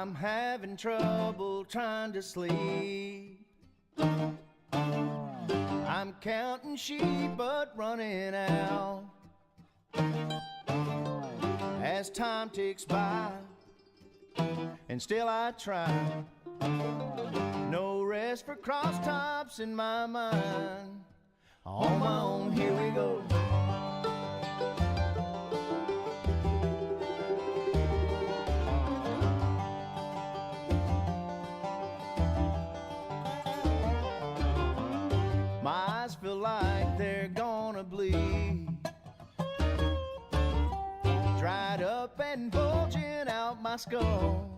I'm having trouble trying to sleep. I'm counting sheep but running out. As time ticks by, and still I try. No rest for crosstops in my mind. On my own, here we go. My eyes feel like they're gonna bleed, dried up and bulging out my skull.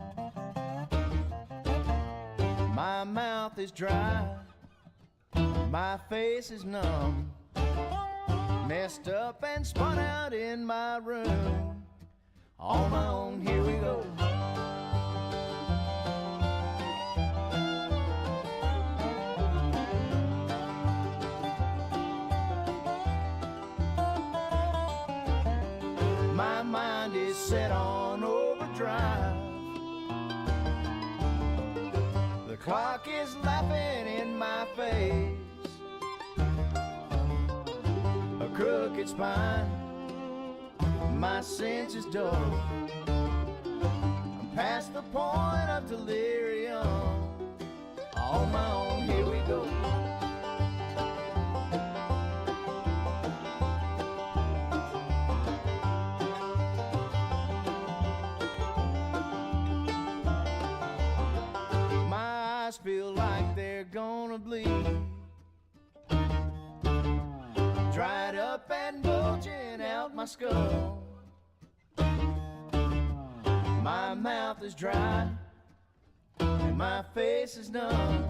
My mouth is dry, my face is numb, messed up and spun out in my room. On my own, here we go. My mind is set on overdrive. The clock is laughing in my face. A crooked spine, my senses dull. I'm past the point of delirium. On my own, here we go. My eyes feel like they're gonna bleed, dried up and bulging out my skull. My mouth is dry and my face is numb,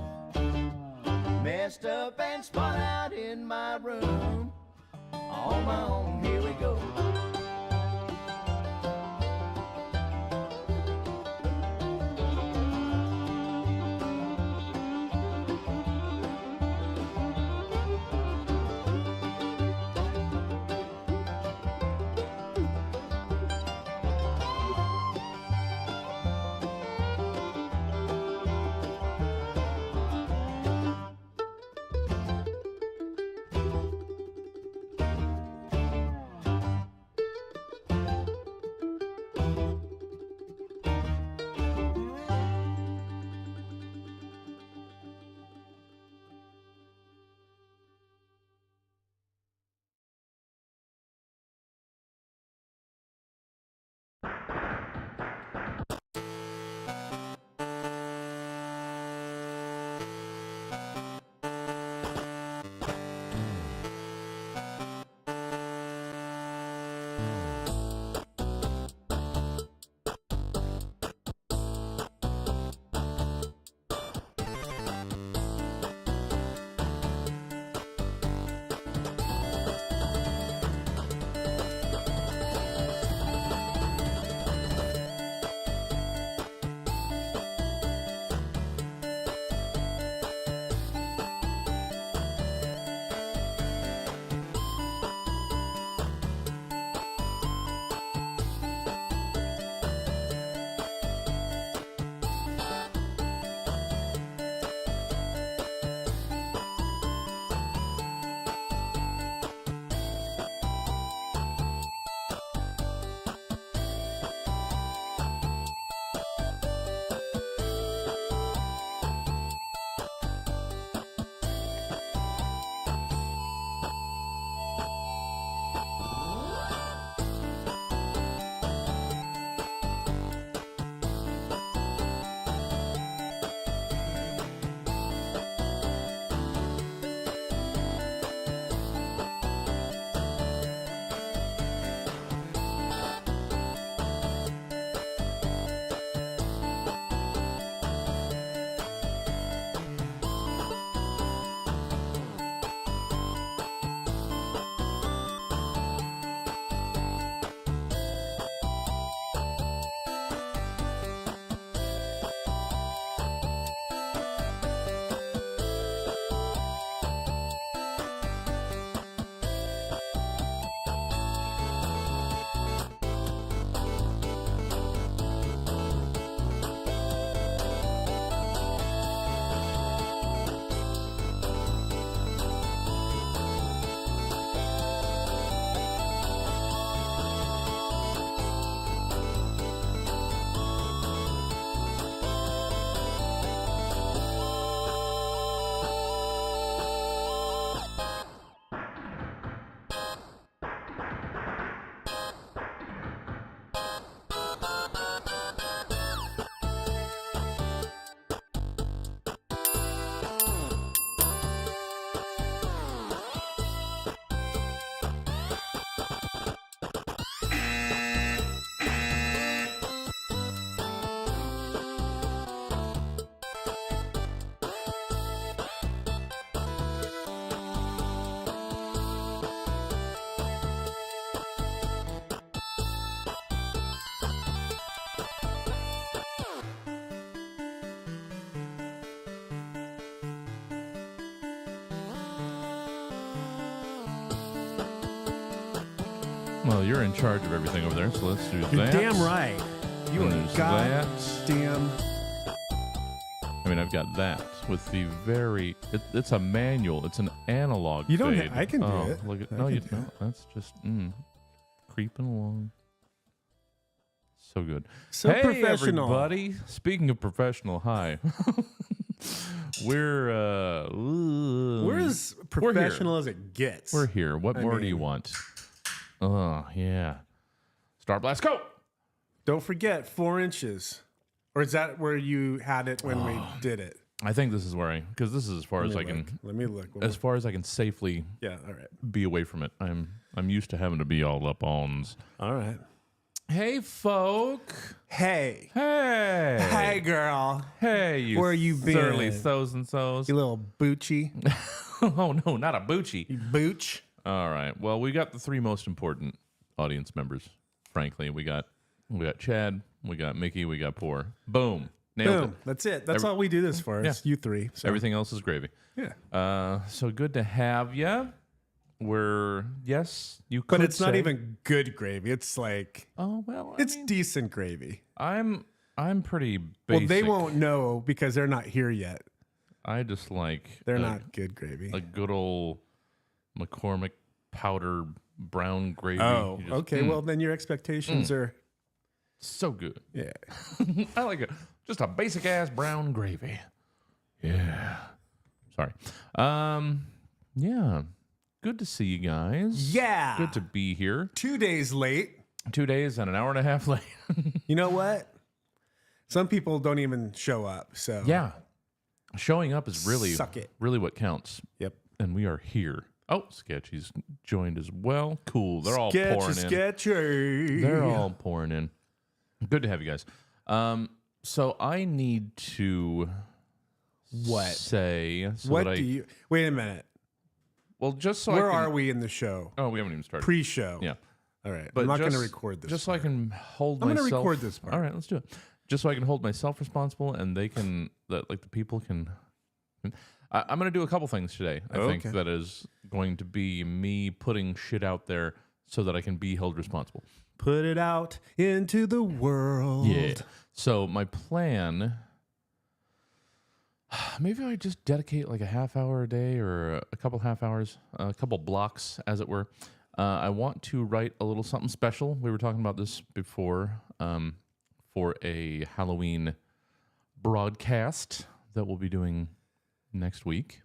messed up and spun out in my room. On my own, here we go. Well, you're in charge of everything over there, so let's do You're that. damn right. You are There's goddamn. I mean, I've got that with the very. It's a manual. It's an analog. You don't. fade. I can do it. Look at, I no, can you do don't. That's just creeping along. So good. So hey, professional. everybody! Speaking of professional, hi. We're as professional as it gets. We're here. What more do you mean- want? Oh yeah, Star Blast, go! Don't forget 4 inches. Or is that where you had it when we did it? I think this is where because this is as far as I can, Let me look. as far as I can safely Yeah. All right. be away from it. I'm used to having to be all up on. All right. Hey, folk. Hey. Hey. Hey, girl. Hey, you. Where you been? Surly so's and so's. You little boochie. Oh no, not a boochie. You booch. All right. Well, we got the 3 most important audience members. Frankly, we got Chad, we got Mickey, we got Poor. Boom. Nailed Boom. it. That's it. That's all we do this for. It's you three. So. Everything else is gravy. Yeah. So good to have you. Yes, you could But it's not say- even good gravy. It's like Oh well, it's decent gravy. I'm pretty basic. Well, they won't know because they're not here yet. I just like They're not good gravy. a good old McCormick powder brown gravy. Oh, You just- okay. Well, then your expectations are so good. yeah. I like it. Just a basic ass brown gravy. Yeah. Sorry. Yeah. Good to see you guys. Yeah. Good to be here. 2 days late. 2 days and an hour and a half late. You know what? Some people don't even show up. So Yeah. Showing up is really Suck it. really what counts. Yep. And we are here. Oh, Sketchy's joined as well. Cool. They're all pouring in. Sketchy. They're all pouring in. Good to have you guys. So I need to say so What that do you? Wait a minute. well just so Where I can, are we in the show? Oh, we haven't even started. Pre-show. Yeah. All right. But I'm not going to just- record this. Just so I can hold I'm myself. gonna record this part. All right, let's do it. Just so I can hold myself responsible, and they can, that like the people can. I'm going to do a couple things today. I think Okay. that is going to be me putting shit out there so that I can be held responsible. Put it out into the world. Yeah. So my plan. Maybe I just dedicate like a half hour a day or a couple half hours, a couple blocks, as it were. I want to write a little something special. We were talking about this before for a Halloween broadcast that we'll be doing next week.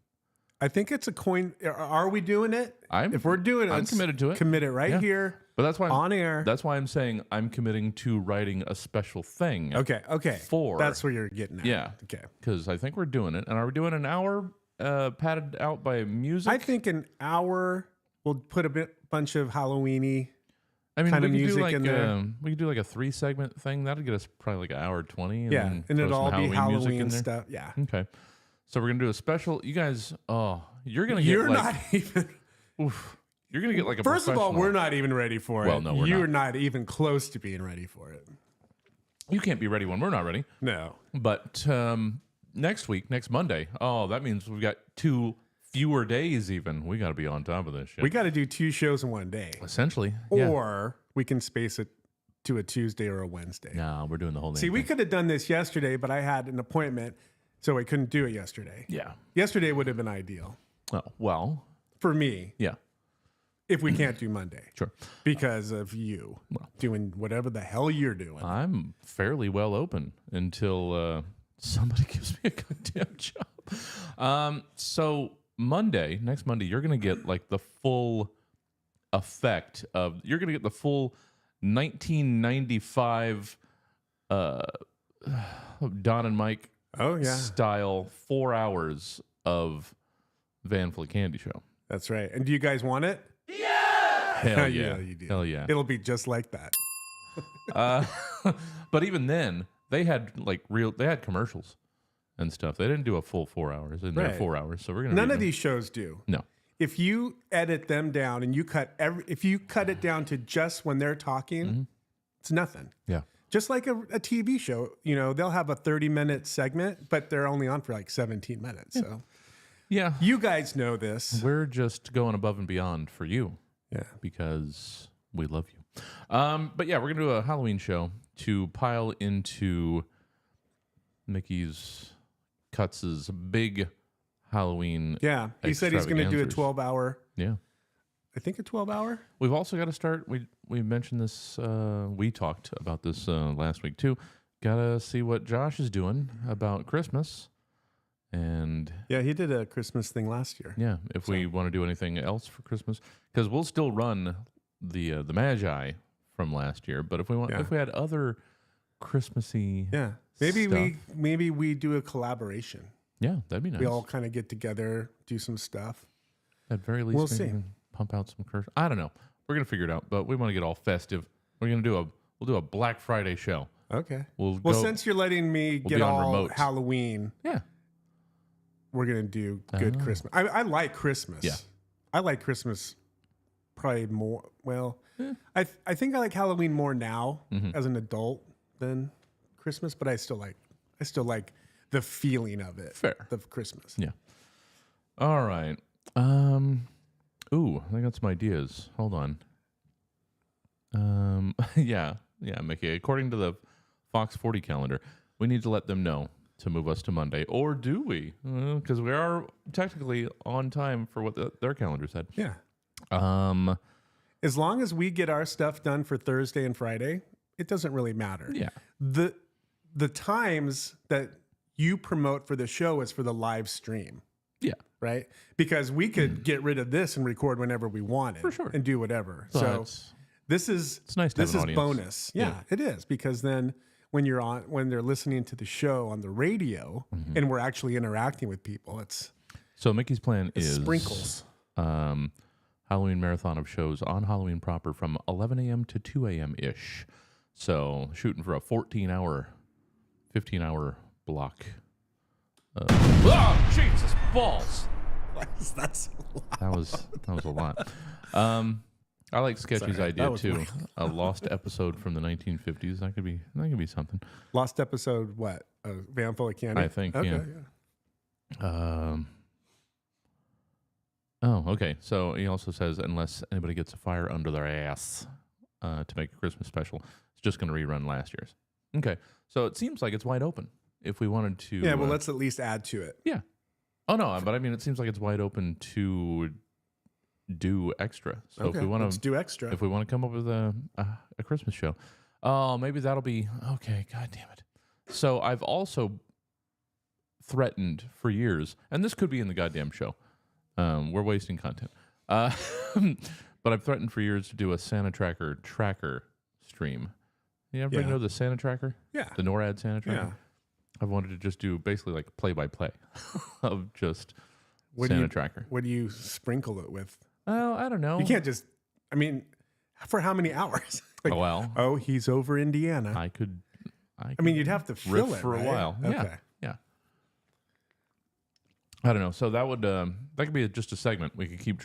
I think it's a coin. Are we doing it? If we're doing it, I'm let's committed to it. Commit it right Yeah. here But that's why on air. That's why I'm saying I'm committing to writing a special thing. Okay. Okay. For- That's where you're getting at. Yeah. Okay. Because I think we're doing it. And are we doing an hour padded out by music? I think an hour. We'll put a bunch of Halloweeny. I mean, kinda we could music do like in there. We could do like a 3-segment thing. That'd get us probably like an hour 20. And Yeah, then and throw it'll some all be music in Halloween there. stuff. Yeah. Okay, so we're gonna do a special. You guys, you're gonna get You're like, not even. oof, you're gonna get like a First of all, professional- we're not even ready for Well, it. no, we're You're not. not even close to being ready for it. You can't be ready when we're not ready. No. But next week, next Monday. Oh, that means we've got 2 fewer days. Even we got to be on top of this shit. We got to do 2 shows in one day, essentially, yeah. or we can space it to a Tuesday or a Wednesday. No, we're doing the whole thing. See, we could have done this yesterday, but I had an appointment, so I couldn't do it yesterday. Yeah. Yesterday would have been ideal Oh, well, for me yeah. if we can't do Monday Sure. because of you doing whatever the hell you're doing. I'm fairly well open until somebody gives me a goddamn job. So next Monday, you're going to get like the full effect of, you're going to get the full 1995 Don and Mike Oh yeah, style 4 hours of Van Fleet Candy Show. that's right. And do you guys want it? Hell yeah. Yeah, you do. Hell yeah. It'll be just like that. But even then, they had commercials and stuff. They didn't do a full 4 hours in their Right. 4 hours. So we're gonna None redo- of these shows do. No. If you edit them down and you cut it down to just when they're talking, Mm-hmm. it's nothing. Yeah. Just like a TV show, they'll have a 30-minute segment, but they're only on for like 17 minutes. So Yeah. you guys know this. We're just going above and beyond for you Yeah. because We love you. But yeah, we're gonna do a Halloween show to pile into Mickey's Cuts' big Halloween. Yeah, he said he's going to do a extravaganzas. 12-hour. Yeah. I think a 12-hour. We've also got to start. We mentioned this. We talked about this last week too. Got to see what Josh is doing about Christmas, and Yeah, he did a Christmas thing last year. yeah, if we want to do anything else for Christmas, because we'll still run the Magi from last year. But if we want, Yeah. if we had other Christmassy, Yeah, maybe stuff. we do a collaboration. yeah, that'd be nice. We all kind of get together, do some stuff. At very least, We'll maybe see. we can pump out some curse. I don't know. We're gonna figure it out, but we want to get all festive. We're gonna do we'll do a Black Friday show. Okay. We'll Well, go, since you're letting me be get on all remote. Halloween, yeah, we're gonna do good Oh. Christmas. I like Christmas. Yeah. I like Christmas probably more. Well, Eh. I think I like Halloween more now Mhm. as an adult than Christmas, but I still like the feeling of it. Fair. Of Christmas. Yeah. All right. Ooh, I got some ideas. Hold on. Yeah, Mickey. According to the Fox 40 calendar, we need to let them know to move us to Monday, or do we? Because we are technically on time for what their calendar said. Yeah. As long as we get our stuff done for Thursday and Friday, it doesn't really matter. Yeah. The times that you promote for the show is for the live stream, Yeah. right? Because we could get rid of this and record whenever we wanted, For sure. and do whatever. So So it's it's nice to have this an is audience. bonus. Yeah, it is, because then when they're listening to the show on the radio Mm-hmm. and we're actually interacting with people, it's So Mickey's plan is sprinkles. Halloween marathon of shows on Halloween proper from 11 a.m. to 2 a.m. ish. So shooting for a 15-hour block. Jesus balls! That's That was a lot. I like Sketchy's Sorry, idea that was too. A lost episode from the 1950s. That could be something. lost episode. What? A van full of candy? I think, Okay, yeah. Oh, okay. So he also says, unless anybody gets a fire under their ass to make a Christmas special, it's just going to rerun last year's. Okay. So it seems like it's wide open if we wanted to. Yeah, well, let's at least add to it. Yeah. Oh, no. But I mean, it seems like it's wide open to do extra. So Okay, if we want let's to do extra. if we want to come up with a Christmas show, oh, maybe that'll be okay. God damn it! So I've also threatened for years, and this could be in the goddamn show. We're wasting content, but I've threatened for years to do a Santa tracker stream. You ever Yeah. know the Santa tracker? Yeah. The NORAD Santa tracker. Yeah. I've wanted to just do basically like play-by-play of just What do Santa you- tracker. What do you sprinkle it with? Oh, I don't know. You can't just. I mean, for how many hours? Like, Well, oh, he's over Indiana. I could. I mean, you'd have to fill riff it for right? a while. Yeah. Okay. Yeah. I don't know. So that would that could be just a segment. We could keep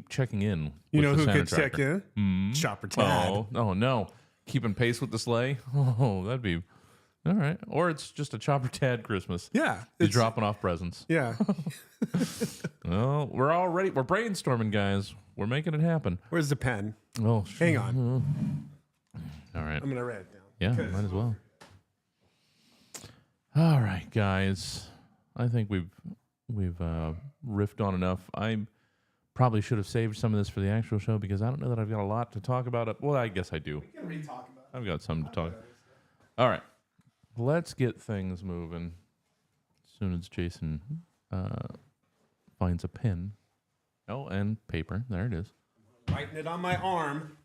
checking in. You with know the who Santa could check tracker. in? Chopper Tad. Oh no, keeping pace with the sleigh. Oh, that'd be all right. Or it's just a Chopper Tad Christmas. Yeah. He's it's- dropping off presents. Yeah. Well, we're brainstorming, guys. We're making it happen. Where's the pen? Oh, Hang on. all right. I'm gonna write it down. Yeah, might as well. All right, guys. I think we've riffed on enough. I probably should have saved some of this for the actual show because I don't know that I've got a lot to talk about. Well, I guess I do. We can re-talk about it. I've got something to talk. All right, let's get things moving. As soon as Jason finds a pen. Oh, and paper. There it is. Writing it on my arm.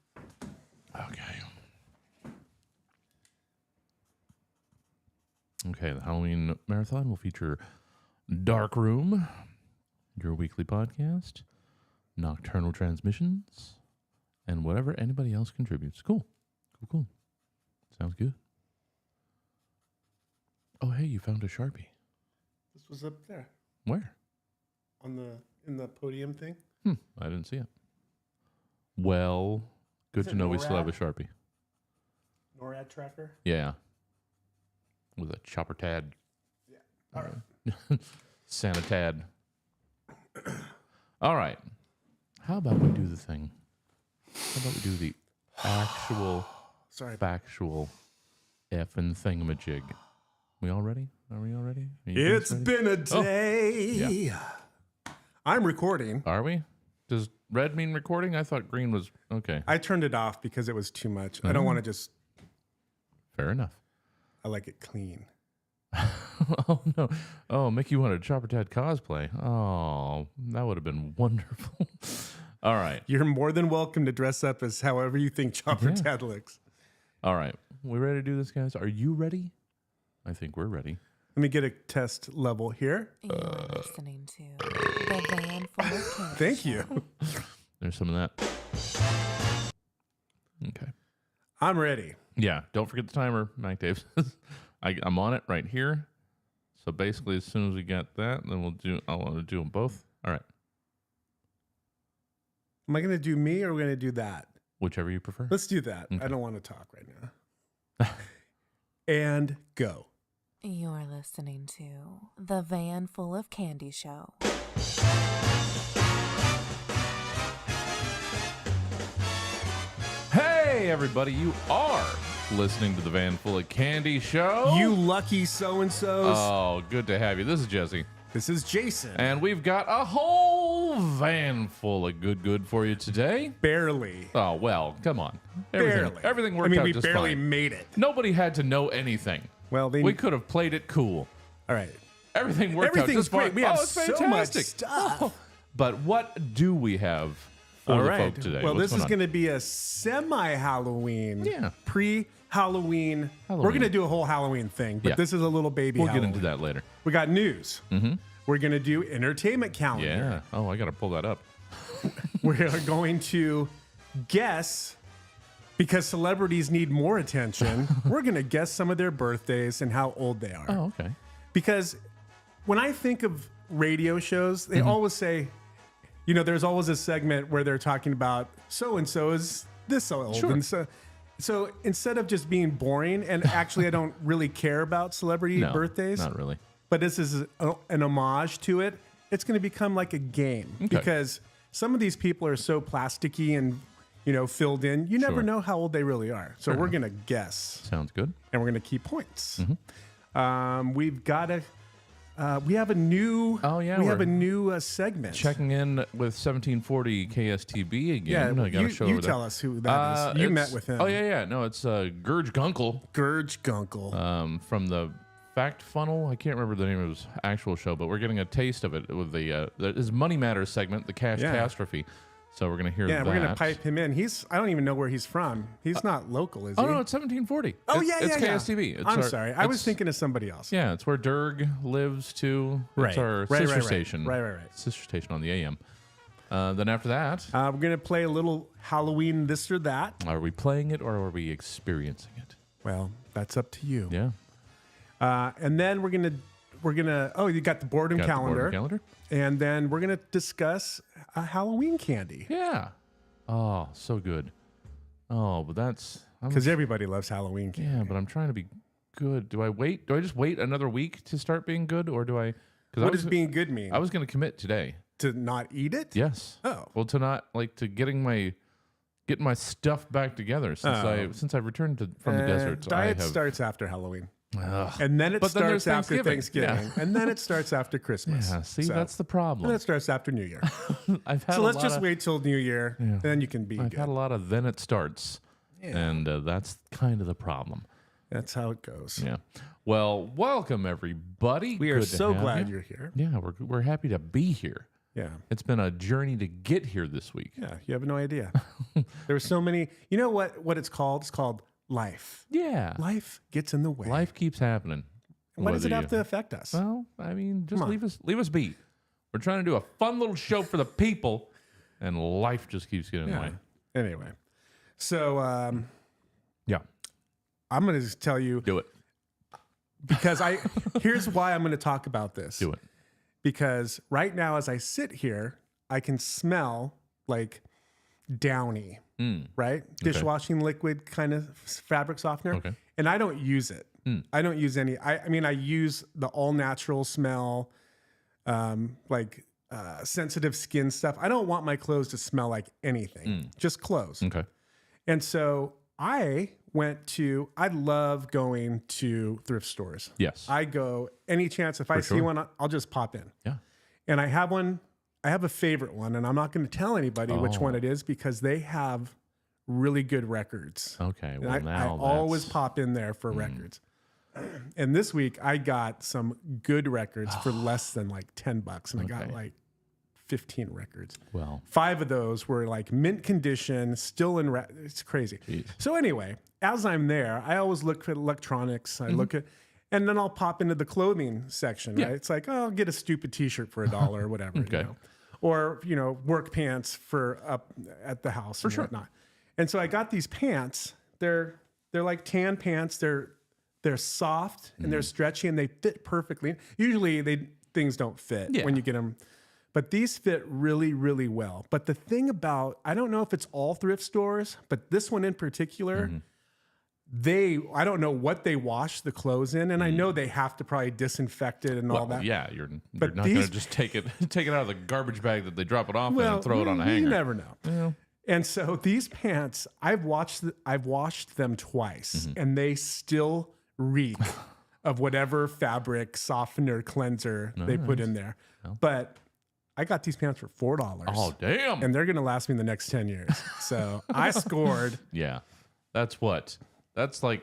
Okay. Okay, the Halloween Marathon will feature Dark Room, your weekly podcast, nocturnal transmissions, and whatever anybody else contributes. Cool. Cool. Sounds good. Oh, hey, you found a Sharpie. This was up there Where? in the podium thing. I didn't see it. Well, good Is to it know we still have a NORAD? Sharpie. NORAD tracker. Yeah. With a Chopper Tad. All right. Santa Tad. All right. How about we do the thing? How about we do the actual Sorry. factual effing thingamajig. We all ready? Are we all ready? Are you guys It's ready? been a day. I'm recording. Are we? Does red mean recording? I thought green was okay. I turned it off because it was too much. I don't want to just, Fair enough. I like it clean. Oh no! Oh, Mickey wanted Chopper Dad cosplay. Oh, that would have been wonderful. All right, You're more than welcome to dress up as however you think Chopper Dad looks. all right. We ready to do this, guys? Are you ready? I think we're ready. Let me get a test level here. You're listening to The Van Full of Kids. Thank you. There's some of that. Okay. I'm ready. Yeah. Don't forget the timer, Mac Dave. I'm on it right here. So basically, as soon as we get that, then I want to do them both. All right. Am I going to do me or are we going to do that? Whichever you prefer. Let's do that. I don't want to talk right now. And go. You're listening to The Van Full of Candy Show. Hey, everybody. You are listening to the Van Full of Candy Show. You lucky so-and-sos. Oh, good to have you. This is Jesse. This is Jason. And we've got a whole van full of good for you today. Barely. Oh, well, come on. Barely. Everything worked I mean, out we just barely fine. made it. Nobody had to know anything. Well, We could have played it cool. all right. Everything worked out Everything's just fine. great. We have it's so much fantastic. stuff. Oh, but what do we have for All the right. folk today? Well, What's this is going going to be a semi-Halloween. Yeah. Pre-Halloween. We're Halloween. going to do a whole Halloween thing, but Yeah. this is a little baby on? We'll get Halloween. into that later. We got news. Mm-hmm. We're going to do entertainment calendar. Yeah. Oh, I got to pull that up. We're going to guess, because celebrities need more attention, we're going to guess some of their birthdays and how old they are. Oh, okay. Because when I think of radio shows, they always say, you know, there's always a segment where they're talking about so-and-so is this old. Sure. And so instead of just being boring, and actually I don't really care about celebrity No, birthdays, not really. but this is an homage to it. It's going to become like a game because some of these people are so plasticky and, you know, filled in. You never Sure. know how old they really are. So we're going to guess Sounds good. and we're going to keep points. Mm-hmm. We've got we have a new. Oh, yeah, we have we're a new segment. Checking in with 1740 KSTB again. Yeah, I got a show you over there. tell us who that is. You met It's- with him. Oh, yeah. No, it's Gurge Gunkel Gurge Gunkel. from the Fact Funnel. I can't remember the name of his actual show, but we're getting a taste of it with his Money Matters segment, the Cash Catastrophe. So we're going to hear Yeah, that. we're gonna pipe him in. I don't even know where he's from. He's not local, is he? Oh, no, it's 1740. Oh, It's yeah. KSTB. It's I'm our- sorry. I was it's- thinking of somebody else. Yeah, it's where Derg lives too. Right. It's our Right, sister right. station. Right. Sister station on the AM. Then after that, We're gonna play a little Halloween this or that. are we playing it or are we experiencing it? Well, that's up to you. Yeah. And then we're gonna. Oh, you got the boredom Got the calendar. boredom calendar? And then we're gonna discuss Halloween candy Yeah. Oh, so good. Oh, but because everybody loves Halloween candy. yeah, but I'm trying to be good. Do I wait? Do I just wait another week to start being good, or do I? Because What does being good mean? I was going to commit today. To not eat it? Yes. Oh. Well, to not to getting my stuff back together since I've returned from the deserts. Diet I have. starts after Halloween. Ugh. And then it But then starts there's after Thanksgiving. Thanksgiving. And then it starts after Christmas. Yeah. See, So- that's the And problem. then it starts after New Year. I've had So a let's lot just of- wait till New Year. Then you can be I've good. had a lot of then it starts, and that's kind of the problem. That's how it goes. Yeah. Well, welcome everybody. We are Good to so have glad you. you're here. Yeah, we're happy to be here. Yeah. It's been a journey to get here this week. Yeah. You have no idea. There were so many. You know what it's called? It's called life. Yeah. Life gets in the way. Life keeps happening. Why does it Whether have you- to affect us? Well, I mean, just Come on. leave us be. We're trying to do a fun little show for the people, and life just keeps getting in the Yeah. way. Anyway. So Yeah. I'm going to tell you Do it. because here's why I'm going to talk about this. Do it. Because right now, as I sit here, I can smell like Downy, right? Dishwashing liquid kind of fabric softener. Okay. And I don't use it. I don't use any. I mean, I use the all natural smell, sensitive skin stuff. I don't want my clothes to smell like anything, just clothes. Okay. And so I love going to thrift stores. Yes. I go any chance. If I see sure. one, I'll just pop in. Yeah. And I have a favorite one, and I'm not going to tell anybody which one it is because they have really good records. Okay. And Well, I now always that's- pop in there for records. And this week I got some good records for less than like $10, and I got Okay. like 15 records. Well, 5 of those were like mint condition, still in. It's crazy. Jeez. So anyway, as I'm there, I always look at electronics. I look at, and then I'll pop into the clothing section. Yeah. Right? It's like, oh, I'll get a stupid T-shirt for $1 or whatever. Okay. You know? Or work pants for up at the house and sure. whatnot. And so I got these pants. They're like tan pants. They're soft and they're stretchy and they fit perfectly. Usually things don't fit when you get them. But these fit really, really well. But the thing about, I don't know if it's all thrift stores, but this one in particular, I don't know what they wash the clothes in. And I know they have to probably disinfect it and all that. yeah, you're But not going these- to just take it out of the garbage bag that they drop it off and throw it on a hanger. You never know. And so these pants, I've washed them twice, and they still reek of whatever fabric softener cleanser they put in there. But I got these pants for $4. Oh, damn. And they're going to last me the next 10 years. So I scored. Yeah. That's like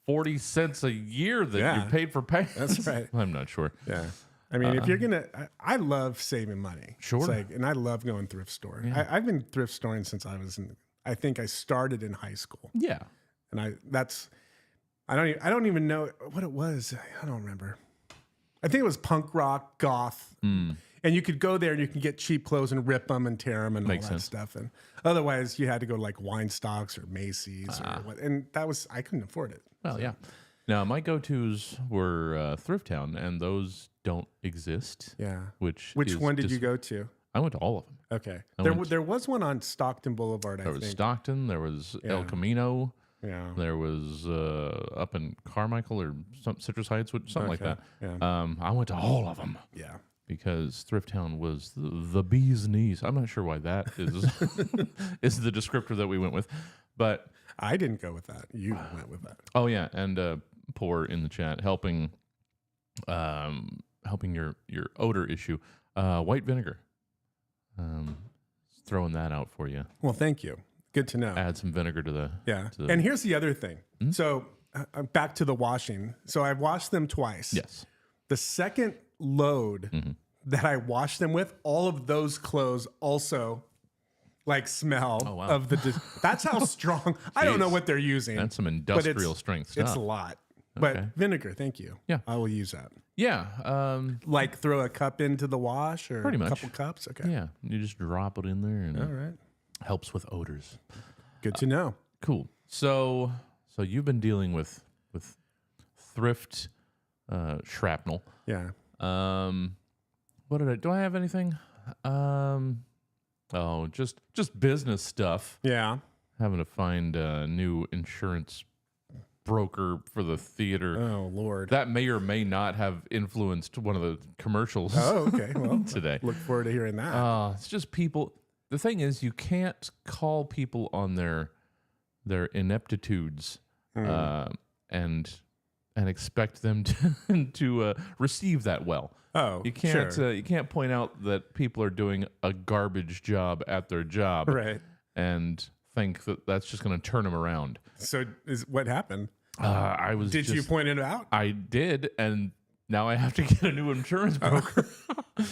40 cents a year that Yeah. you paid for pants. That's right. I'm not sure. Yeah. I mean, if you're going to, I love saving money. Sure. It's like, and I love going thrift store. I've been thrift storing since I think I started in high school. Yeah. And I don't even know what it was. I don't remember. I think it was punk rock, goth. And you could go there and you can get cheap clothes and rip them and tear them and Makes all that sense. stuff. And otherwise you had to go to like Weinstocks or Macy's or what. And I couldn't afford it. Well, yeah. Now, my go-tos were Thrift Town, and those don't exist. Yeah. Which Which is one did you go to? I went to all of them. Okay. went There was one on Stockton Boulevard, I There was think. Stockton. There was El Yeah. Camino. Yeah. There was up in Carmichael or Citrus Heights, something like Okay, that. yeah. I went to all of them Yeah. because Thrift Town was the bee's knees. I'm not sure why that is is the descriptor that we went with, but I didn't go with that. You went with that. oh yeah, and Pour in the chat helping your odor issue, white vinegar. Throwing that out for you. Well, thank you. Good to know. Add some vinegar to the Yeah. to the- And here's the other thing. So back to the washing. So I've washed them twice. yes. The second load that I washed them with, all of those clothes also like smell wow. of that's how strong. I don't know Jeez. what they're using. That's some but industrial strength stuff. It's a lot. Okay. But vinegar, thank you. Yeah. I will use that. Yeah. Like throw a cup into the wash or Pretty much. a couple cups. Okay. Yeah. You just drop it in there and All right. helps with odors. Good to know. Cool. So you've been dealing with thrift shrapnel. Yeah. What do I have anything? Just business stuff. Yeah. Having to find a new insurance broker for the theater. Oh, Lord. That may or may not have influenced one of the commercials Oh, okay. Well, today. look forward to hearing that. It's just people. The thing is, you can't call people on their ineptitudes and expect them to receive that well. Oh, You can't sure. you can't point out that people are doing a garbage job at their job Right. and think that that's just going to turn them around. So what happened? Did you point it out? I did, and now I have to get a new insurance broker.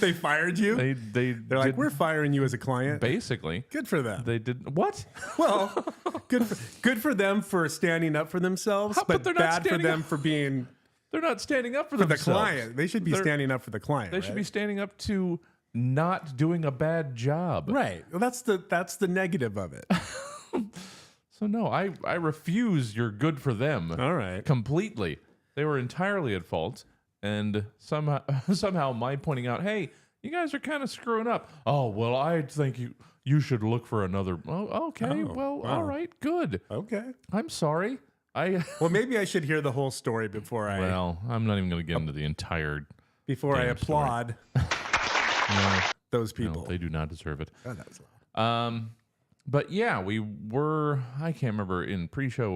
They fired you? They're like, did- we're firing you as a client. basically Good for them. they did what? Well, good for them for standing up for themselves, But but they're not bad for standing them up. for being They're not standing up for the themselves. client. They should be They're- standing up for the client. They should be standing up to not doing a bad job. right. Well, that's the negative of it. So no, I refuse your good for them. All right. Completely. They were entirely at fault, and somehow my pointing out, hey, you guys are kind of screwing up. Oh well, I think you should look for another. Oh, okay. Well, wow. all right, good. Okay. I'm sorry. Well, maybe I should hear the whole story before I Well, I'm not even going to get into the entire. I damn applaud No, those no, people. they do not deserve it. Oh, that was loud. But yeah, we were. I can't remember in pre-show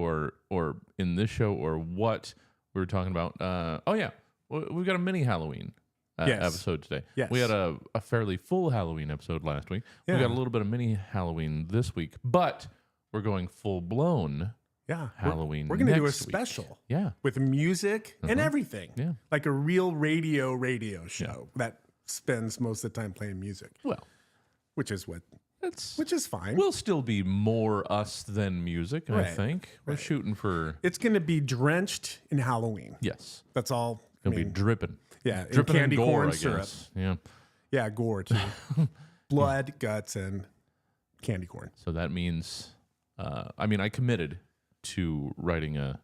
or in this show or what we were talking about. Oh yeah, we've got a mini Halloween Yes. episode today. Yes. We had a fairly full Halloween episode last week. We Yeah. got a little bit of mini Halloween this week, but we're going full blown Yeah. Halloween. We're going to do a next week. special Yeah. with music and everything. Yeah. Like a real radio show that spends most of the time playing music, Well, which is fine. We'll still be more us than music, I Right. think. We're shooting for It's going to be drenched in Halloween. yes. That's all. It'll be dripping. Yeah, and Dripping in candy gore, corn I syrup. guess. Yeah. Yeah, gore too. Blood, guts, and candy corn. So that means, I committed to writing a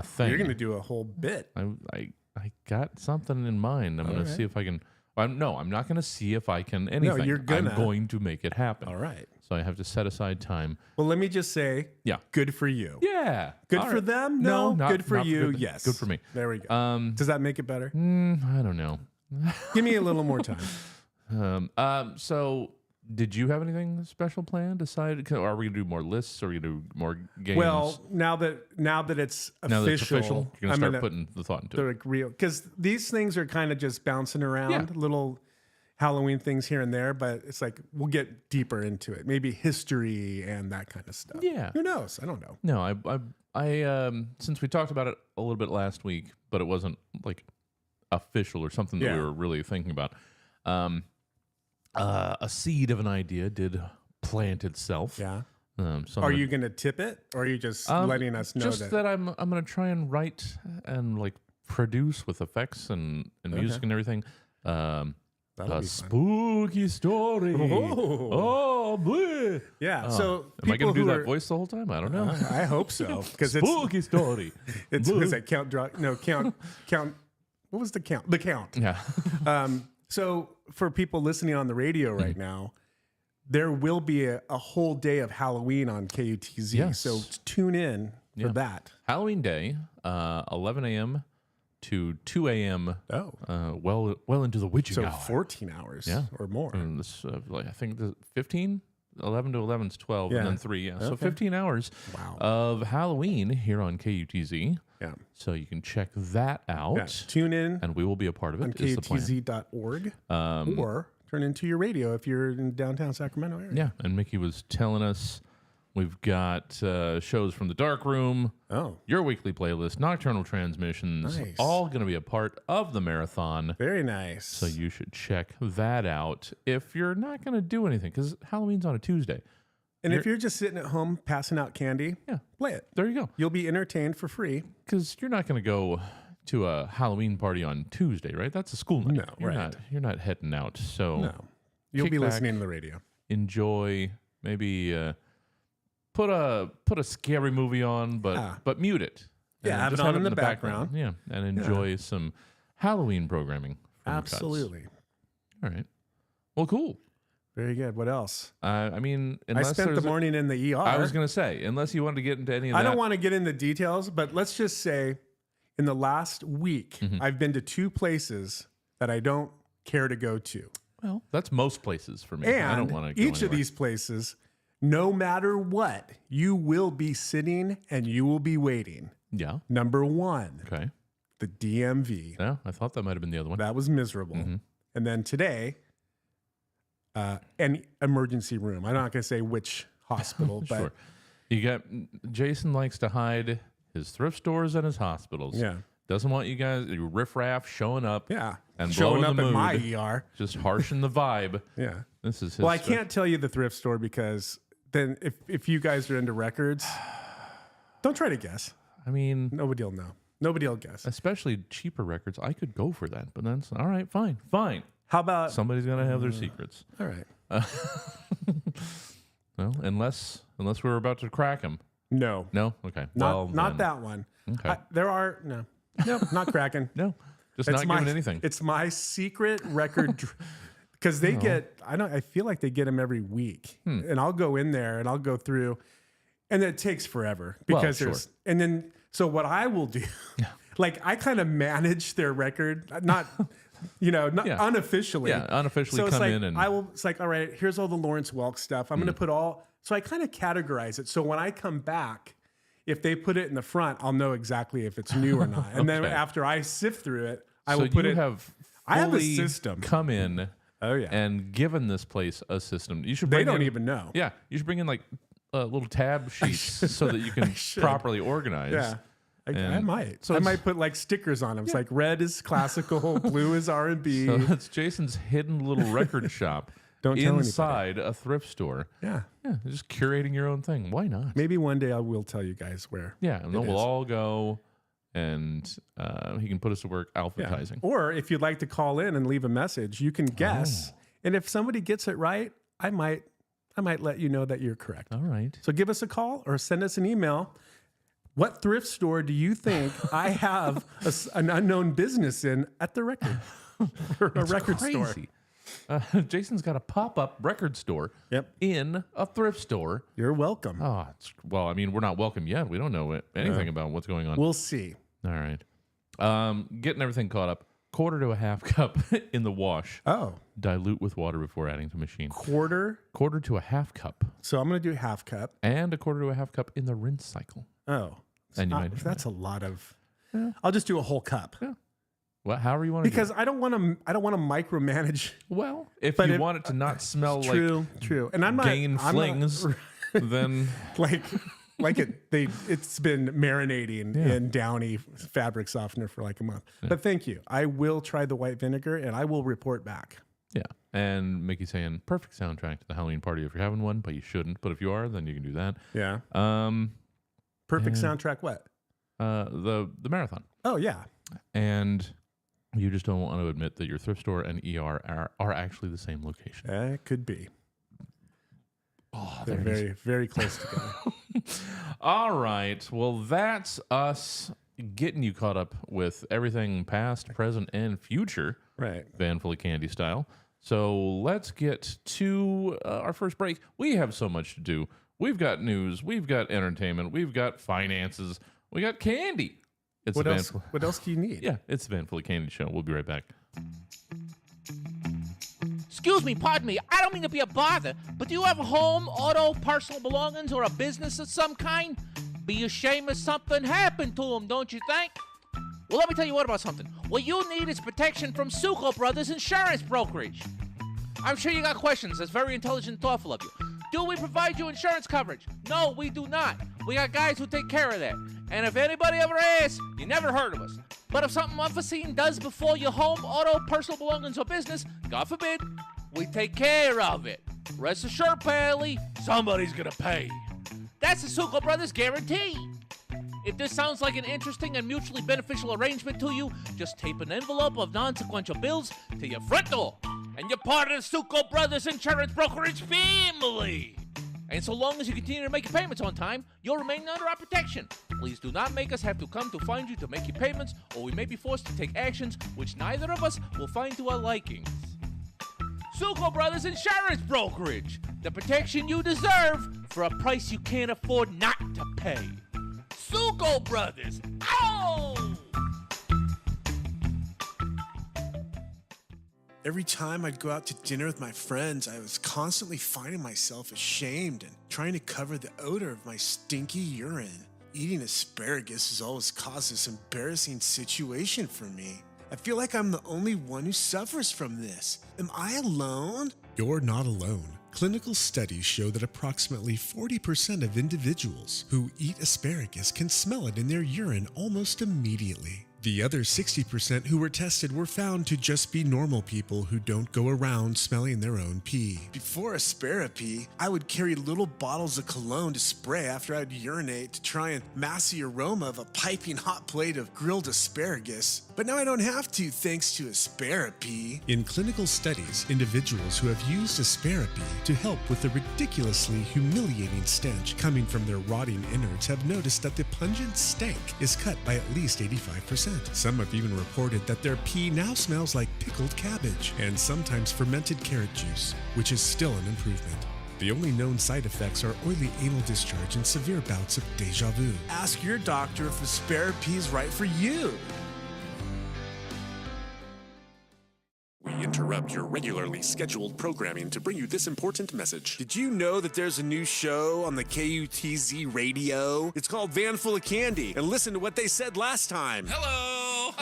thing. You're going to do a whole bit. I got something in mind. I'm going to see if I can. I'm not going to see if I can anything. you're gonna. I'm going to make it happen. All right. So I have to set aside time. Well, let me just say, Yeah. good for you. Yeah. Good All for right. them? No, not- good for not you. good. Yes. Good for me. There we go. Does that make it better? I don't know. Give me a little more time. So did you have anything special planned? Decided? Are we gonna do more lists? Or are we gonna do more games? Well, now that it's official, now that it's official, you're I'm gonna start gonna- putting the thought into they're it. like real because these things are kind of just bouncing around, Yeah. little Halloween things here and there. But it's like we'll get deeper into it, maybe history and that kind of stuff. Yeah. Who knows? I don't know. No, I since we talked about it a little bit last week, but it wasn't like official or something that Yeah. we were really thinking about. A seed of an idea did plant itself. Yeah. So Are you going to tip it, or are you just letting us know just that I'm going to try and write and like produce with effects and music and everything. That'll A be fun. spooky story. Oh. Boy. Yeah. So Am I going to do that are, voice the whole time? I don't know. I hope so because it's Spooky story. was that count draw? No, count. What was the count? The count. Yeah. So for people listening on the radio right Mm-hmm. now, there will be a whole day of Halloween on KUTZ. Yes. So tune in for that. Halloween Day, 11 a.m. to 2 a.m. Oh, Well into the witching so hour. 14 hours Yeah. or more. And this, I think the 15, 11 to 11 is 12, Yeah. and then 3. Yeah, so Okay. 15 hours Wow. of Halloween here on KUTZ. Yeah. So you can check that out, Yeah. Tune in and we will be a part of on it. Is the plan. KUTZ.org or turn into your radio if you're in downtown Sacramento area. Yeah, and Mickey was telling us we've got shows from the Dark Room, Oh, your weekly playlist, Nocturnal Transmissions, Nice. all going to be a part of the marathon. very nice. So you should check that out if you're not going to do anything, because Halloween's on a Tuesday. and if you're just sitting at home passing out candy, Yeah, play it. there you go. You'll be entertained for free. Because you're not going to go to a Halloween party on Tuesday, right? That's a school night. No, you're right. not. You're not heading out. So No, you'll kick be back, listening to the radio. enjoy. Maybe put a scary movie on, but mute it. Yeah, And have just it on in the background. Yeah, and enjoy some Halloween programming. from Cuts. Absolutely. All right. Well, cool. Very good. What else? I mean, I unless spent the there's a- morning in the ER. I was going to say, unless you wanted to get into any of that. I don't want to get into details, but let's just say in the last week, Mm-hmm. I've been to 2 places that I don't care to go to. Well, that's most places for me. And I don't want to go each of anywhere. these places, no matter what, you will be sitting and you will be waiting. Yeah. Number 1, Okay. the DMV. Yeah, I thought that might have been the other one. That was miserable. Mm-hmm. And then today, an emergency room. I'm not going to say which hospital, but Sure. You got Jason likes to hide his thrift stores and his hospitals. yeah. Doesn't want you guys, you riffraff showing up. Yeah. And showing blowing up the at my mood. ER. Just harshing the vibe. Yeah. This is his Well, I stuff. can't tell you the thrift store because then if you guys are into records, don't try to guess. I mean, Nobody will know. Nobody will guess. especially cheaper records. I could go for that, but that's all right. Fine. How about Somebody's gonna have their secrets. all right? Well, unless we're about to crack them. No, No. Okay. not then- that one. Okay. There are no, not cracking. No. Just It's not my, giving anything. It's my secret record because they get. I feel like they get them every week, Hmm. and I'll go in there and I'll go through, and it takes forever because sure. there's. And then so what I will do, like I kind of manage their record, not not Yeah. unofficially. Yeah, unofficially So it's come like, in and it's like, all right, here's all the Lawrence Welk stuff. I'm going to put so I kind of categorize it. So when I come back, if they put it in the front, I'll know exactly if it's new or not. And then Okay. after I sift through it, I so will put you it. have I have a fully system. come in Oh yeah. and given this place a system. You should They bring don't in, even know. Yeah, you should bring in like little tab sheets so that you can properly organize. Yeah. I And might. so I it's- might put like stickers on them. It's like red is classical, blue is R&B. So it's Jason's hidden little record shop Don't tell anybody. inside a thrift store. Yeah. Yeah, just curating your own thing. Why not? Maybe one day I will tell you guys where. Yeah, and then it we'll is. all go, and he can put us to work Yeah. alphabetizing. Or if you'd like to call in and leave a message, you can guess. And if somebody gets it right, I might let you know that you're correct. All right. So give us a call or send us an email. What thrift store do you think I have an unknown business in at the record? Or a record store. Crazy. Jason's got a pop-up record store Yep. in a thrift store. You're welcome. Oh, well, I mean, we're not welcome yet. We don't know anything about what's going on. We'll see. All right. Getting everything caught up. Quarter to a half cup in the wash. Oh, Dilute with water before adding to machine. quarter. Quarter to a half cup. So I'm going to do half cup. And a quarter to a half cup in the rinse cycle. Oh, And you might- that's a lot of. I'll just do a whole cup Well, however you want to because I don't want to. I don't want to micromanage. Well, if But you if- want it to not smell True, true. And I'm not gain I'm not- flings, then it's been marinating in Downy fabric softener for like a month. But thank you. I will try the white vinegar and I will report back. yeah. And Mickey saying perfect soundtrack to the Halloween party if you're having one, but you shouldn't. But if you are, then you can do that. Yeah. Um, Perfect soundtrack. What? the marathon, Oh yeah. and you just don't want to admit that your thrift store and ER are actually the same location. That could be. Oh, They're there it is. very, very close together. All right. Well, that's us getting you caught up with everything past, present, and future, Right. Van Fully Candy style. So let's get to our first break. We have so much to do. We've got news. We've got entertainment. We've got finances. We got candy. It's What the else? What else do you need? Yeah, it's the Van Fully Candy show. We'll be right back. Excuse me, pardon me. I don't mean to be a bother, but do you have a home, auto, personal belongings, or a business of some kind? Be ashamed if something happened to them, don't you think? Well, let me tell you what about something. What you need is protection from Suco Brothers Insurance Brokerage. I'm sure you got questions. That's very intelligent and thoughtful of you. Do we provide you insurance coverage? No, we do not. We got guys who take care of that. And if anybody ever asks, you never heard of us. But if something unforeseen does befall your home, auto, personal belongings, or business, God forbid, we take care of it. Rest assured, Pally, somebody's gonna pay. That's the Suco Brothers guarantee. If this sounds like an interesting and mutually beneficial arrangement to you, just tape an envelope of non-sequential bills to your front door, and you're part of the Suco Brothers Insurance Brokerage family. And so long as you continue to make your payments on time, you'll remain under our protection. Please do not make us have to come to find you to make your payments, or we may be forced to take actions which neither of us will find to our likings. Suco Brothers Insurance Brokerage, the protection you deserve for a price you can't afford not to pay. Suco Brothers, ow! Every time I'd go out to dinner with my friends, I was constantly finding myself ashamed and trying to cover the odor of my stinky urine. Eating asparagus has always caused this embarrassing situation for me. I feel like I'm the only one who suffers from this. Am I alone? You're not alone. Clinical studies show that approximately 40% of individuals who eat asparagus can smell it in their urine almost immediately. The other 60% who were tested were found to just be normal people who don't go around smelling their own pee. Before Asparapee, I would carry little bottles of cologne to spray after I'd urinate to try and mask the aroma of a piping hot plate of grilled asparagus. But now I don't have to thanks to Asparapee. In clinical studies, individuals who have used Asparapee to help with the ridiculously humiliating stench coming from their rotting innards have noticed that the pungent stank is cut by at least 85%. Some have even reported that their pee now smells like pickled cabbage and sometimes fermented carrot juice, which is still an improvement. The only known side effects are oily anal discharge and severe bouts of deja vu. Ask your doctor if Asparapee is right for you. interrupt your regularly scheduled programming to bring you this important message. Did you know that there's a new show on the KUTZ radio? It's called Van Full of Candy. And listen to what they said last time. Hello!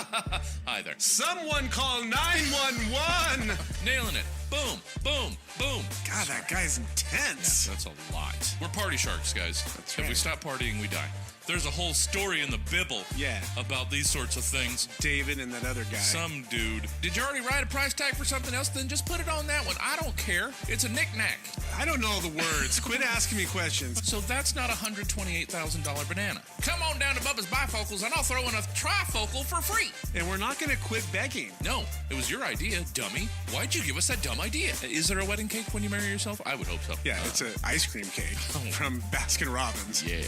Hi there. Someone call 911! Nailing it. Boom, boom, boom. God, that guy's intense. Yeah, that's a lot. We're party sharks, guys. That's If we right. stop partying, we die. There's a whole story in the Bible Yeah. about these sorts of things. David and that other guy. Some dude. Did you already write a price tag for something else? Then just put it on that one. I don't care. It's a knick-knack. I don't know the words. Quit asking me questions. So that's not a $128,000 banana. Come on down to Bubba's Bifocals and I'll throw in a trifocal for free. And we're not going to quit begging. No, it was your idea, dummy. Why'd you give us that dumb idea? Is there a wedding cake when you marry yourself? I would hope so. Yeah, it's an ice cream cake from Baskin Robbins. Yeah,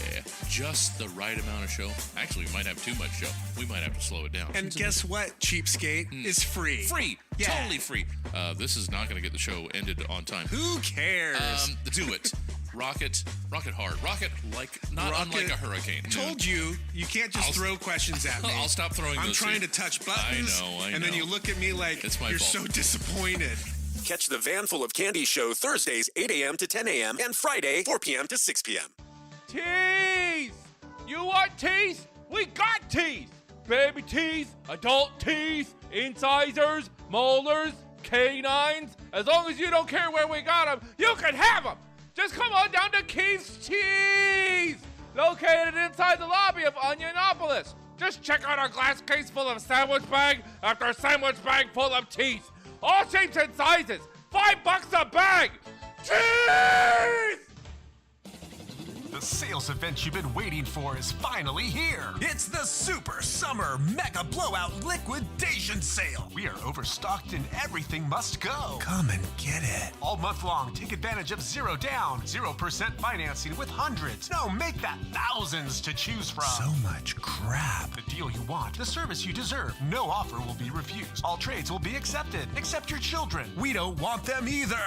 just the right amount of show. Actually, we might have too much show. We might have to slow it down. And guess what, cheapskate? It's free. Free. Yeah. Totally free. This is not going to get the show ended on time. Who cares? Do it. Rocket hard. Rocket not Rocket. unlike a hurricane. I told you can't just throw questions at me. I'll stop throwing I'm those trying things. to touch buttons. I know. And then you look at me like It's my you're fault. so disappointed. Catch the Van Full of Candy show Thursdays, 8 a.m. to 10 a.m. and Friday, 4 p.m. to 6 p.m. Teeth! You want teeth? We got teeth! Baby teeth, adult teeth, incisors, molars, canines. As long as you don't care where we got them, you can have them! Just come on down to Keith's Teeth! Located inside the lobby of Onionopolis. Just check out our glass case full of sandwich bag after sandwich bag full of teeth. All shapes and sizes. $5 a bag! Teeth! The sales event you've been waiting for is finally here. It's the Super Summer Mega Blowout Liquidation Sale. We are overstocked and everything must go. Come and get it. All month long, take advantage of 0 down, 0% financing with hundreds. No, make that thousands to choose from. So much crap. The deal you want, the service you deserve. No offer will be refused. All trades will be accepted, except your children. We don't want them either.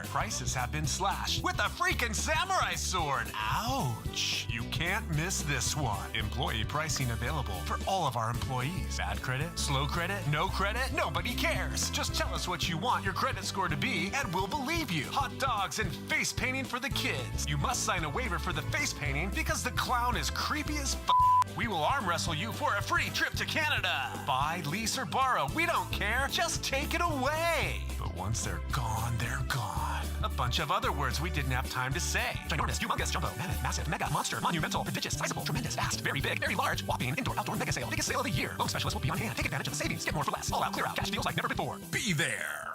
Prices have been slashed with a freaking samurai sword. Ouch. You can't miss this one. Employee pricing available for all of our employees. Bad credit, slow credit, no credit, nobody cares. Just tell us what you want your credit score to be and we'll believe you. Hot dogs and face painting for the kids. You must sign a waiver for the face painting because the clown is creepy as f. We will arm wrestle you for a free trip to Canada. Buy, lease, or borrow. We don't care. Just take it away. But once they're gone, they're gone. A bunch of other words we didn't have time to say. Ginormous, humongous, jumbo, mammoth, massive, mega, monster, monumental, prodigious, sizable, tremendous, vast, very big, very large, whopping, indoor, outdoor, mega sale. Biggest sale of the year. Loan specialist will be on hand. Take advantage of the savings. Get more for less. All out, clear out. Cash deals like never before. Be there.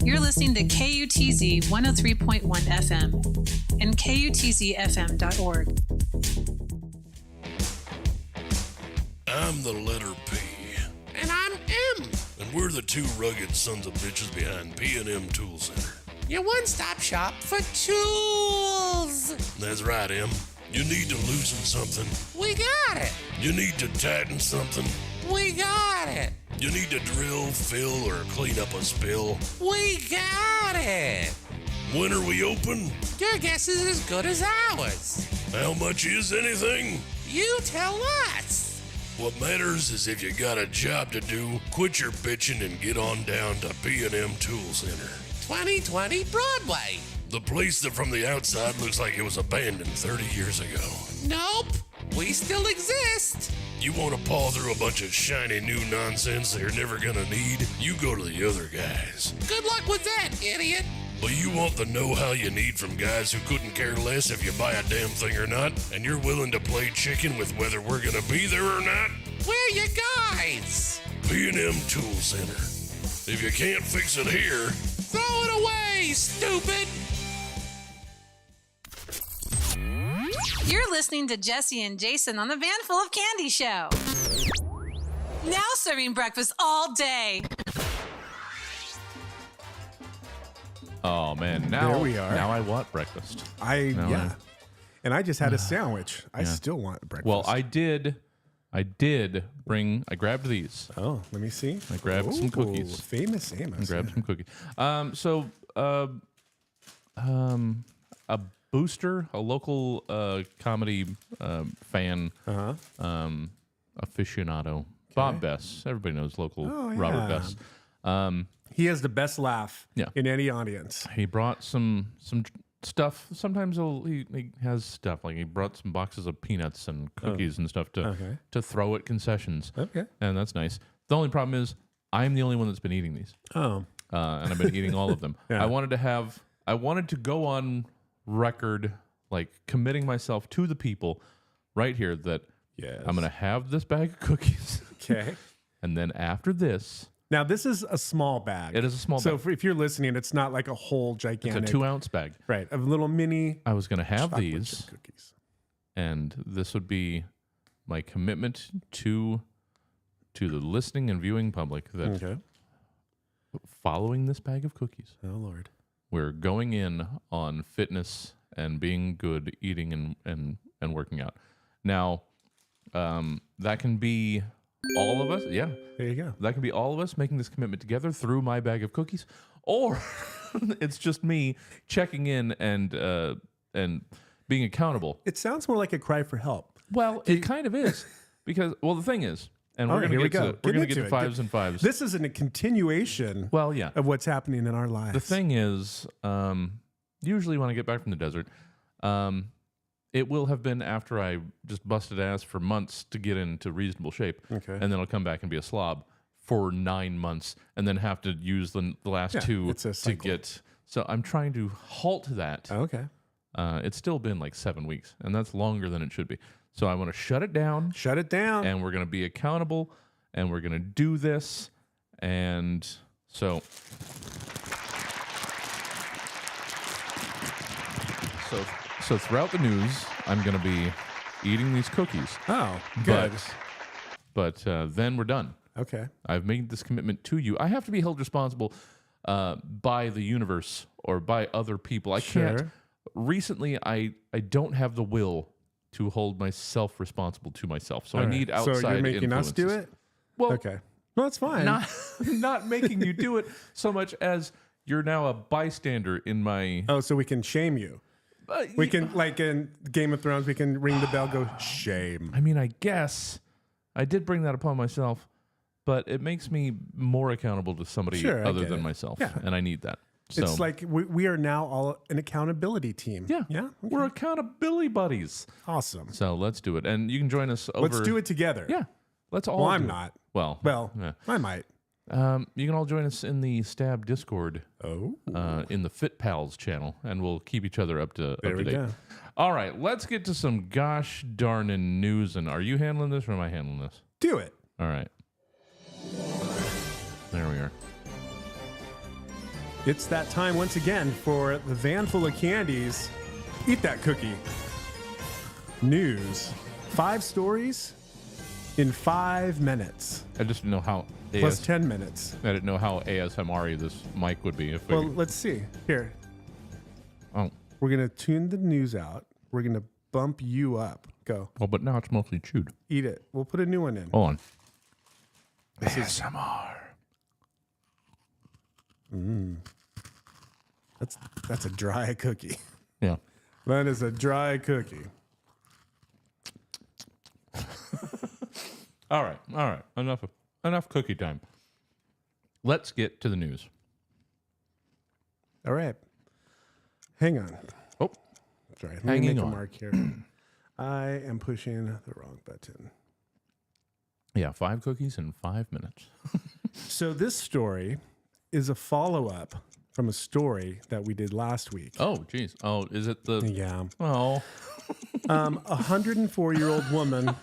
You're listening to KUTZ 103.1 FM and KUTZFM.org. I'm the letter P. And I'm M. And we're the two rugged sons of bitches behind P&M Tool Center. Your one-stop shop for tools. That's right, M. You need to loosen something. We got it. You need to tighten something. We got it. You need to drill, fill, or clean up a spill. We got it. When are we open? Your guess is as good as ours. How much is anything? You tell us. What matters is if you got a job to do, quit your bitching and get on down to P&M Tool Center. 2020 Broadway. The place that from the outside looks like it was abandoned 30 years ago. Nope. We still exist. You want to paw through a bunch of shiny new nonsense they're never gonna need? You go to the other guys. Good luck with that, idiot. But you want the know-how you need from guys who couldn't care less if you buy a damn thing or not, and you're willing to play chicken with whether we're gonna be there or not? We're your guys. P&M Tool Center. If you can't fix it here, throw it away, stupid. You're listening to Jesse and Jason on the Van Full of Candy Show. Now serving breakfast all day. Oh man, now There we are. Now I want breakfast. Yeah. And I just had a sandwich. I Yeah. still want breakfast. Well, I did I grabbed these. Oh, let me see. I grabbed some cookies. Famous I Amos. grabbed some cookies. A booster, a local comedy fan, aficionado Bob Bess. Everybody knows local Robert Bess. He has the best laugh in any audience. He brought some stuff. Sometimes he has stuff like he brought some boxes of peanuts and cookies and stuff to throw at concessions. Okay, and that's nice. The only problem is I'm the only one that's been eating these. Oh, and I've been eating all of them. I wanted to go on record, like committing myself to the people right here that I'm going to have this bag of cookies. Okay, and then after this. Now, this is a small bag. It is a small bag. So if you're listening, it's not like a whole gigantic. It's a 2-ounce bag. Right. A little mini. I was going to have chocolate these. chip cookies. And this would be my commitment to the listening and viewing public that following this bag of cookies. Oh, Lord. We're going in on fitness and being good, eating and working out. Now, that can be all of us, there you go. That can be all of us making this commitment together through my bag of cookies, or it's just me checking in and being accountable. It sounds more like a cry for help. Well, it kind of is because the thing is, and we're going to get to fives and fives. This isn't a continuation. Well, yeah, of what's happening in our lives. The thing is, usually when I get back from the desert, it will have been after I just busted ass for months to get into reasonable shape. Okay. And then I'll come back and be a slob for 9 months and then have to use the last 2 to get. So I'm trying to halt that. Okay. It's still been like 7 weeks, and that's longer than it should be. So I want to shut it down. Shut it down. And we're going to be accountable, and we're going to do this. And so... So throughout the news, I'm going to be eating these cookies. Oh, good. But then we're done. Okay. I've made this commitment to you. I have to be held responsible by the universe or by other people. I can't. Recently, I don't have the will to hold myself responsible to myself. So I need outside influences. So you're making us do it? Well, okay. No, that's fine. Not making you do it so much as you're now a bystander in my... Oh, so we can shame you. We can, like in Game of Thrones, we can ring the bell, go, shame. I mean, I guess I did bring that upon myself, but it makes me more accountable to somebody other than myself. Yeah. And I need that. So, it's like we are now all an accountability team. Yeah. Yeah. Okay. We're accountability buddies. Awesome. So let's do it. And you can join us over. Let's do it together. Yeah. Let's all. Well, do I'm it. not. Well, yeah. I might. You can all join us in the Stab Discord. Oh. In the Fit Pals channel, and we'll keep each other up to date. Go. All right, let's get to some gosh darnin' news. And are you handling this or am I handling this? Do it. All right. There we are. It's that time once again for the van full of candies. Eat that cookie. News. 5 stories in 5 minutes. I just didn't know how. Plus 10 minutes. I didn't know how ASMR this mic would be. Well, let's see. Here. Oh. We're going to tune the news out. We're going to bump you up. Go. Well, but now it's mostly chewed. Eat it. We'll put a new one in. Hold on. This ASMR. That's a dry cookie. Yeah. That is a dry cookie. All right. Enough cookie time. Let's get to the news. All right. Hang on. Oh. Sorry. Let me make a mark here. I am pushing the wrong button. Yeah, 5 cookies in 5 minutes. So this story is a follow-up from a story that we did last week. Oh, geez. Oh, is it the... Yeah. Oh. A 104-year-old woman...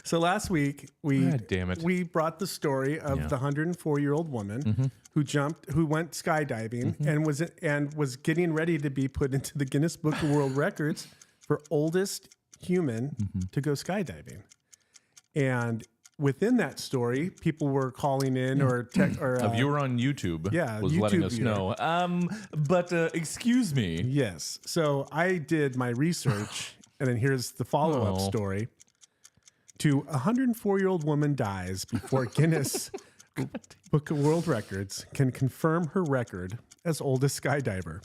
So last week we brought the story of the 104-year-old woman who went skydiving and was getting ready to be put into the Guinness Book of World Records for oldest human to go skydiving. And within that story, people were calling in or a viewer on YouTube was letting us know. But excuse me. Yes. So I did my research, and then here's the follow-up story. To a 104-year-old woman dies before Guinness Book of World Records can confirm her record as oldest skydiver.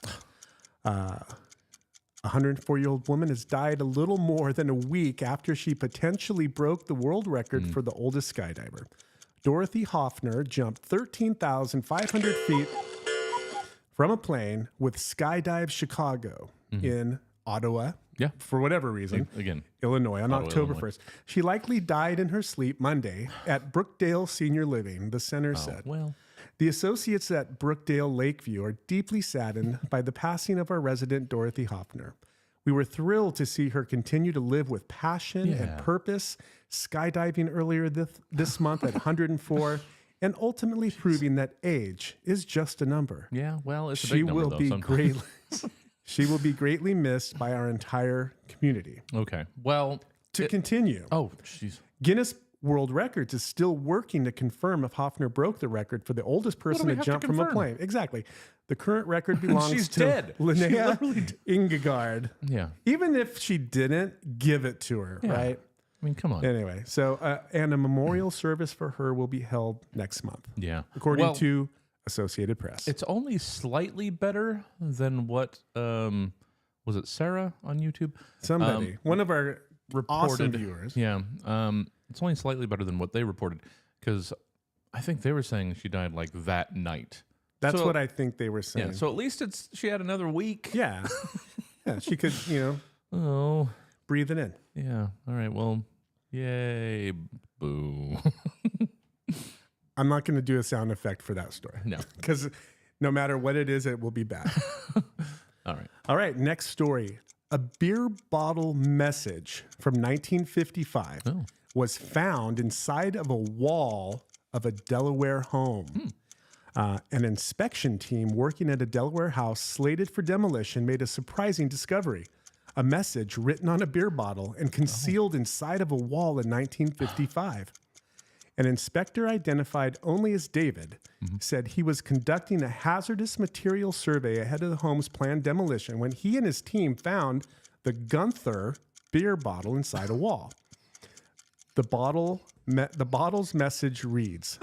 A 104-year-old woman has died a little more than a week after she potentially broke the world record for the oldest skydiver. Dorothy Hoffner jumped 13,500 feet from a plane with Skydive Chicago in Ottawa. Yeah. For whatever reason. Again. Illinois on October Illinois. 1st. She likely died in her sleep Monday at Brookdale Senior Living, the center said. Well, The associates at Brookdale Lakeview are deeply saddened by the passing of our resident Dorothy Hoffner. We were thrilled to see her continue to live with passion and purpose, skydiving earlier this month at 104, and ultimately proving that age is just a number. yeah, well, it's a She big number, will though, be sometimes. she will be greatly missed by our entire community. Okay. Well, To continue, oh, jeez. Guinness World Records is still working to confirm if Hoffner broke the record for the oldest person we to have to jump from a confirm? plane. Exactly. The current record belongs She's to dead. She Linnea literally Ingegard. Yeah. Even if she didn't, give it to her, Yeah. right? I mean, come on. Anyway, so and a memorial service for her will be held next month, Yeah. according Well, to Associated Press. it's only slightly better than what was it Sarah on YouTube? Somebody, one of our awesome Reported viewers. Yeah. It's only slightly better than what they reported because I think they were saying she died like that night. That's So- what I think they were saying. Yeah. So at least she had another week. yeah, yeah, she could, Oh. breathe it in. Yeah. All right. Well, yay. Boo. I'm not going to do a sound effect for that story. No. Because no matter what it is, it will be bad. All right. All right, next story. A beer bottle message from 1955 was found inside of a wall of a Delaware home. An inspection team working at a Delaware house slated for demolition made a surprising discovery. A message written on a beer bottle and concealed inside of a wall in 1955. An inspector identified only as David said he was conducting a hazardous material survey ahead of the home's planned demolition when he and his team found the Gunther beer bottle inside a wall. The bottle's message reads,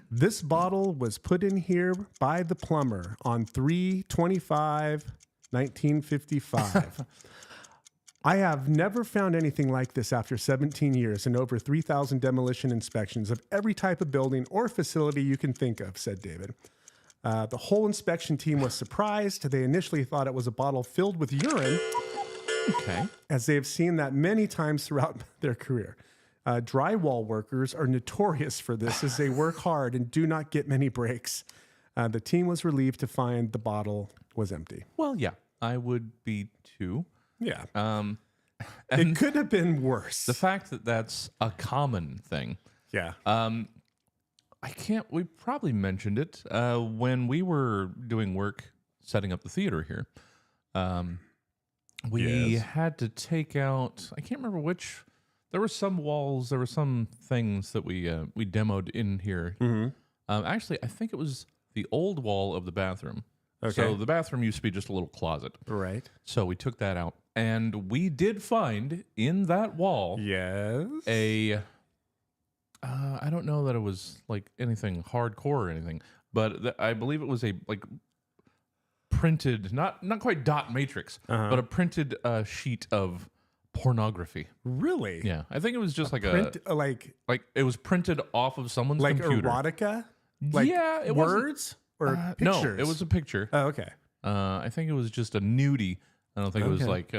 "This bottle was put in here by the plumber on 3/25/1955. I have never found anything like this after 17 years and over 3,000 demolition inspections of every type of building or facility you can think of," said David. The whole inspection team was surprised. They initially thought it was a bottle filled with urine, Okay. as they have seen that many times throughout their career. Drywall workers are notorious for this as they work hard and do not get many breaks. The team was relieved to find the bottle was empty. Well, yeah, I would be too. Yeah. And It could have been worse. the fact that that's a common thing. Yeah. We probably mentioned it when we were doing work setting up the theater here. We had to take out, I can't remember which, there were some walls, there were some things that we demoed in here. Actually, I think it was the old wall of the bathroom. So Okay. the bathroom used to be just a little closet. Right. So we took that out. And we did find in that wall Yes. I don't know that it was like anything hardcore or anything, but I believe it was a like printed, not quite dot matrix, but a printed sheet of pornography. Really? Yeah, I think it was just like Print, like it was printed off of someone's like computer. erotica? Like yeah, it wasn't- words or No, pictures? it was a picture. Oh, okay. I think it was just a nudie. I don't think it was like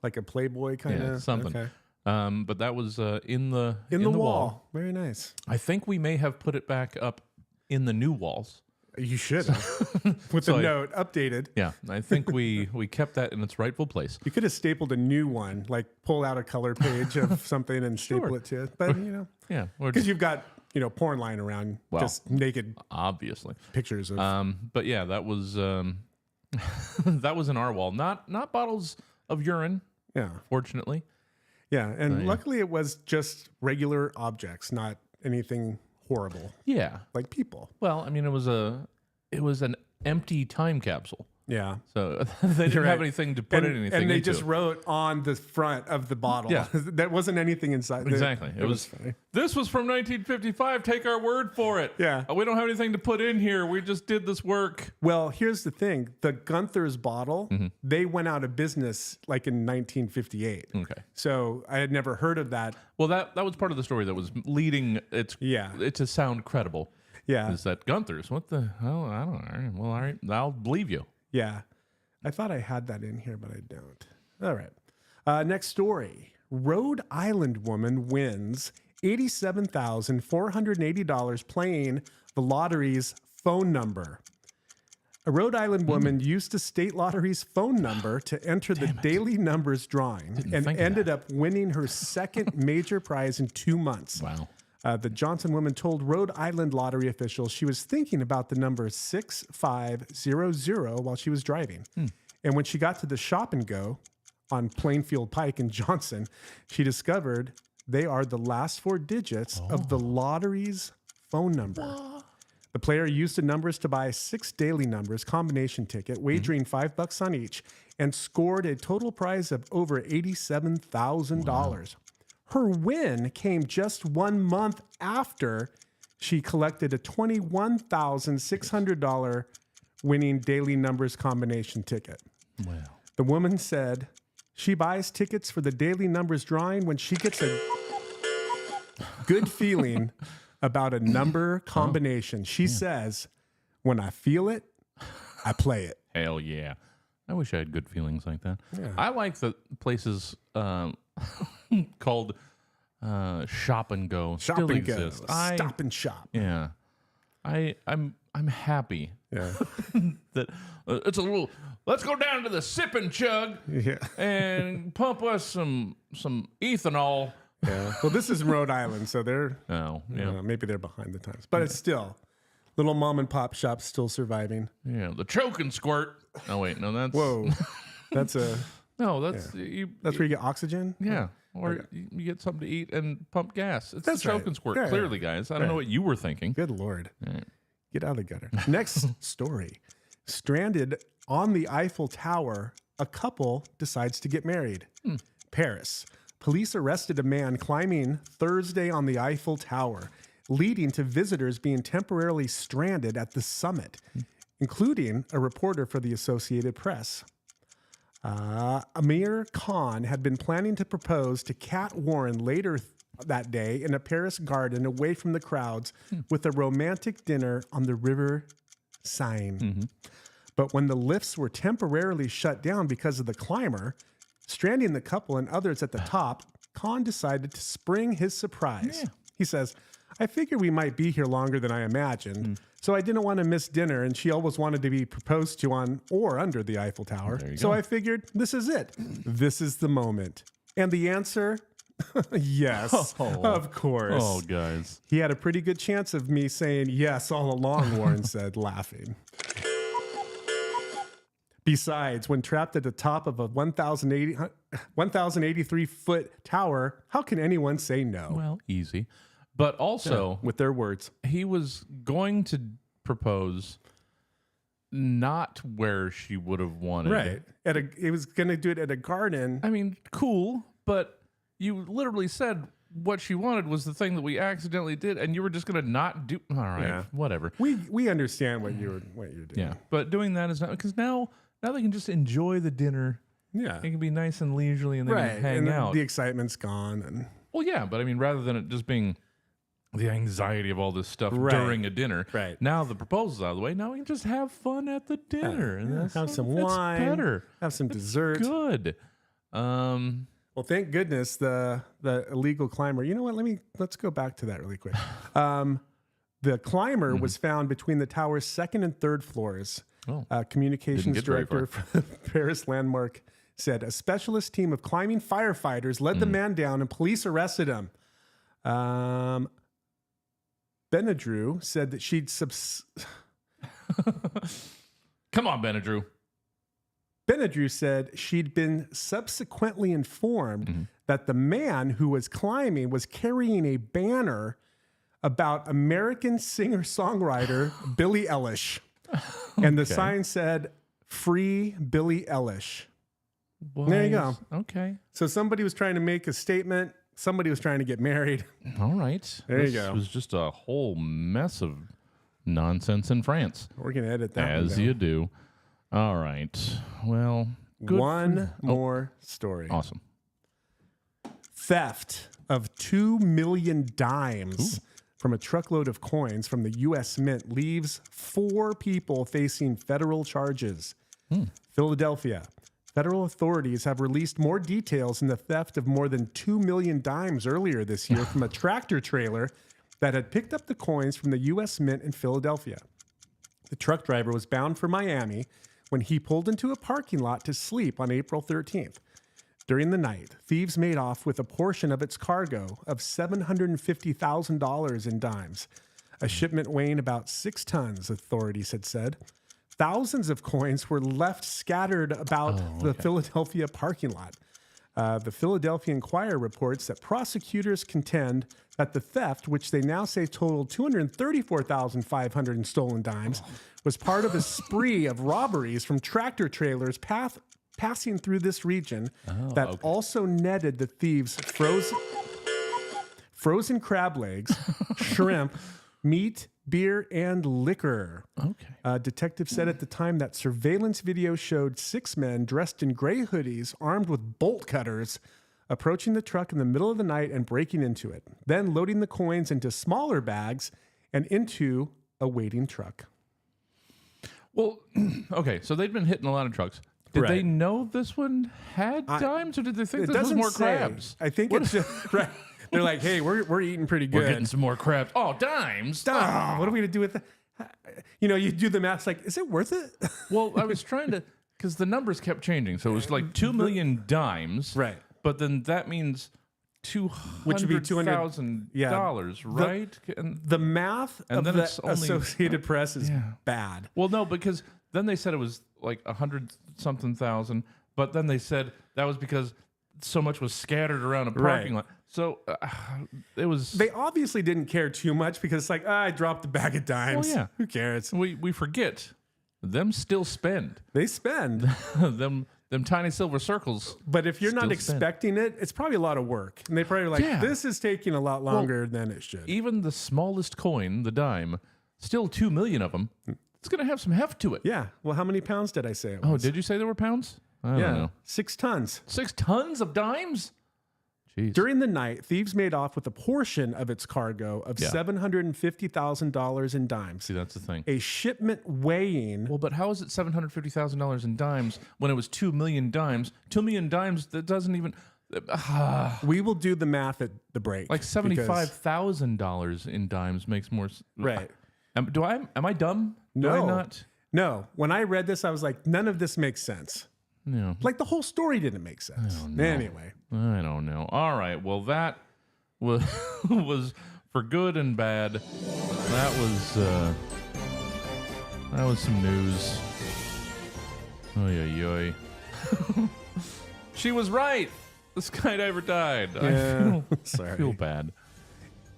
Like a Playboy kind of something. Okay. But that was in the wall. Very nice. I think we may have put it back up in the new walls. You should have. With So the I- note updated. Yeah, I think we kept that in its rightful place. You could have stapled a new one, like pull out a color page of something and staple it to it. But, Yeah, or because you've got, porn lying around, Well, just naked obviously pictures of. But yeah, that was that was in our wall. Not bottles of urine, yeah. fortunately. Yeah. And yeah. luckily it was just regular objects, not anything horrible Yeah. like people. Well, I mean, it was an empty time capsule. Yeah. So they didn't have anything to put anything into. And they just wrote on the front of the bottle. Yeah. There wasn't anything inside. Exactly. It was funny. This was from 1955. Take our word for it. Yeah. We don't have anything to put in here. We just did this work. Well, here's the thing. The Gunther's bottle, Mm-hmm. they went out of business like in 1958. Okay. So I had never heard of that. Well, that was part of the story that was leading it to sound credible. Yeah. Is that Gunther's? What the hell? I don't know. Well, all right. I'll believe you. Yeah. I thought I had that in here, but I don't. All right. Next story. Rhode Island woman wins $87,480 playing the lottery's phone number. A Rhode Island woman used the state lottery's phone number to enter the daily numbers drawing and ended up winning her second major prize in 2 months. Wow. The Johnson woman told Rhode Island lottery officials she was thinking about the number 6500 while she was driving. And when she got to the Shop and Go on Plainfield Pike in Johnson, she discovered they are the last 4 digits of the lottery's phone number. The player used the numbers to buy 6 daily numbers combination ticket, wagering $5 on each, and scored a total prize of over $87,000. Her win came just 1 month after she collected a $21,600 winning daily numbers combination ticket. Wow. The woman said she buys tickets for the daily numbers drawing when she gets a good feeling about a number combination. She says, when I feel it, I play it. Hell yeah. I wish I had good feelings like that. Yeah. I like the places called Shop and Go. Shop still and Go. exist. Stop and shop. Yeah. I'm happy Yeah. that it's a little. Let's go down to the sip and chug Yeah. and pump us some ethanol. Yeah. Well, this is Rhode Island, so they're maybe they're behind the times, but it's still little mom and pop shops still surviving. Yeah, the choke and squirt. Oh wait, no, that's Whoa, that's a no, that's that's where you get oxygen. Yeah, or you get something to eat and pump gas. It's That's the choke right. and squirt. Yeah, Clearly, yeah. guys, I don't know what you were thinking. Good Lord. Right. Get out of the gutter. Next story. Stranded on the Eiffel Tower, a couple decides to get married. Paris. Police arrested a man climbing Thursday on the Eiffel Tower, leading to visitors being temporarily stranded at the summit, including a reporter for the Associated Press. Amir Khan had been planning to propose to Kat Warren later that day in a Paris garden away from the crowds with a romantic dinner on the River Seine. But when the lifts were temporarily shut down because of the climber, stranding the couple and others at the top, Khan decided to spring his surprise. He says, I figured we might be here longer than I imagined, so I didn't want to miss dinner, and she always wanted to be proposed to on or under the Eiffel Tower. So I figured, this is it. This is the moment. And the answer? Yes, of course. Oh, guys. He had a pretty good chance of me saying yes all along, Warren said, laughing. Besides, when trapped at the top of a 1,083-foot tower, how can anyone say no? Well, easy. But also, with their words, he was going to propose not where she would have wanted. Right. He was going to do it at a garden. I mean, cool, but you literally said what she wanted was the thing that we accidentally did, and you were just going to not do. All right, whatever. We understand what you're doing. Yeah, but doing that is not because now they can just enjoy the dinner. Yeah, it can be nice and leisurely, and they can hang and out. The excitement's gone, and well, yeah, but I mean, rather than it just being the anxiety of all this stuff during a dinner, now the proposal's out of the way. Now we can just have fun at the dinner and have some wine, better, have some dessert. Good. Well, thank goodness the illegal climber. You know what? Let's go back to that really quick. The climber was found between the tower's second and third floors. Communications director for the Paris Landmark said a specialist team of climbing firefighters led the man down and police arrested him. Benadryl said that she'd Come on, Benadryl. Benadryl said she'd been subsequently informed that the man who was climbing was carrying a banner about American singer-songwriter Billie Eilish. And the sign said, Free Billie Eilish. Why There you go. Okay. So somebody was trying to make a statement. Somebody was trying to get married. All right. There you go. This was just a whole mess of nonsense in France. We're going to edit that As one down. you do. All right. Well, good One for- more story. Awesome. Theft of 2 million dimes from a truckload of coins from the U.S. Mint leaves 4 people facing federal charges. Philadelphia. Federal authorities have released more details in the theft of more than 2 million dimes earlier this year from a tractor trailer that had picked up the coins from the U.S. Mint in Philadelphia. The truck driver was bound for Miami when he pulled into a parking lot to sleep on April 13th. During the night, thieves made off with a portion of its cargo of $750,000 in dimes, a shipment weighing about 6 tons, authorities had said. Thousands of coins were left scattered about the Philadelphia parking lot. The Philadelphia Inquirer reports that prosecutors contend that the theft, which they now say totaled 234,500 in stolen dimes, was part of a spree of robberies from tractor trailers passing through this region that also netted the thieves frozen crab legs, shrimp, meat, beer, and liquor. Detectives said at the time that surveillance video showed 6 men dressed in gray hoodies, armed with bolt cutters, approaching the truck in the middle of the night and breaking into it, then loading the coins into smaller bags and into a waiting truck. Well, okay, so they'd been hitting a lot of trucks. Did they know this one had dimes, or did they think It this was doesn't more say. crabs? I think it's just right. They're like, hey, we're eating pretty good. We're getting some more crabs. Oh, dimes. Oh, what are we gonna do with that? You know, you do the math. Like, is it worth it? Well, I was trying to, because the numbers kept changing. So it was like 2 million dimes. Right. But then that means Which would be $200,000, right? And the math and of then the it's only- Associated Press is bad. Well, no, because then they said it was like 100-something thousand, but then they said that was because so much was scattered around a parking lot. So it was. They obviously didn't care too much because it's like, I dropped a bag of dimes. Well, yeah. Who cares? We forget. Them still spend. They spend. them tiny silver circles. But if you're not still expecting it, it's probably a lot of work. And they probably like, Yeah. this is taking a lot longer than it should. Even the smallest coin, the dime, still 2 million of them. It's going to have some heft to it. Yeah. Well, how many pounds did I say it Oh, was? did you say there were pounds? I don't know. 6 tons. 6 tons of dimes? Jeez. During the night, thieves made off with a portion of its cargo of $750,000 in dimes. See, that's the thing. A shipment weighing. Well, but how is it $750,000 in dimes when it was 2 million dimes? 2 million dimes, that doesn't even. We will do the math at the break. Like $75,000 in dimes makes more. Right. Am I dumb? Do I No. not? No. When I read this, I was like, none of this makes sense. No. Like the whole story didn't make sense. Anyway. I don't know. All right. Well, that was for good and bad. That was some news. Oy, oy, oy. She was right. The skydiver died. Yeah. I feel bad.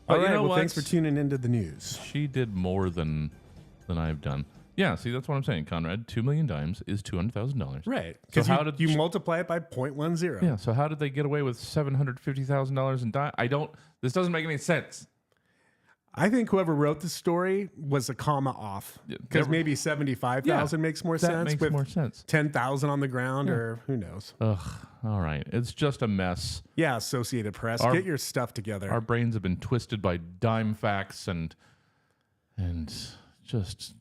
All But you right. know Well, what? thanks for tuning into the news. She did more than I've done. Yeah, see, that's what I'm saying, Conrad. 2 million dimes is $200,000. Right. So Because how did you multiply it by 0.10. Yeah. So how did they get away with $750,000 in dimes? This doesn't make any sense. I think whoever wrote the story was a comma off. Because maybe 75,000 makes more sense. That makes with more sense. 10,000 on the ground, or who knows? Ugh. All right. It's just a mess. Yeah, Associated Press, get your stuff together. Our brains have been twisted by dime facts and just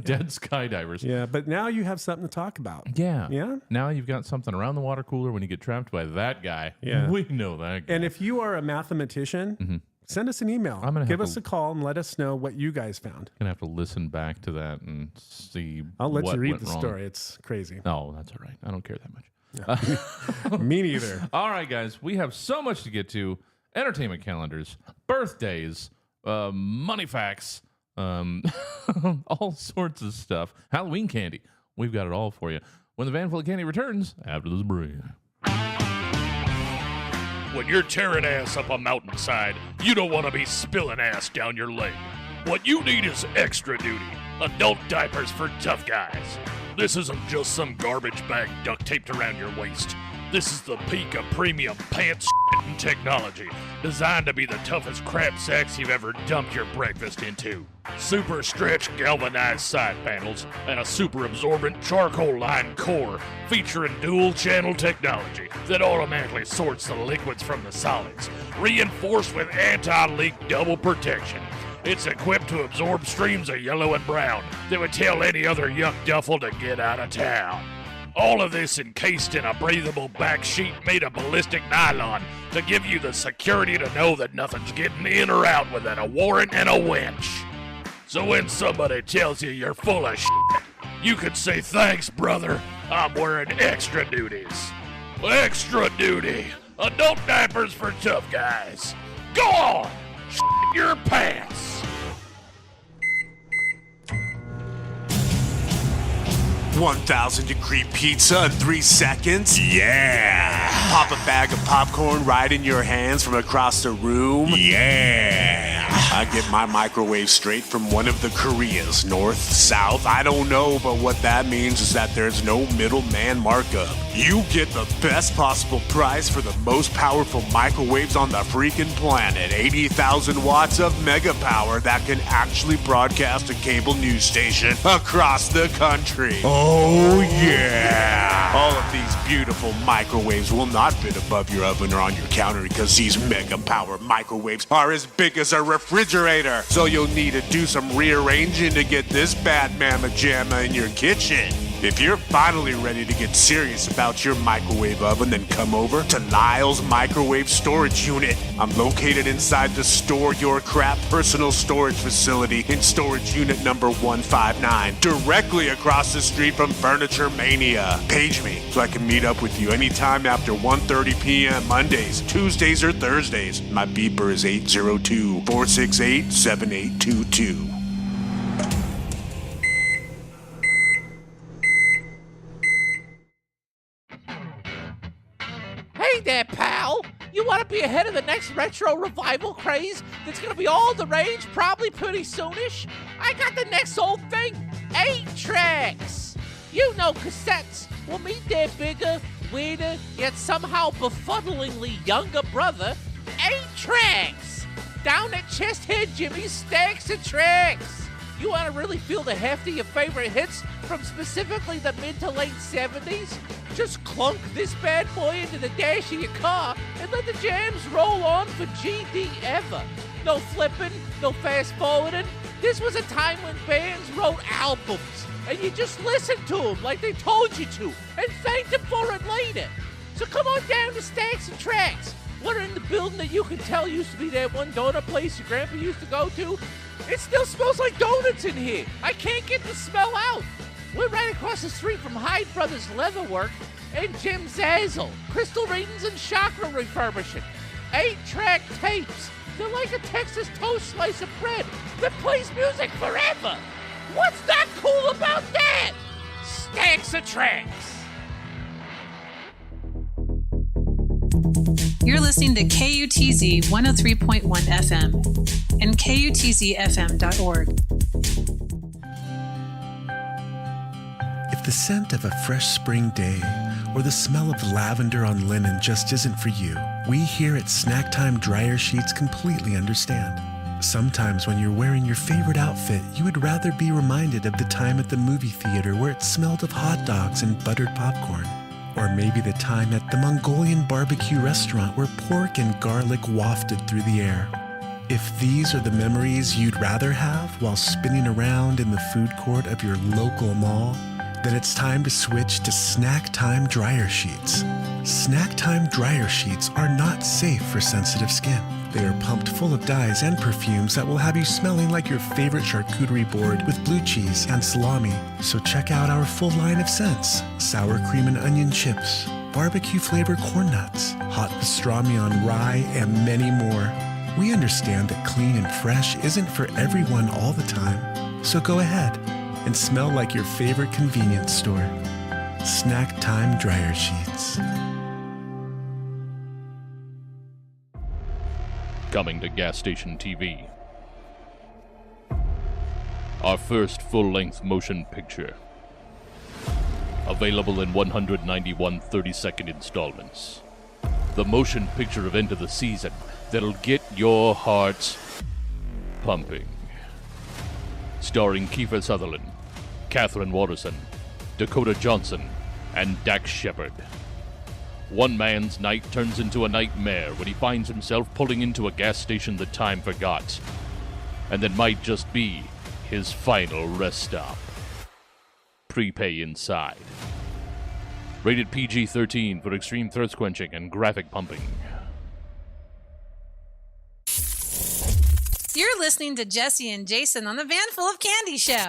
dead skydivers. Yeah, but now you have something to talk about. Yeah. Yeah? Now you've got something around the water cooler when you get trapped by that guy. Yeah. We know that guy. And if you are a mathematician, send us an email. I'm gonna Give have us to- a call and let us know what you guys found. Gonna have to listen back to that and see. I'll let what you read went the wrong. story. It's crazy. No, that's all right. I don't care that much. Me neither. All right, guys. We have so much to get to. Entertainment calendars, birthdays, money facts, all sorts of stuff. Halloween candy. We've got it all for you. When the Van Full of Candy returns after this break. When you're tearing ass up a mountainside, you don't want to be spilling ass down your leg. What you need is extra duty. Adult diapers for tough guys. This isn't just some garbage bag duct taped around your waist. This is the peak of premium pants and technology, designed to be the toughest crap sacks you've ever dumped your breakfast into. Super stretch galvanized side panels and a super absorbent charcoal lined core featuring dual channel technology that automatically sorts the liquids from the solids, reinforced with anti-leak double protection. It's equipped to absorb streams of yellow and brown that would tell any other yuck duffel to get out of town. All of this encased in a breathable back sheet made of ballistic nylon to give you the security to know that nothing's getting in or out without a warrant and a winch. So when somebody tells you you're full of shit, you can say, "Thanks, brother, I'm wearing extra duties." Extra duty. Adult diapers for tough guys. Go on! Shit your pants! 1,000 degree pizza in 3 seconds? Yeah! Pop a bag of popcorn right in your hands from across the room? Yeah! I get my microwave straight from one of the Koreas, north, south, I don't know, but what that means is that there's no middleman markup. You get the best possible price for the most powerful microwaves on the freaking planet. 80,000 watts of mega power that can actually broadcast a cable news station across the country. Oh yeah! All of these beautiful microwaves will not fit above your oven or on your counter because these mega power microwaves are as big as a refrigerator. So you'll need to do some rearranging to get this bad mamma jamma in your kitchen. If you're finally ready to get serious about your microwave oven, then come over to Lyle's Microwave Storage Unit. I'm located inside the Store Your Crap personal storage facility in storage unit number 159, directly across the street from Furniture Mania. Page me so I can meet up with you anytime after 1:30 p.m. Mondays, Tuesdays, or Thursdays. My beeper is 802-468-7822. Hey there, pal! You want to be ahead of the next retro revival craze that's going to be all the rage probably pretty soonish? I got the next old thing, 8 tracks! You know cassettes will meet their bigger, weirder, yet somehow befuddlingly younger brother, 8 tracks! Down at Chesthead Jimmy's Stacks of Tracks! You want to really feel the heft of your favorite hits from specifically the mid to late 70s? Just clunk this bad boy into the dash of your car and let the jams roll on for GD ever. No flipping, no fast forwarding. This was a time when bands wrote albums and you just listened to them like they told you to and thanked them for it later. So come on down to Stacks and Tracks. We're in the building that you can tell used to be that one donut place your grandpa used to go to. It still smells like donuts in here. I can't get the smell out. We're right across the street from Hyde Brothers Leatherwork and Jim Zazzle, crystal readings and chakra refurbishing. 8-track tapes. They're like a Texas toast slice of bread that plays music forever. What's not cool about that? Stacks of Tracks. You're listening to KUTZ 103.1 FM and KUTZFM.org. If the scent of a fresh spring day or the smell of lavender on linen just isn't for you, we here at Snack Time Dryer Sheets completely understand. Sometimes when you're wearing your favorite outfit, you would rather be reminded of the time at the movie theater where it smelled of hot dogs and buttered popcorn. Or maybe the time at the Mongolian barbecue restaurant where pork and garlic wafted through the air. If these are the memories you'd rather have while spinning around in the food court of your local mall, then it's time to switch to Snack Time Dryer Sheets. Snack Time Dryer Sheets are not safe for sensitive skin. They are pumped full of dyes and perfumes that will have you smelling like your favorite charcuterie board with blue cheese and salami. So check out our full line of scents: sour cream and onion chips, barbecue flavored corn nuts, hot pastrami on rye, and many more. We understand that clean and fresh isn't for everyone all the time. So go ahead and smell like your favorite convenience store. Snack Time Dryer Sheets. Coming to Gas Station TV. Our first full-length motion picture. Available in 191 30-second installments. The motion picture event of the season that'll get your hearts pumping. Starring Kiefer Sutherland, Catherine Waterston, Dakota Johnson, and Dax Shepard. One man's night turns into a nightmare when he finds himself pulling into a gas station that time forgot, and that might just be his final rest stop. Prepay inside. Rated PG-13 for extreme thirst quenching and graphic pumping. You're listening to Jesse and Jason on the Van Full of Candy Show.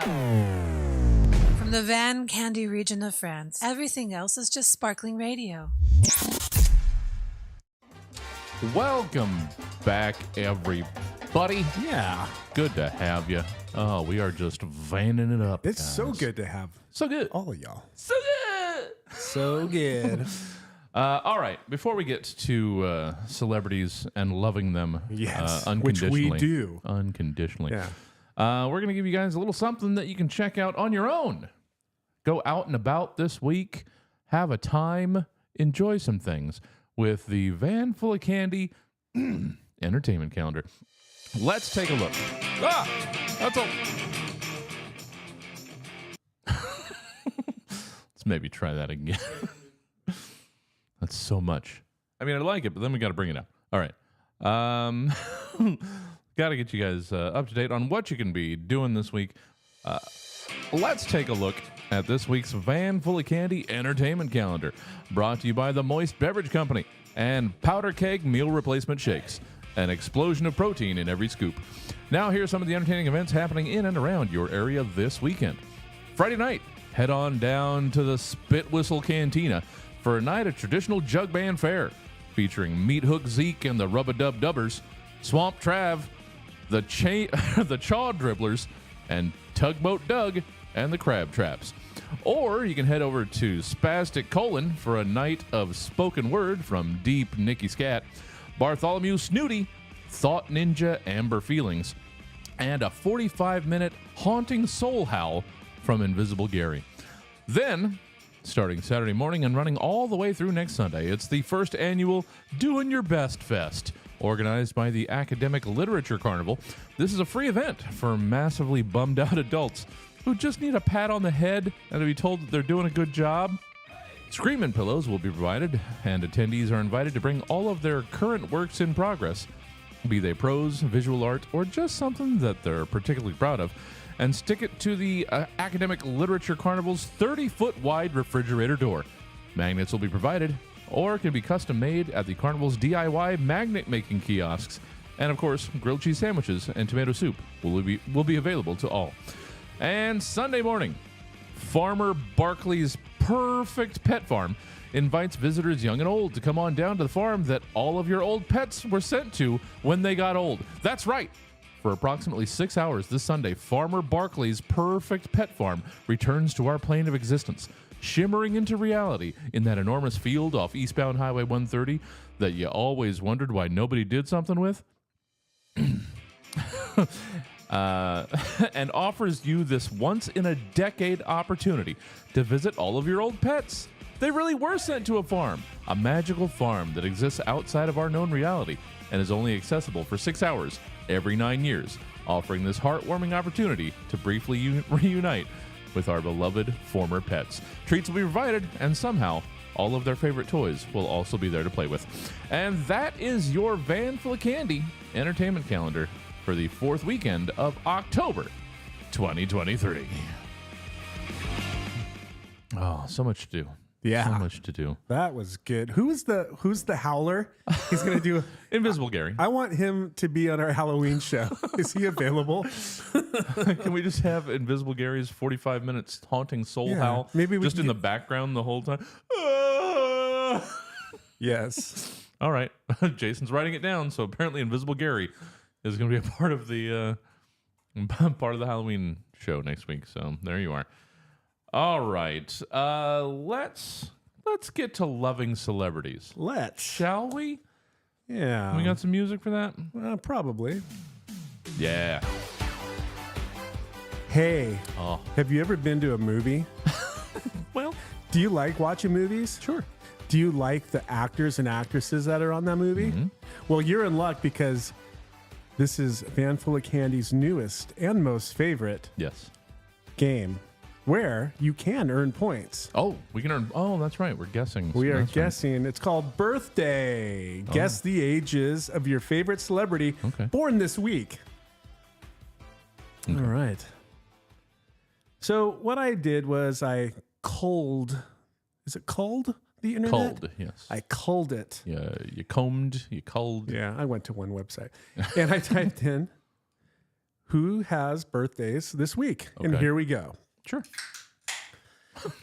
From the Van Candy region of France, everything else is just sparkling radio. Welcome back, everybody. Yeah. Good to have you. Oh, we are just vanning it up. It's guys. so good to have So good. all of y'all. So good. So good. All right. Before we get to celebrities and loving them Yes, which unconditionally. we do. Unconditionally. Yeah. We're going to give you guys a little something that you can check out on your own. Go out and about this week. Have a time. Enjoy some things with the Van Full of Candy entertainment calendar. Let's take a look. That's all. Let's maybe try that again. That's so much. I mean, I like it, but then we got to bring it up. All right. Got to get you guys up to date on what you can be doing this week. Let's take a look at this week's Van Full of Candy entertainment calendar, brought to you by the Moist Beverage Company and Powder Keg Meal Replacement Shakes. An explosion of protein in every scoop. Now, here's some of the entertaining events happening in and around your area this weekend. Friday night, head on down to the Spit Whistle Cantina for a night of traditional jug band fare, featuring Meat Hook Zeke and the Rub-a-Dub Dubbers, Swamp Trav, the Chaw Dribblers, and Tugboat Doug and the Crab Traps. Or you can head over to Spastic Colon for a night of spoken word from Deep Nicky Scat, Bartholomew Snooty, Thought Ninja Amber Feelings, and a 45-minute haunting soul howl from Invisible Gary. Then, starting Saturday morning and running all the way through next Sunday, it's the first annual Doing Your Best Fest, organized by the Academic Literature Carnival. This is a free event for massively bummed out adults who just need a pat on the head and to be told that they're doing a good job. Screamin' pillows will be provided, and attendees are invited to bring all of their current works in progress, be they prose, visual art, or just something that they're particularly proud of, and stick it to the Academic Literature Carnival's 30-foot wide refrigerator door. Magnets will be provided, or can be custom made at the Carnival's DIY magnet making kiosks. And of course, grilled cheese sandwiches and tomato soup will be available to all. And Sunday morning, Farmer Barkley's Perfect Pet Farm invites visitors young and old to come on down to the farm that all of your old pets were sent to when they got old. That's right. For approximately 6 hours this Sunday, Farmer Barkley's Perfect Pet Farm returns to our plane of existence, shimmering into reality in that enormous field off eastbound Highway 130 that you always wondered why nobody did something with. And offers you this once-in-a-decade opportunity to visit all of your old pets. They really were sent to a farm, a magical farm that exists outside of our known reality and is only accessible for 6 hours every 9 years, offering this heartwarming opportunity to briefly reunite with our beloved former pets. Treats will be provided, and somehow all of their favorite toys will also be there to play with. And that is your Van Full of Candy entertainment calendar for the fourth weekend of October 2023. Oh, so much to do. Yeah. So much to do. That was good. Who's the howler? He's going to do Invisible Gary. I want him to be on our Halloween show. Is he available? Can we just have Invisible Gary's 45 minutes haunting soul howl? Maybe we just can in the background the whole time. Yes. All right. Jason's writing it down, so apparently Invisible Gary is going to be a part of the Halloween show next week. So there you are. All right. Let's get to loving celebrities. Shall we? Yeah. We got some music for that? Probably. Yeah. Hey. Have you ever been to a movie? Well, Do you like watching movies? Sure. Do you like the actors and actresses that are on that movie? Well, you're in luck because this is Van Full of Candy's newest and most favorite game where you can earn points. Oh, we can earn. Oh, that's right. We're guessing. We are That's right. guessing. It's called Birthday. Guess the ages of your favorite celebrity born this week. All right. So what I did was I culled. Is it culled the internet? Culled, yes. I culled it. Yeah, you combed, you culled. Yeah, I went to one website and I typed in who has birthdays this week, and here we go. Sure.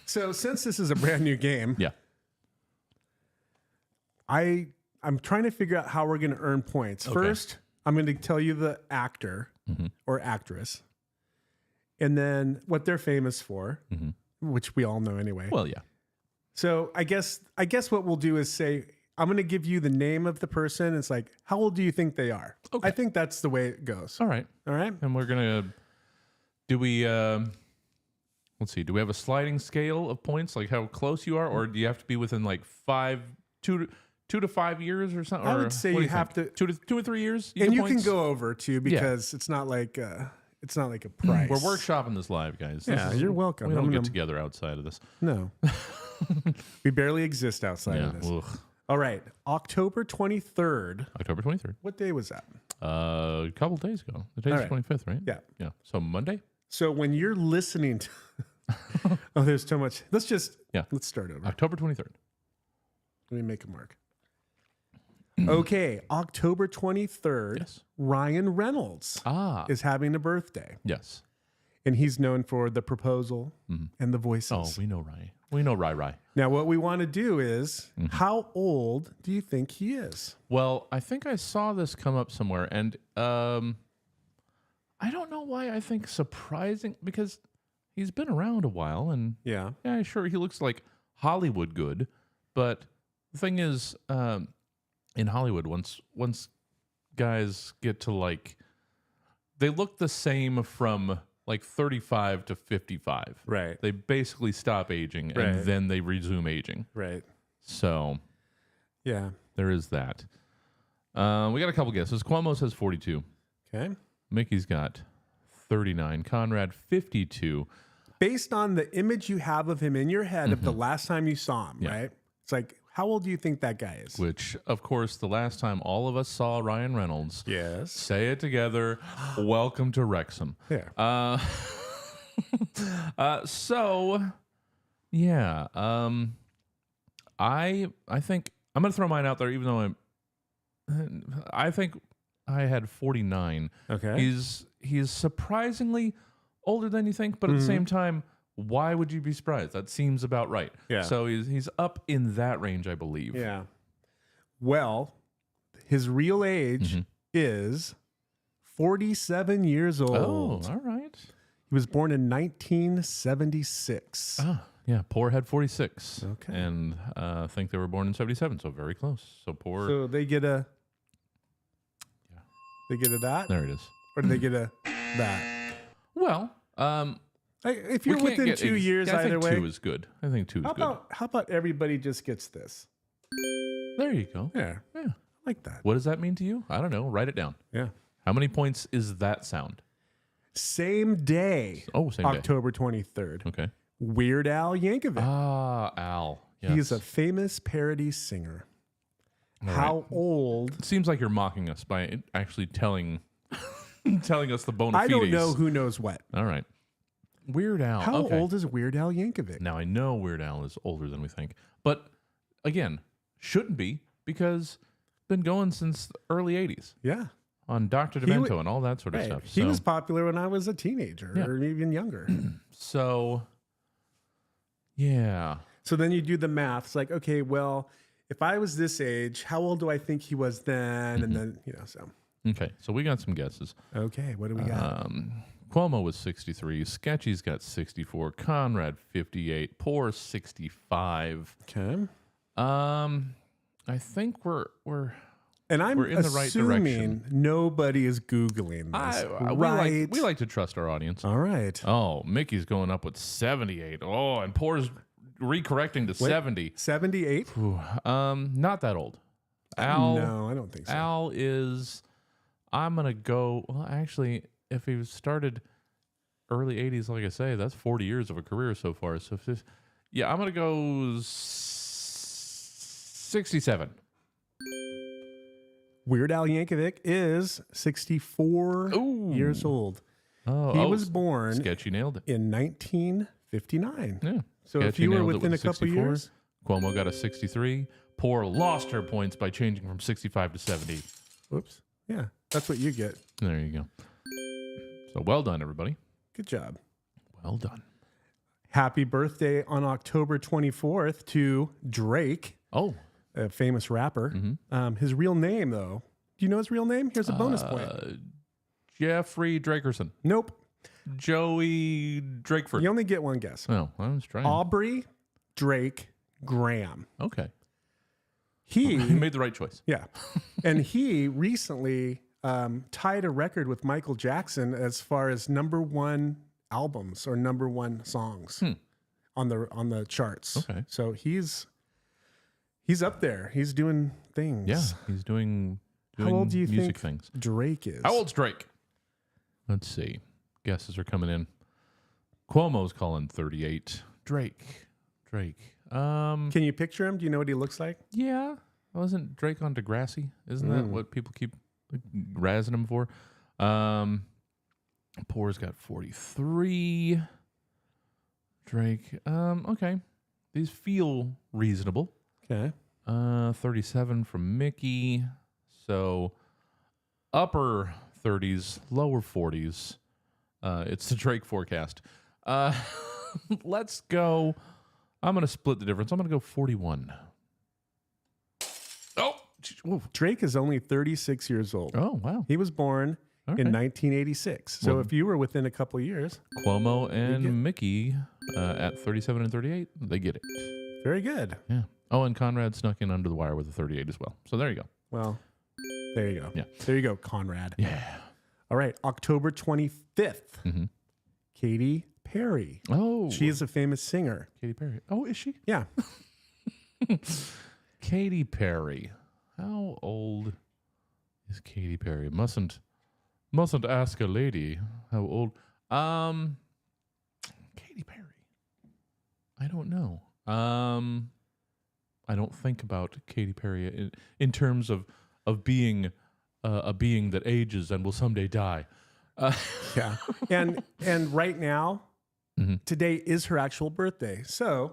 So since this is a brand new game, yeah, I'm trying to figure out how we're going to earn points. First, I'm going to tell you the actor or actress, and then what they're famous for, which we all know anyway. Well, yeah. So I guess what we'll do is say I'm going to give you the name of the person. It's like, how old do you think they are? Okay. I think that's the way it goes. All right. All right. And we're gonna. Do we? Let's see. Do we have a sliding scale of points, like how close you are, or do you have to be within like 2 to 5 years or something? I would say you have to 2 or 3 years. And you can go over too because it's not like a price. We're workshopping this live, guys. You're welcome. We don't get together outside of this. No. We barely exist outside of this. Ugh. All right. October 23rd. October 23rd. What day was that? A couple days ago. The day's the 25th, right? Yeah. Yeah. So Monday? So when you're listening to oh, there's so much. Let's start over. October 23rd. Let me make a mark. Okay, October 23rd, Ryan Reynolds is having a birthday. Yes. And he's known for The Proposal and The Voices. Oh, we know Rai. We know Rai. Now, what we want to do is, how old do you think he is? Well, I think I saw this come up somewhere, and I don't know why I think surprising, because he's been around a while, and yeah, sure, he looks like Hollywood good, but the thing is, in Hollywood, once guys get to like, they look the same from like 35 to 55. Right. They basically stop aging and then they resume aging. Right. So, yeah, there is that. We got a couple guesses. Cuomo says 42. Okay. Mickey's got 39. Conrad, 52. Based on the image you have of him in your head of the last time you saw him, right? It's like, how old do you think that guy is? Which, of course, the last time all of us saw Ryan Reynolds. Yes. Say it together. Welcome to Wrexham. Yeah. So, yeah. I think I'm going to throw mine out there, even though I think I had 49. Okay. He's surprisingly older than you think, but at the same time, why would you be surprised? That seems about right. Yeah. So he's up in that range, I believe. Yeah. Well, his real age is 47 years old. Oh, all right. He was born in 1976. Ah, yeah. Poor had 46. Okay. And I think they were born in 77, so very close. So Poor. So they get a. Yeah. They get a that. There it is. Or do they get a that? Well, if you're within 2 years, I either think way. 2 is good. I think 2 is good. How about everybody just gets this? There you go. Yeah. Yeah. I like that. What does that mean to you? I don't know. Write it down. Yeah. How many points is that sound? Same day. Oh, same day. October 23rd. Okay. Weird Al Yankovic. Ah, Al. Yes. He is a famous parody singer. All How right. old? It seems like you're mocking us by actually telling us the bona I fides. don't know who knows what. All right. Weird Al. How okay. old is Weird Al Yankovic? Now, I know Weird Al is older than we think. But, again, shouldn't be because been going since the early 80s. Yeah. On Dr. Demento and all that sort of Right. stuff. He So- was popular when I was a teenager or even younger. So, yeah. So then you do the math. It's like, okay, well, if I was this age, how old do I think he was then? And then, so. Okay, so we got some guesses. Okay, what do we got? Cuomo was 63. Sketchy's got 64. Conrad, 58. Poor, 65. Okay. I think we're and I'm in the right assuming direction. Nobody is Googling this. Right. We like to trust our audience. All right. Oh, Mickey's going up with 78. Oh, and Poor's recorrecting to 70. 78? Not that old. Al, no, I don't think so. Al is, I'm going to go, well, actually, if he started early 80s, like I say, that's 40 years of a career so far. So, I'm going to go 67. Weird Al Yankovic is 64 years old. He was born Sketchy nailed it. in 1959. Yeah. So if Sketchy you were nailed it within a with couple 64. years. Cuomo got a 63. Poor lost her points by changing from 65 to 70. Whoops. Yeah, that's what you get. There you go. So well done, everybody. Good job. Well done. Happy birthday on October 24th to Drake. Oh. A famous rapper. His real name, though. Do you know his real name? Here's a bonus point. Jeffrey Drakerson. Nope. Joey Drakeford. You only get one guess. Oh, I was trying. Aubrey Drake Graham. Okay. He made the right choice. Yeah. And he recently tied a record with Michael Jackson as far as #1 albums or #1 songs on the charts. Okay. So he's up there. He's doing things. Yeah, he's doing How old do you music think things. Drake is? How old's Drake? Let's see. Guesses are coming in. Cuomo's calling 38. Drake. Can you picture him? Do you know what he looks like? Yeah. Wasn't Drake on Degrassi? Isn't that what people keep razzing him for? Poor's got 43. Drake. Okay. These feel reasonable. Okay. 37 from Mickey. So upper 30s, lower 40s. It's the Drake forecast. Let's go. I'm going to split the difference. I'm going to go 41. Oh, Drake is only 36 years old. Oh, wow. He was born in 1986. So if you were within a couple of years. Cuomo and Mickey at 37 and 38, they get it. Very good. Yeah. Oh, and Conrad snuck in under the wire with a 38 as well. So there you go. Well, there you go. Yeah. There you go, Conrad. Yeah. All right. October 25th. Katy Perry. Oh. She is a famous singer. Katy Perry. Oh, is she? Yeah. Katy Perry. How old is Katy Perry? Mustn't ask a lady how old. Katy Perry. I don't know. I don't think about Katy Perry in terms of being a being that ages and will someday die. Yeah. And right now, today is her actual birthday. So,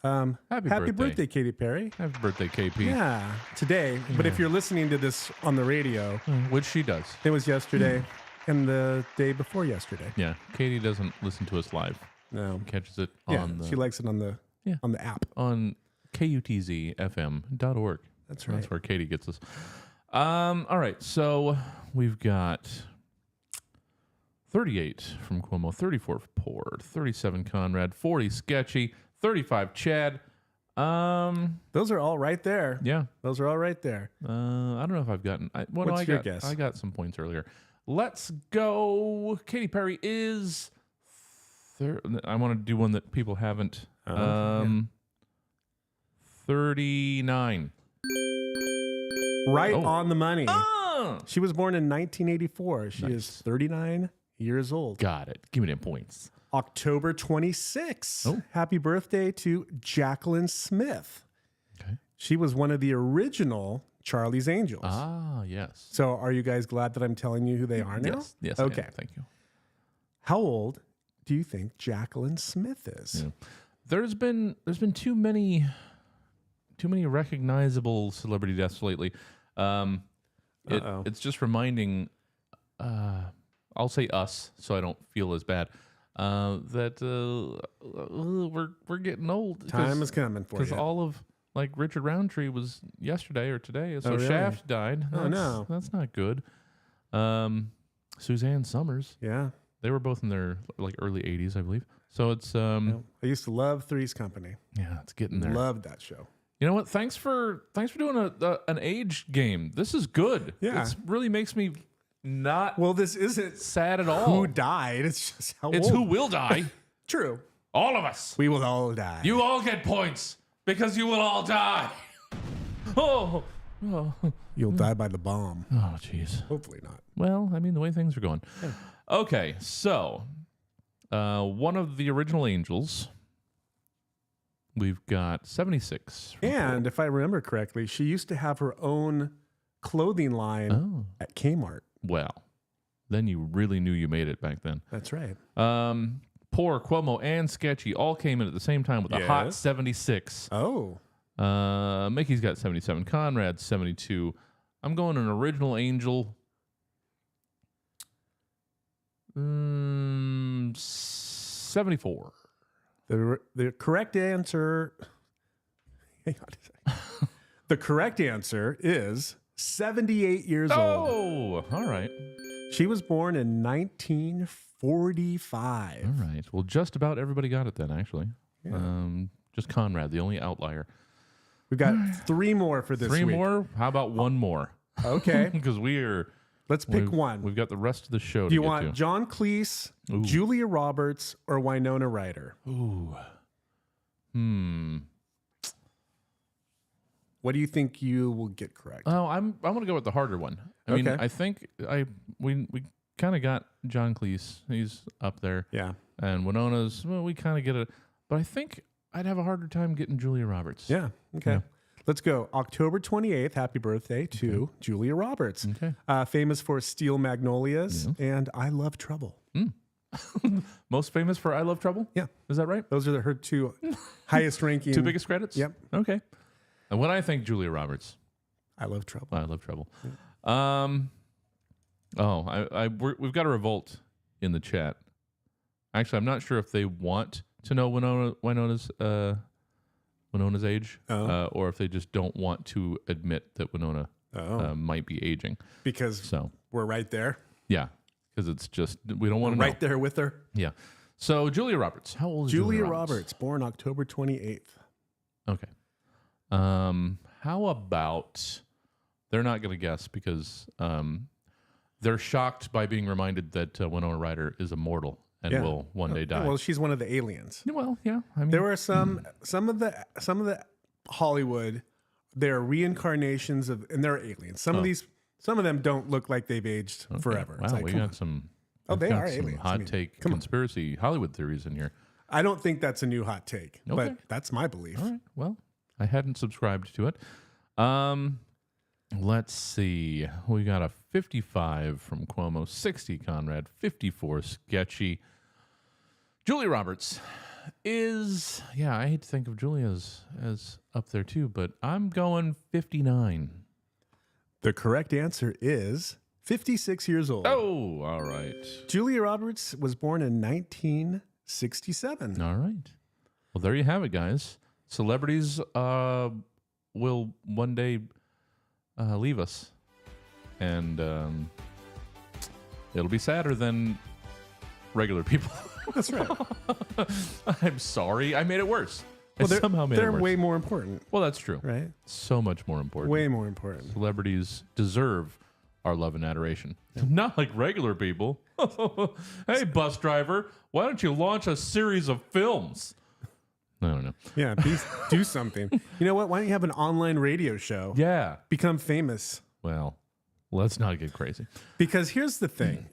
happy birthday, Katy Perry. Happy birthday, KP. Yeah, today. But if you're listening to this on the radio, which she does, it was yesterday and the day before yesterday. Yeah, Katie doesn't listen to us live. No, catches it yeah, on the. She likes it on the app on kutzfm.org. That's right. That's where Katie gets us. All right, so we've got 38 from Cuomo, 34 Poor, 37 Conrad, 40 Sketchy, 35 Chad. Those are all right there. Yeah, those are all right there. I don't know if I've gotten. What's your guess? I got some points earlier. Let's go. Katy Perry is. I want to do one that people haven't. 39. Right on the money. She was born in 1984. She is 39 years old. Got it. Give me them points. October 26th. Happy birthday to Jacqueline Smith. Okay. She was one of the original Charlie's Angels. Ah, yes. So are you guys glad that I'm telling you who they are now? Yes. Okay. I am. Thank you. How old do you think Jacqueline Smith is? Yeah. There's been too many recognizable celebrity deaths lately. It's just reminding, I'll say us, so I don't feel as bad, that we're getting old. Time is coming for you. Because all of like Richard Roundtree was yesterday or today, so really? Shaft died. No, that's not good. Suzanne Summers. Yeah, they were both in their like early 80s, I believe. So it's I used to love Three's Company. Yeah, it's getting there. Loved that show. You know what? Thanks for doing an age game. This is good. Yeah, it really makes me not. Well, this isn't sad at all. Who died? It's just how it's old. who will die. True. All of us. We will all die. You all get points because you will all die. Oh. You'll die by the bomb. Oh, jeez. Hopefully not. Well, I mean, the way things are going. Yeah. Okay, so one of the original Angels, we've got 76. And if I remember correctly, she used to have her own clothing line at Kmart. Well, then you really knew you made it back then. That's right. Poor, Cuomo, and Sketchy all came in at the same time with a hot 76. Oh. Mickey's got 77. Conrad, 72. I'm going an original Angel. 74. The correct answer. Hang on a second. The correct answer is 78 years old. Oh, all right. She was born in 1945. All right. Well, just about everybody got it then, actually. Yeah. Just Conrad, the only outlier. We've got 3 more for this week. 3 more? How about 1 more? Okay. Because Let's pick one. We've got the rest of the show Do you to get want to. John Cleese, Julia Roberts, or Winona Ryder? Ooh. What do you think you will get correct? Oh, I'm going to go with the harder one. I mean, I think we kind of got John Cleese. He's up there. Yeah. And Winona's, well, we kind of get it. But I think I'd have a harder time getting Julia Roberts. Yeah. Okay. Yeah. Let's go. October 28th. Happy birthday to Julia Roberts. Okay. Famous for Steel Magnolias and I Love Trouble. Most famous for I Love Trouble? Yeah. Is that right? Those are her 2 highest ranking. 2 biggest credits? Yep. Okay. And when I think Julia Roberts, I Love Trouble. I Love Trouble. We've got a revolt in the chat. Actually, I'm not sure if they want to know Winona's age, or if they just don't want to admit that Winona might be aging. Because we're right there. Yeah, because it's just we don't want to know. Right there with her. Yeah. So Julia Roberts, how old is Julia Roberts? Born October 28th. Okay. How about they're not going to guess because they're shocked by being reminded that Winona Ryder is immortal and will one day die. Well, she's one of the aliens. Well, yeah. I mean, there were some of the Hollywood. They're reincarnations of, and they're aliens. Some of them don't look like they've aged forever. Wow, It's like, we got some. they are some aliens. Hot take conspiracy Hollywood theories in here. I don't think that's a new hot take, Okay. but that's my belief. All right. Well, I hadn't subscribed to it. Let's see. We got a 55 from Cuomo, 60 Conrad, 54 Sketchy. Julia Roberts is, I hate to think of Julia as up there too, but I'm going 59. The correct answer is 56 years old. Oh, all right. Julia Roberts was born in 1967. All right. Well, there you have it, guys. Celebrities will one day leave us, and it'll be sadder than regular people. That's right. I'm sorry. I made it worse. Well, somehow made it they're worse. way more important. Well, that's true. Right? So much more important. Way more important. Celebrities deserve our love and adoration. Not like regular people. Hey, bus driver, why don't you launch a series of films? I don't know. Yeah, do something. You know what? Why don't you have an online radio show? Yeah. Become famous. Well, let's not get crazy. Because here's the thing.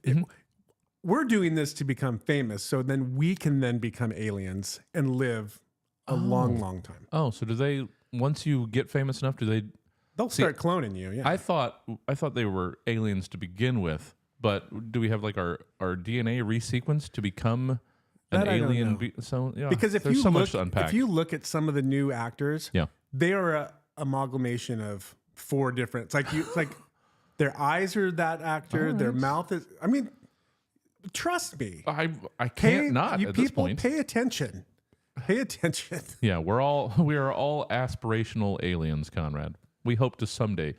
We're doing this to become famous, so then we can then become aliens and live a long, long time. Oh, so do they, once you get famous enough, They'll start cloning you, yeah. I thought they were aliens to begin with, but do we have like our DNA resequenced to become an alien? Because if there's you so look, much to unpack. if you look at some of the new actors, they are a amalgamation of 4 different. It's like their eyes are that actor, their mouth is. I mean, trust me. I can't not at this point. Pay attention. Pay attention. Yeah, we are all aspirational aliens, Conrad. We hope to someday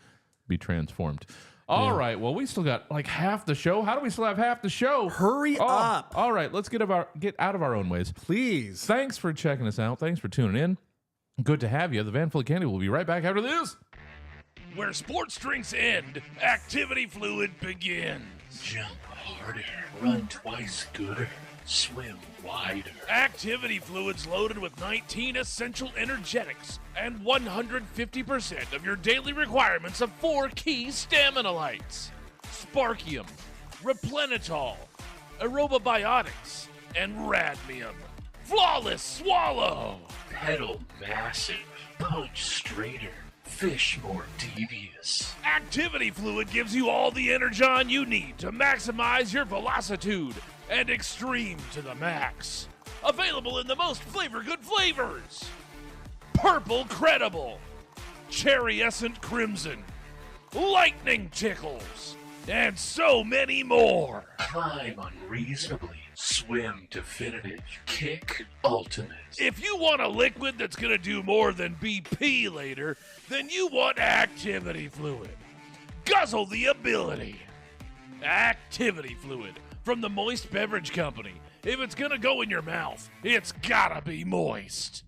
be transformed. All right. Well, we still got like half the show. How do we still have half the show? Hurry up. All right. Let's get out of our own ways. Please. Thanks for checking us out. Thanks for tuning in. Good to have you. The Van Full of Candy will be right back after this. Where sports drinks end, activity fluid begins. Jump harder, run twice scooter. swim wider. Activity Fluid's loaded with 19 essential energetics and 150% of your daily requirements of 4 key stamina lights. Sparkium, Replenitol, Aerobiotics, and Radmium. Flawless Swallow! Pedal massive, punch straighter, fish more devious. Activity Fluid gives you all the energon you need to maximize your velocitude and extreme to the max. Available in the most flavor-good flavors. Purple Credible, Cherry Essent Crimson, Lightning Tickles, and so many more. Climb unreasonably, swim definitive, kick ultimate. If you want a liquid that's gonna do more than BP later, then you want Activity Fluid. Guzzle the ability. Activity Fluid from the Moist Beverage Company. If it's gonna go in your mouth, it's gotta be moist.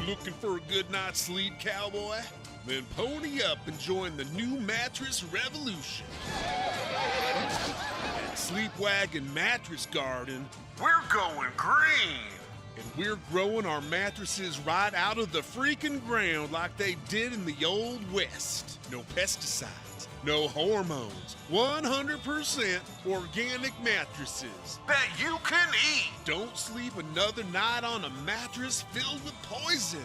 Looking for a good night's sleep, cowboy? Then pony up and join the new mattress revolution. At Sleepwagon Mattress Garden, we're going green. And we're growing our mattresses right out of the freaking ground like they did in the old West. No pesticides, no hormones, 100% organic mattresses that you can eat. Don't sleep another night on a mattress filled with poison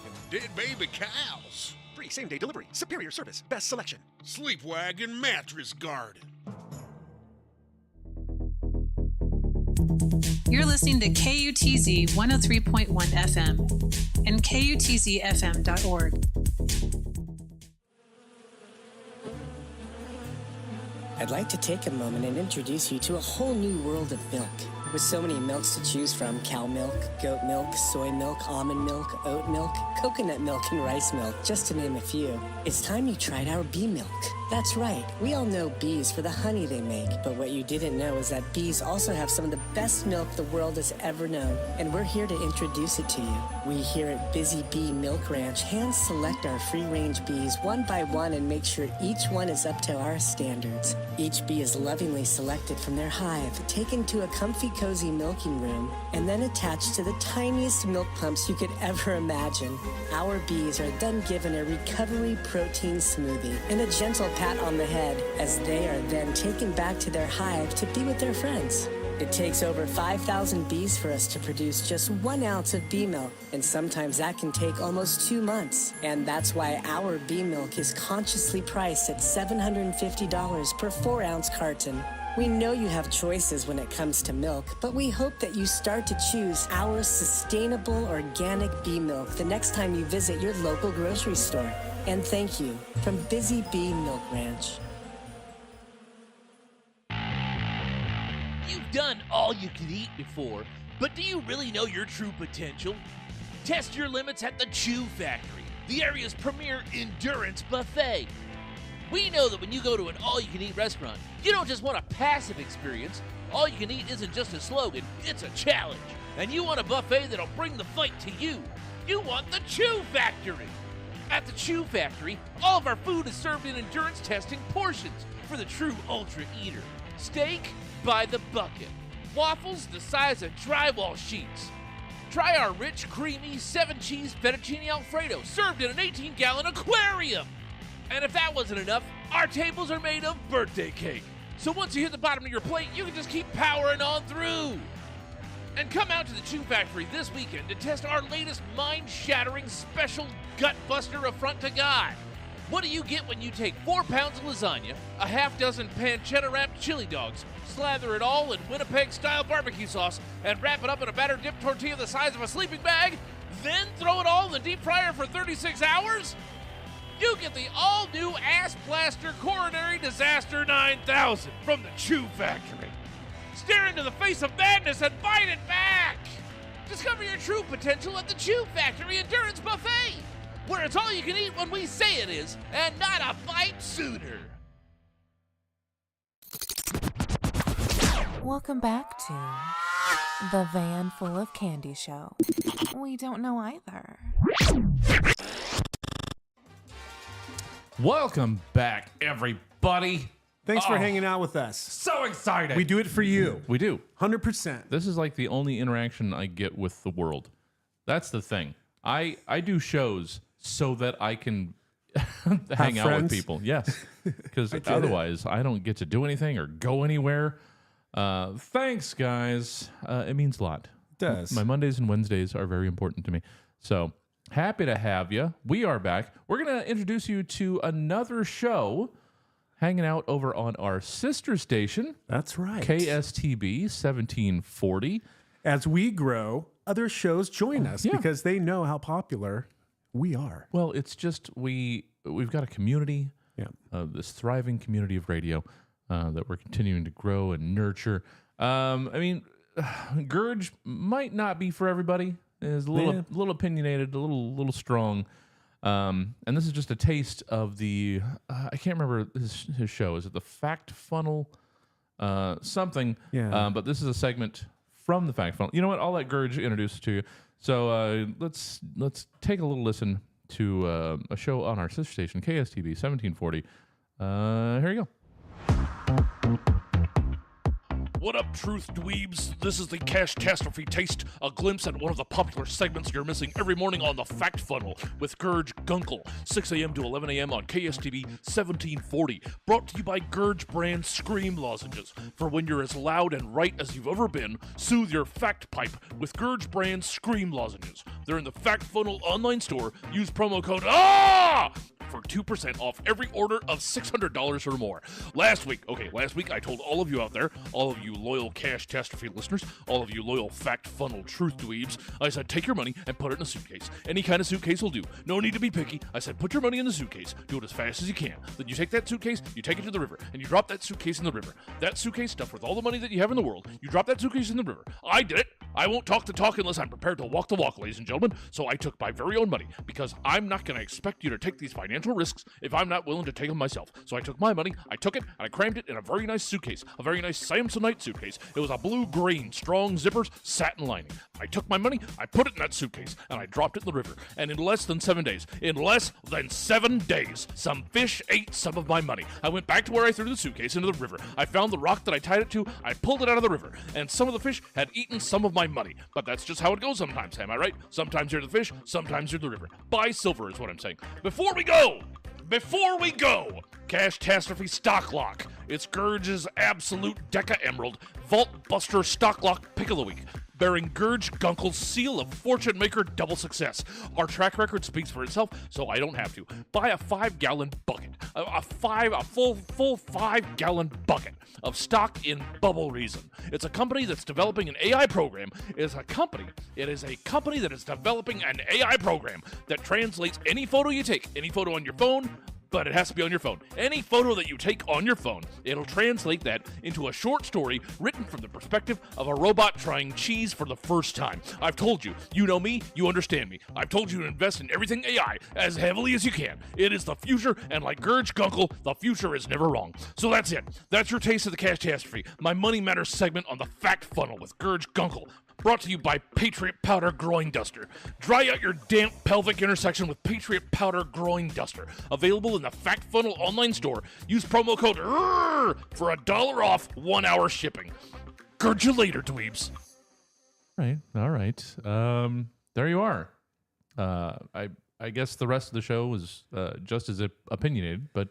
and dead baby cows. Free same-day delivery, superior service, best selection. Sleepwagon Mattress Garden. You're listening to KUTZ 103.1 FM and KUTZFM.org. I'd like to take a moment and introduce you to a whole new world of milk. With so many milks to choose from, cow milk, goat milk, soy milk, almond milk, oat milk, coconut milk, and rice milk, just to name a few, it's time you tried our bee milk. That's right, we all know bees for the honey they make, but what you didn't know is that bees also have some of the best milk the world has ever known, and we're here to introduce it to you. We here at Busy Bee Milk Ranch hand select our free-range bees one by one and make sure each one is up to our standards. Each bee is lovingly selected from their hive, taken to a comfy, cozy milking room, and then attached to the tiniest milk pumps you could ever imagine. Our bees are then given a recovery protein smoothie and a gentle pat on the head as they are then taken back to their hive to be with their friends. It takes over 5,000 bees for us to produce just 1 ounce of bee milk, and sometimes that can take almost 2 months. And that's why our bee milk is consciously priced at $750 per 4-ounce carton. We know you have choices when it comes to milk, but we hope that you start to choose our sustainable organic bee milk the next time you visit your local grocery store. And thank you from Busy Bee Milk Ranch. You've done all you can eat before, but do you really know your true potential? Test your limits at the Chew Factory, the area's premier endurance buffet. We know that when you go to an all-you-can-eat restaurant, you don't just want a passive experience. All-you-can-eat isn't just a slogan, it's a challenge. And you want a buffet that'll bring the fight to you. You want the Chew Factory. At the Chew Factory, all of our food is served in endurance testing portions for the true ultra eater. Steak by the bucket. Waffles the size of drywall sheets. Try our rich, creamy 7-cheese fettuccine Alfredo served in an 18-gallon aquarium. And if that wasn't enough, our tables are made of birthday cake. So once you hit the bottom of your plate, you can just keep powering on through. And come out to the Chew Factory this weekend to test our latest mind-shattering special gut-buster affront to God. What do you get when you take 4 pounds of lasagna, a half-dozen pancetta-wrapped chili dogs, slather it all in Winnipeg-style barbecue sauce, and wrap it up in a batter-dipped tortilla the size of a sleeping bag, then throw it all in the deep fryer for 36 hours? You get the all-new Ass Blaster Coronary Disaster 9000 from the Chew Factory. Stare into the face of madness and bite it back! Discover your true potential at the Chew Factory Endurance Buffet, where it's all you can eat when we say it is, and not a bite sooner. Welcome back to the Van Full of Candy Show. We don't know either. Welcome back, everybody. Thanks for hanging out with us. So excited. We do it for you. We do. 100%. This is like the only interaction I get with the world. That's the thing. I do shows so that I can hang out with people. Yes. Because otherwise I don't get to do anything or go anywhere. Thanks, guys. It means a lot. It does. My Mondays and Wednesdays are very important to me. So happy to have you. We are back. We're going to introduce you to another show hanging out over on our sister station. That's right. KSTB 1740. As we grow, other shows join us because they know how popular we are. Well, it's just we've got a community, this thriving community of radio that we're continuing to grow and nurture. I mean, Gurge might not be for everybody. It's a little opinionated, a little strong. And this is just a taste of the I can't remember his show. Is it the Fact Funnel something? Yeah. But this is a segment from the Fact Funnel. You know what? I'll let Gurge introduce it to you. So let's take a little listen to a show on our sister station, KSTB 1740. Here you go. What up, truth dweebs? This is the Cash-tastrophe Taste, a glimpse at one of the popular segments you're missing every morning on the Fact Funnel with Gurge Gunkel, 6 a.m. to 11 a.m. on KSTB 1740. Brought to you by Gurge brand Scream Lozenges. For when you're as loud and right as you've ever been, soothe your fact pipe with Gurge brand Scream Lozenges. They're in the Fact Funnel online store. Use promo code AH! for 2% off every order of $600 or more. Last week I told all of you out there, all of you loyal Cash-tastrophe listeners, all of you loyal Fact Funnel truth dweebs, I said take your money and put it in a suitcase. Any kind of suitcase will do. No need to be picky. I said put your money in the suitcase. Do it as fast as you can. Then you take that suitcase, you take it to the river, and you drop that suitcase in the river. That suitcase stuffed with all the money that you have in the world, you drop that suitcase in the river. I did it. I won't talk the talk unless I'm prepared to walk the walk, ladies and gentlemen. So I took my very own money because I'm not going to expect you to take these financial risks if I'm not willing to take them myself. So I took my money, I took it, and I crammed it in a very nice suitcase, a very nice Samsonite suitcase. It was a blue-green, strong zippers, satin lining. I took my money, I put it in that suitcase, and I dropped it in the river. And in less than 7 days, some fish ate some of my money. I went back to where I threw the suitcase into the river. I found the rock that I tied it to, I pulled it out of the river, and some of the fish had eaten some of my money. But that's just how it goes sometimes, am I right? Sometimes you're the fish, sometimes you're the river. Buy silver is what I'm saying. Before we go, Cash-tastrophe Stock Lock. It's Gurge's absolute Deca Emerald Vault Buster Stock Lock Pick of the Week, bearing Gurge Gunkel's seal of Fortune Maker double success. Our track record speaks for itself, so I don't have to. Buy a 5-gallon bucket, a full 5-gallon bucket of stock in Bubble Reason. It's a company that's developing an AI program. It is a company that is developing an AI program that translates any photo you take, any photo on your phone, but it has to be on your phone. Any photo that you take on your phone, it'll translate that into a short story written from the perspective of a robot trying cheese for the first time. I've told you, you know me, you understand me. I've told you to invest in everything AI as heavily as you can. It is the future, and like Gurge Gunkel, the future is never wrong. So that's it. That's your taste of the Cash-tastrophe, my Money Matters segment on the Fact Funnel with Gurge Gunkel. Brought to you by Patriot Powder Groin Duster. Dry out your damp pelvic intersection with Patriot Powder Groin Duster. Available in the Fact Funnel online store. Use promo code RRR for $1 off 1 hour shipping. Gurge you later, dweebs. All right. There you are. I guess the rest of the show was just as opinionated, but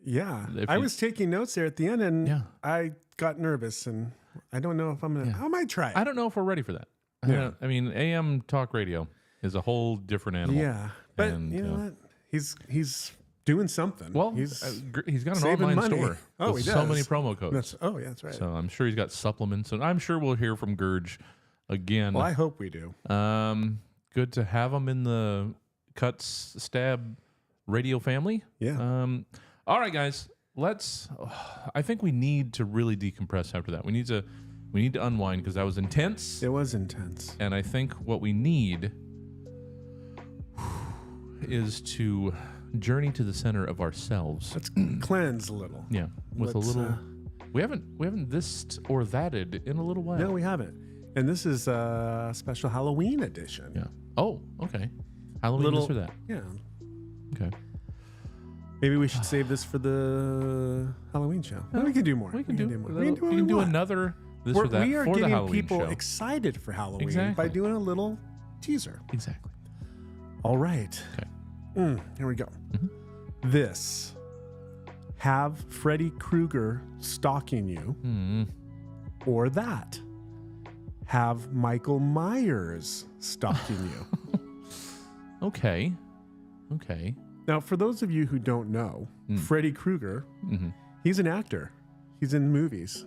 yeah, I was taking notes there at the end, and I got nervous, and I don't know if I'm gonna. I might try it. I don't know if we're ready for that. Yeah. I mean, AM talk radio is a whole different animal. Yeah, but you know what? He's doing something. Well, he's got an online store. Oh, with he does. So many promo codes. That's right. So I'm sure he's got supplements, and I'm sure we'll hear from Gurge again. Well, I hope we do. Good to have him in the Cuts Stab radio family. Yeah. All right, guys. I think we need to really decompress after that. We need to unwind because that was intense. It was intense. And I think what we need is to journey to the center of ourselves. Let's cleanse a little. Yeah, with a little. We haven't this or thatted in a little while. No, we haven't. And this is a special Halloween edition. Yeah. Oh, okay. Halloween this or that. Yeah. Okay. Maybe we should save this for the Halloween show. We can do more. We can do more. We can do another this or that We are for the getting Halloween people show. excited for Halloween Exactly. by doing a little teaser. Exactly. All right. Okay. Here we go. Mm-hmm. This. Have Freddy Krueger stalking you, or that. Have Michael Myers stalking you. Okay. Now, for those of you who don't know, Freddy Krueger, Mm-hmm. he's an actor. He's in movies.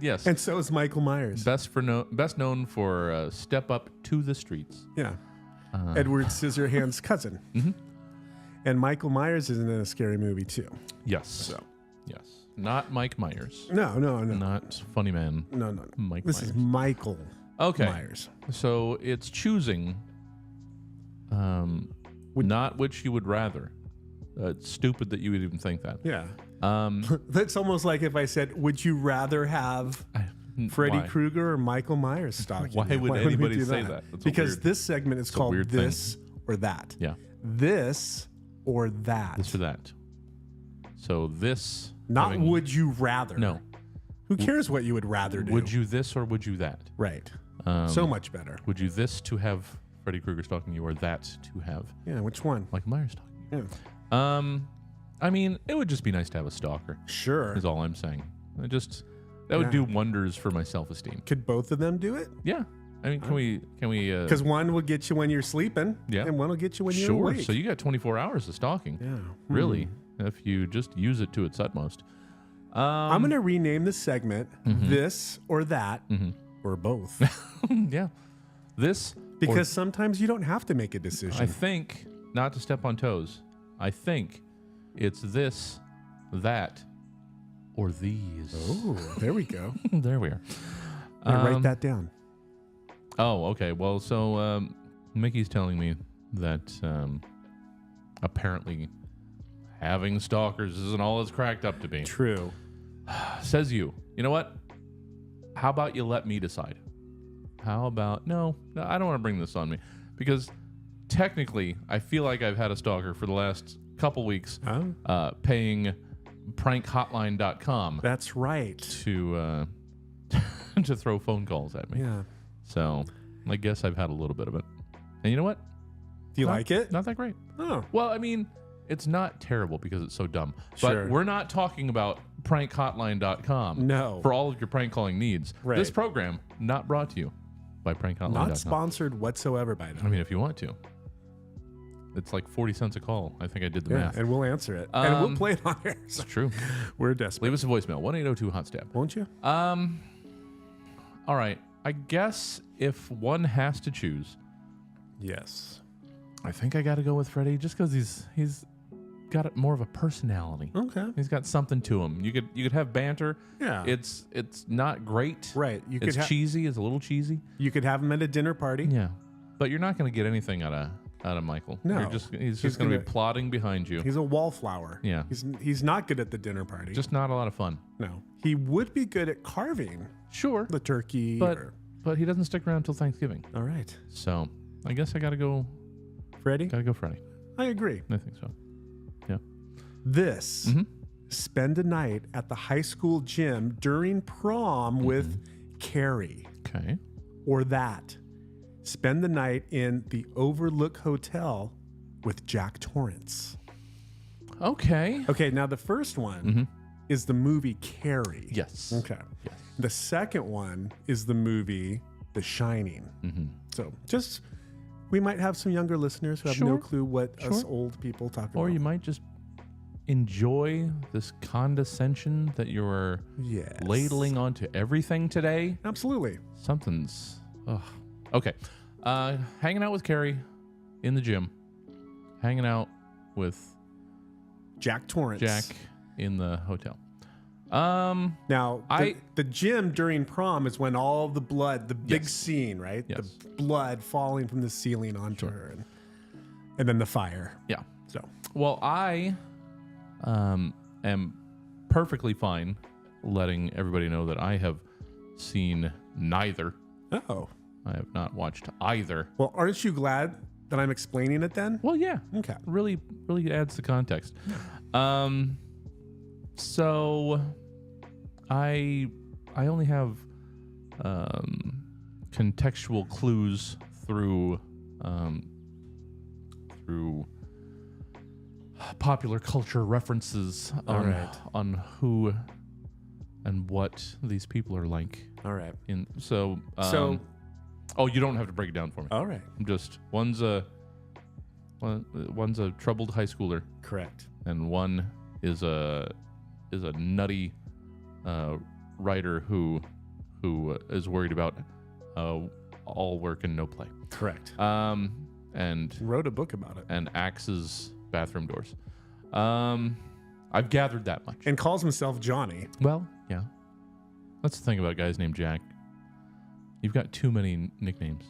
Yes. And so is Michael Myers. Best known for Step Up to the Streets. Yeah. Edward Scissorhands' cousin. Mm-hmm. And Michael Myers is in a scary movie too. Yes. So. Yes. Not Mike Myers. No. Not Funny Man. No. Mike This Myers. is Michael Myers. So it's choosing not which you would rather. It's stupid that you would even think that. Yeah. That's almost like if I said, would you rather have Freddy why? Krueger or Michael Myers stalking Why you? would we anybody do say that? That's a because weird- this segment is called weird thing. This or That. Yeah. This or that. This or that. So this. Not having- would you rather. No. Who cares what you would rather do? Would you this or would you that? Right. So much better. Would you this to have Freddy Krueger stalking you or that to have Yeah, which one? Michael Myers stalking you? Yeah. I mean, it would just be nice to have a stalker. Sure. Is all I'm saying. That would do wonders for my self-esteem. Could both of them do it? Yeah. I mean, can we? Because one will get you when you're sleeping, Yeah. and one will get you when you're Sure. awake. So you got 24 hours of stalking. Yeah. Really, if you just use it to its utmost. I'm going to rename the segment This or That, or both. Yeah. This. Because sometimes you don't have to make a decision. I think, not to step on toes, I think it's this, that, or these. Oh, there we go. There we are. Write that down. Oh, okay. Well, so Mickey's telling me that apparently having stalkers isn't all it's cracked up to be. True. Says you. You know what? How about you let me decide? How about no, I don't want to bring this on me because technically I feel like I've had a stalker for the last couple weeks paying prankhotline.com. That's right. To to throw phone calls at me. Yeah. So I guess I've had a little bit of it. And you know what? Do you like it? Not that great. Oh. Well, I mean, it's not terrible because it's so dumb. Sure. But we're not talking about prankhotline.com. No. For all of your prank calling needs. Right. This program not brought to you by prankhotline.com. Not sponsored whatsoever by them. I mean, if you want to. It's like 40 cents a call. I think I did the math. And we'll answer it. And we'll play it on air. It's true. We're desperate. Leave us a voicemail. 1-802-HOT-STAB. Won't you? All right. I guess if one has to choose. Yes. I think I got to go with Freddy just because he's got more of a personality. Okay. He's got something to him. You could have banter. Yeah. It's not great. Right. It's cheesy. It's a little cheesy. You could have him at a dinner party. Yeah. But you're not going to get anything out of Michael. No. He's just going to be plodding behind you. He's a wallflower. Yeah. He's not good at the dinner party. Just not a lot of fun. No. He would be good at carving. Sure. The turkey. But he doesn't stick around until Thanksgiving. All right. So I guess I got to go Freddy? Got to go Freddy. I agree. I think so. Yeah. This. Spend a night at the high school gym during prom with Carrie. Okay. Or that. Spend the night in the Overlook Hotel with Jack Torrance. Okay. Okay, now the first one is the movie Carrie. Yes. Okay. Yes. The second one is the movie The Shining. So just, we might have some younger listeners who have no Sure. clue what us Sure. old people talk about. Or you might just enjoy this condescension that you're ladling onto everything today. Absolutely. Something's... Ugh. Okay. Hanging out with Carrie in the gym. Hanging out with Jack Torrance. Jack in the hotel. Now, the gym during prom is when all the blood, the big scene, right? Yes. The blood falling from the ceiling onto her. And then the fire. Yeah. So, well, I am perfectly fine letting everybody know that I have seen neither. Oh. I have not watched either. Well, aren't you glad that I'm explaining it then? Well, yeah. Okay. Really adds the context. So I only have contextual clues through popular culture references on who and what these people are like. All right. Oh, you don't have to break it down for me. All right. Just one's a troubled high schooler. Correct. And one is a nutty writer who is worried about all work and no play. Correct. And wrote a book about it. And axes bathroom doors. I've gathered that much. And calls himself Johnny. Well, yeah. That's the thing about guys named Jack. You've got too many nicknames.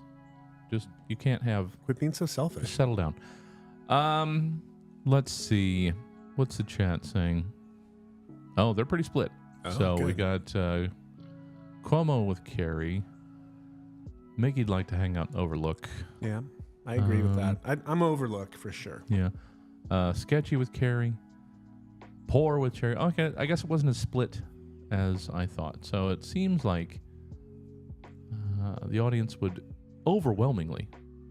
You can't have. Quit being so selfish. Just settle down. Let's see. What's the chat saying? Oh, they're pretty split. So we got Cuomo with Carrie. Mickey'd like to hang out in Overlook. Yeah, I agree with that. I'm Overlook for sure. Yeah. Sketchy with Carrie. Poor with Cherry. Okay, I guess it wasn't as split as I thought. So it seems like the audience would overwhelmingly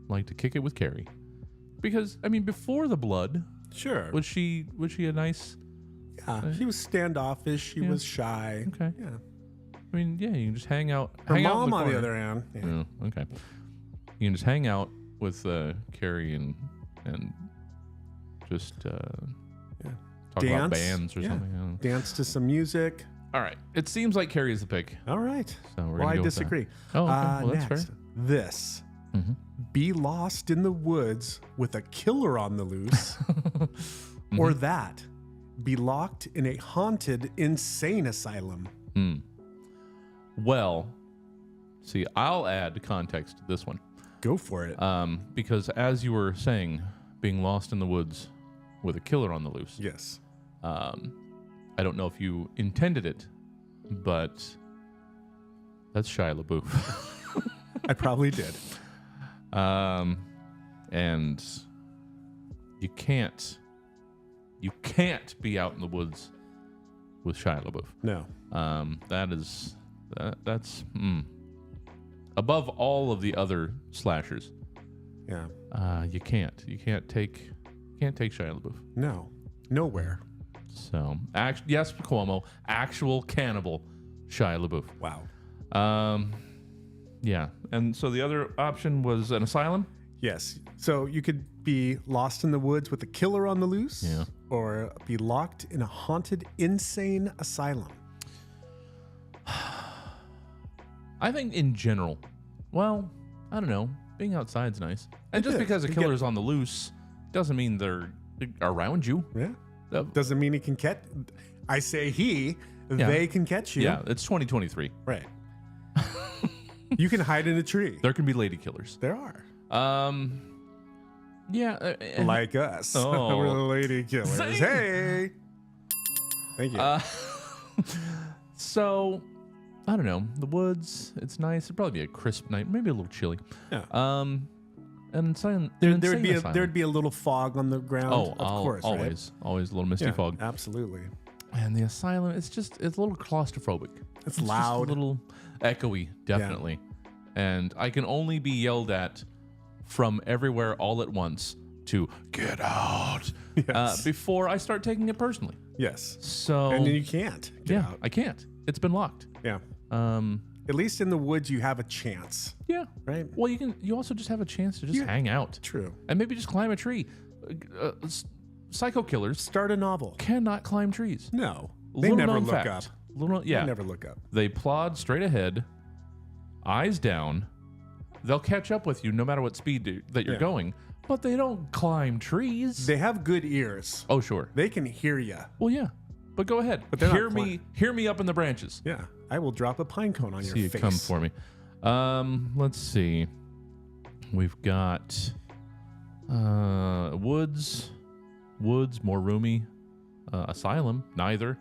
like to kick it with Carrie. Because, I mean, before the blood, sure, was she a nice? Yeah, she was standoffish. She was shy. Okay. Yeah. I mean, yeah, you can just hang out. Her hang mom, out on the other hand. Yeah. Oh, okay. You can just hang out with Carrie and just talk about bands or something. I don't know. Dance to some music. All right. It seems like Carrie is the pick. All right. So we're well, gonna I go disagree. With that. Oh, okay. Well, that's next, fair. This. Mm-hmm. Be lost in the woods with a killer on the loose. Or that. Be locked in a haunted insane asylum. Well, see, I'll add context to this one. Go for it. Because as you were saying, being lost in the woods with a killer on the loose. Yes. I don't know if you intended it, but that's Shia LaBeouf. I probably did. And you can't be out in the woods with Shia LaBeouf. No. That's above all of the other slashers. Yeah. You can't take Shia LaBeouf. No. Nowhere. So, yes, Cuomo, actual cannibal Shia LaBeouf. Wow. Yeah. And so the other option was an asylum? Yes. So you could be lost in the woods with a killer on the loose, or be locked in a haunted insane asylum. I think in general, well, I don't know, being outside's nice. And just because a killer's on the loose doesn't mean they're around you. Yeah. Doesn't mean he can catch. I say they can catch you. Yeah, it's 2023. Right. You can hide in a tree. There can be lady killers. There are. Yeah. Like us. Oh. We're the lady killers. Zing. Hey. Thank you. So, I don't know. The woods, it's nice. It'd probably be a crisp night, maybe a little chilly. Yeah. And there'd be a little fog on the ground. Oh, of course. Always a little misty fog. Absolutely. And the asylum, it's a little claustrophobic. It's just loud. a little echoey, definitely. Yeah. And I can only be yelled at from everywhere all at once to get out before I start taking it personally. Yes. So and then you can't get out. I can't. It's been locked. Yeah. At least in the woods you have a chance. Yeah. Right. Well, you also just have a chance to just hang out. True. And maybe just climb a tree. Psycho killers start a novel. Cannot climb trees. No. They never look up. They never look up. They plod straight ahead, eyes down. They'll catch up with you no matter what speed that you're going, but they don't climb trees. They have good ears. Oh, sure. They can hear you. Well, yeah. But go ahead. But hear me up in the branches. Yeah. I will drop a pine cone on your face. See you come for me. Let's see. We've got woods, more roomy. Asylum, neither.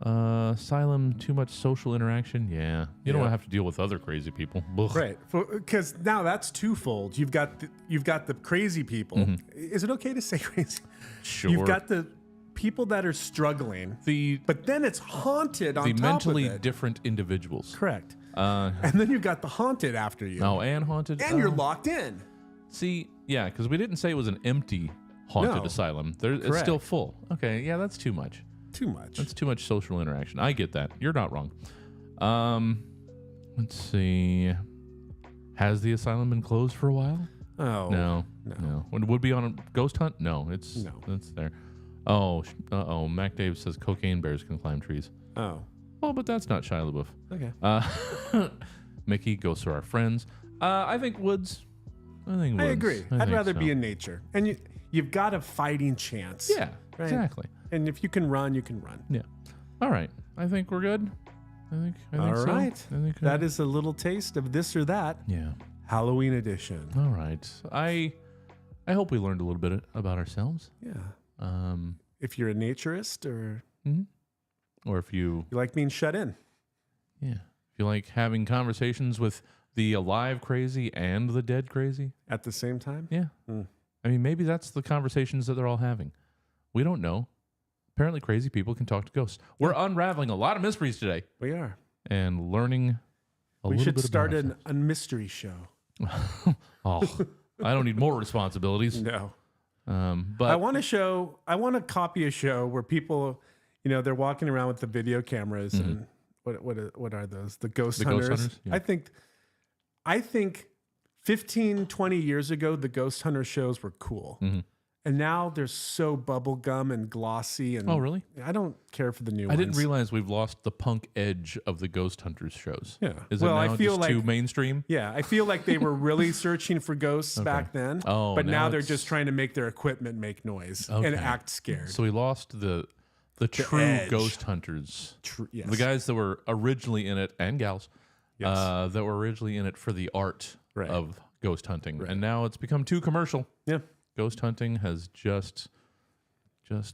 Asylum, too much social interaction. Yeah. You don't Yeah. have to deal with other crazy people. Ugh. Right, because now that's twofold. You've got the crazy people. Is it okay to say crazy? Sure. You've got the people that are struggling. But then it's haunted on The top mentally of it. different individuals. Correct. And then you've got the haunted after you. Oh, and haunted. And you're locked in. See, yeah, because we didn't say it was an empty haunted No. asylum. It's Correct. still full. Okay, yeah, that's too much. Too much. That's too much social interaction. I get that. You're not wrong. Let's see. Has the asylum been closed for a while? Oh. No. When it would be on a ghost hunt? No, it's there. Oh, Mac Dave says cocaine bears can climb trees. Oh. Well, but that's not Shia LaBeouf. Okay. Mickey, ghosts are our friends. I think woods. I agree. I'd think rather so. be in nature. And you've got a fighting chance. Yeah, right? exactly. And if you can run, you can run. Yeah. All right. I think we're good. I think All so. right. I think that is a little taste of this or that. Yeah. Halloween edition. All right. I hope we learned a little bit about ourselves. Yeah. If you're a naturist or if you like being shut in. Yeah. If you like having conversations with the alive crazy and the dead crazy at the same time. Yeah. I mean, maybe that's the conversations that they're all having. We don't know. Apparently crazy people can talk to ghosts. We're unraveling a lot of mysteries today. We are. And learning a We little should bit start about a mystery show. Oh, I don't need more responsibilities. No. But I want to copy a show where people, they're walking around with the video cameras and what are those? The ghost hunters. Yeah. I think 15, 20 years ago, the ghost hunter shows were cool. And now they're so bubblegum and glossy. And Oh, really? I don't care for the new I ones. didn't realize we've lost the punk edge of the Ghost Hunters shows. Yeah. Is Well, it I now feel just like- too mainstream? Yeah, I feel like they were really searching for ghosts back then. Oh, but now now they're it's- just trying to make their equipment make noise and Okay. act scared. So we lost the true edge. ghost hunters. Yes. The guys that were originally in it, and gals, Yes. that were originally in it for the art Right. of ghost hunting. Right. And now it's become too commercial. Yeah. Ghost hunting has just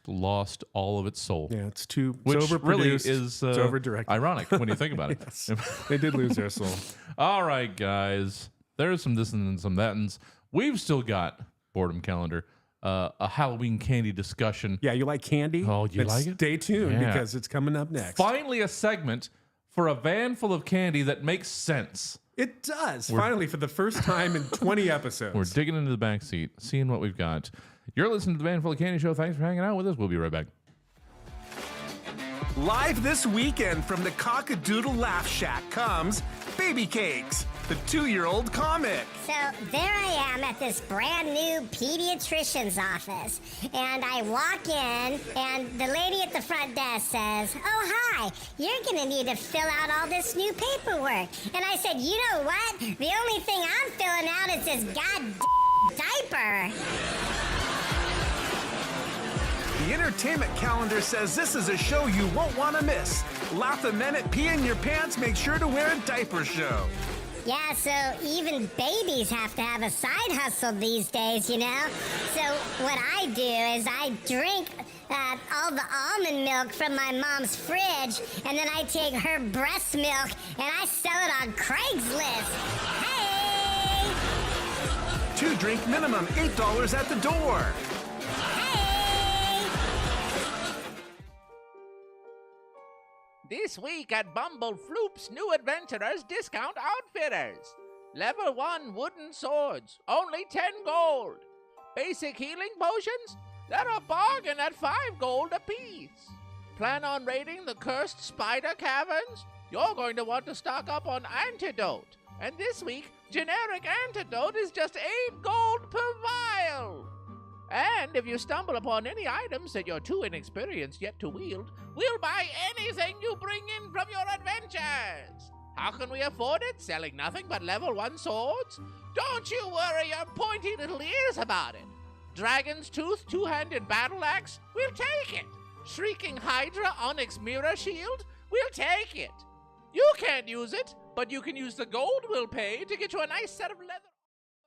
lost all of its soul. Yeah, it's too Which it's really overproduced. is it's overdirected. ironic when you think about it. Yes. They did lose their soul. All right, guys. There's some this and some that'ns. We've still got Boredom Calendar, a Halloween candy discussion. Yeah, you like candy? Oh, you Then like it? Stay tuned Yeah. because it's coming up next. Finally, a segment for a van full of candy that makes sense. It does. Finally, for the first time in 20 episodes. We're digging into the back seat, seeing what we've got. You're listening to the Van Full of Candy Show. Thanks for hanging out with us. We'll be right back. Live this weekend from the Cockadoodle Laugh Shack comes Baby Cakes, the 2-year-old comic. So there I am at this brand new pediatrician's office, and I walk in, and the lady at the front desk says, "Oh, hi, you're gonna need to fill out all this new paperwork." And I said, "You know what? The only thing I'm filling out is this goddamn diaper." The entertainment calendar says this is a show you won't want to miss. Laugh the minute, pee in your pants, make sure to wear a diaper show. Yeah, so even babies have to have a side hustle these days, you know? So what I do is I drink all the almond milk from my mom's fridge, and then I take her breast milk and I sell it on Craigslist. Hey! 2-drink minimum, $8 at the door. This week at Bumble Floop's New Adventurers Discount Outfitters. Level 1 wooden swords, only 10 gold. Basic healing potions, they're a bargain at 5 gold apiece. Plan on raiding the cursed spider caverns? You're going to want to stock up on antidote. And this week, generic antidote is just 8 gold per vial. And if you stumble upon any items that you're too inexperienced yet to wield, we'll buy anything you bring in from your adventures. How can we afford it, selling nothing but level 1 swords? Don't you worry your pointy little ears about it. Dragon's Tooth two-handed battle axe? We'll take it. Shrieking Hydra onyx mirror shield? We'll take it. You can't use it, but you can use the gold we'll pay to get you a nice set of leather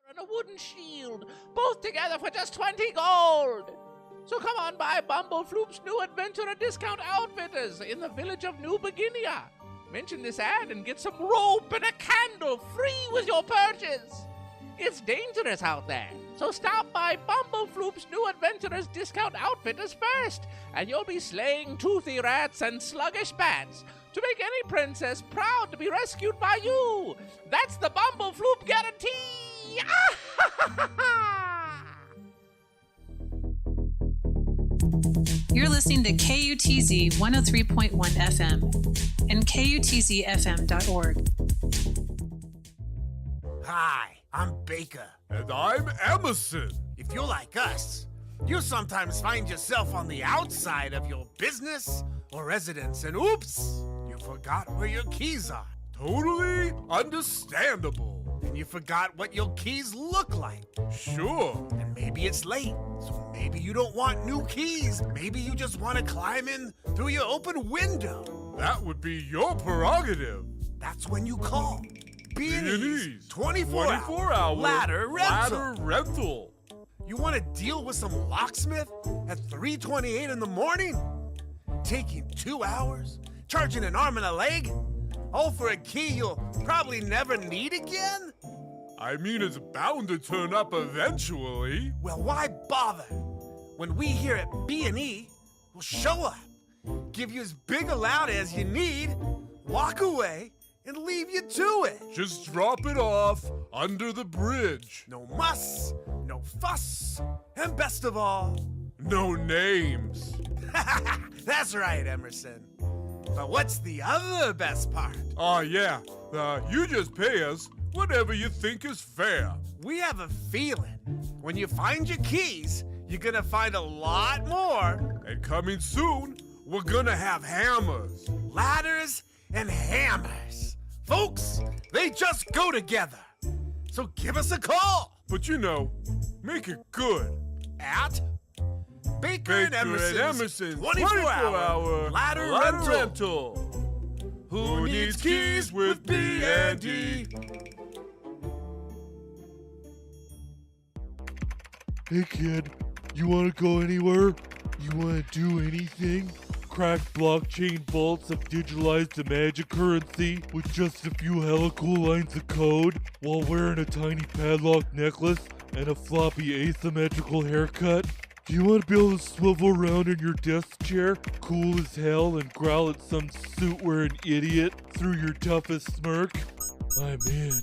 and a wooden shield, both together for just 20 gold. So come on by Bumblefloop's New Adventurer Discount Outfitters in the village of New Beginia. Mention this ad and get some rope and a candle free with your purchase. It's dangerous out there, so stop by Bumblefloop's New Adventurers Discount Outfitters first, and you'll be slaying toothy rats and sluggish bats to make any princess proud to be rescued by you. That's the Bumblefloop guarantee! You're listening to KUTZ 103.1 FM and KUTZFM.org. Hi, I'm Baker. And I'm Emerson. If you're like us, you sometimes find yourself on the outside of your business or residence and oops, you forgot where your keys are. Totally understandable. And you forgot what your keys look like. Sure. And maybe it's late, so maybe you don't want new keys. Maybe you just want to climb in through your open window. That would be your prerogative. That's when you call B&E's 24-hour ladder rental. You want to deal with some locksmith at 3:28 in the morning? Taking 2 hours? Charging an arm and a leg? All for a key you'll probably never need again? I mean, it's bound to turn up eventually. Well, why bother? When we here at B&E, we'll show up, give you as big a louder as you need, walk away, and leave you to it. Just drop it off under the bridge. No muss, no fuss, and best of all, no names. That's right, Emerson. But what's the other best part? Oh, yeah. You just pay us whatever you think is fair. We have a feeling when you find your keys, you're gonna find a lot more. And coming soon, we're gonna have hammers. Ladders and hammers. Folks, they just go together. So give us a call. But you know, make it good. At Baker and Emerson's 24-hour ladder rental. Who needs keys with B&E? Hey kid, you wanna go anywhere? You wanna do anything? Crack blockchain vaults of digitalized magic currency with just a few hella cool lines of code while wearing a tiny padlock necklace and a floppy asymmetrical haircut? Do you want to be able to swivel around in your desk chair, cool as hell, and growl at some suit-wearing idiot through your toughest smirk? I'm in.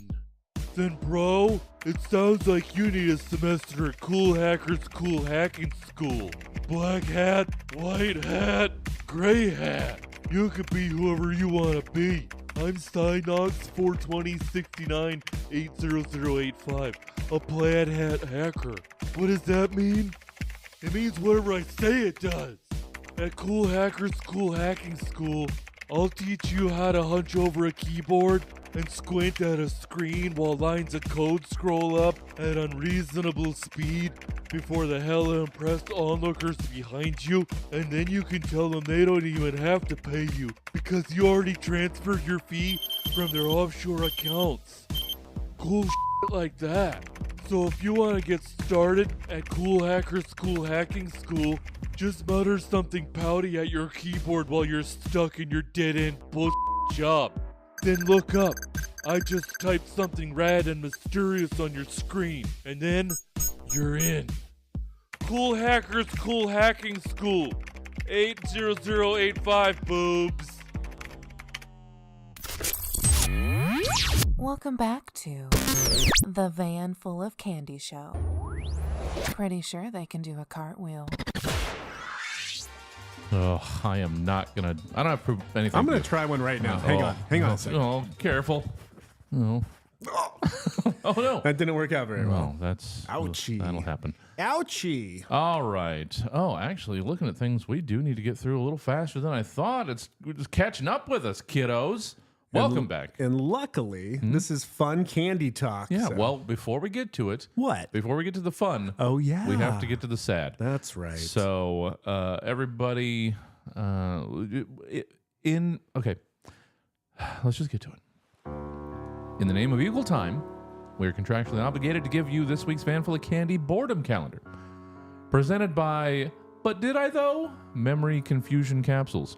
Then bro, it sounds like you need a semester at Cool Hackers Cool Hacking School. Black hat, white hat, gray hat. You could be whoever you want to be. I'm Stynox 42069-80085, a plaid hat hacker. What does that mean? It means whatever I say it does. At Cool Hackers Cool Hacking School, I'll teach you how to hunch over a keyboard and squint at a screen while lines of code scroll up at unreasonable speed before the hella impressed onlookers behind you, and then you can tell them they don't even have to pay you because you already transferred your fee from their offshore accounts. Cool shit like that. So if you want to get started at Cool Hackers Cool Hacking School, just mutter something pouty at your keyboard while you're stuck in your dead-end bullshit job. Then look up. I just typed something rad and mysterious on your screen, and then you're in. Cool Hackers Cool Hacking School, 80085 boobs. Welcome back to the Van Full of Candy Show. Pretty sure they can do a cartwheel. Oh, I am not gonna. I don't have to prove anything. I'm gonna try one right now. Hang on a second. Oh, careful. Oh. Oh no, that didn't work out very well. That's ouchie. That'll happen. Ouchie. All right. Oh, actually, looking at things, we do need to get through a little faster than I thought. We're just catching up with us, kiddos. Welcome back. And luckily, this is fun candy talk. Yeah, so. well, before we get to it. What? Before we get to the fun. Oh, yeah. We have to get to the sad. That's right. So, everybody, okay, let's just get to it. In the name of equal time, we are contractually obligated to give you this week's Van Full of Candy boredom calendar. Presented by But did I though? Memory confusion capsules.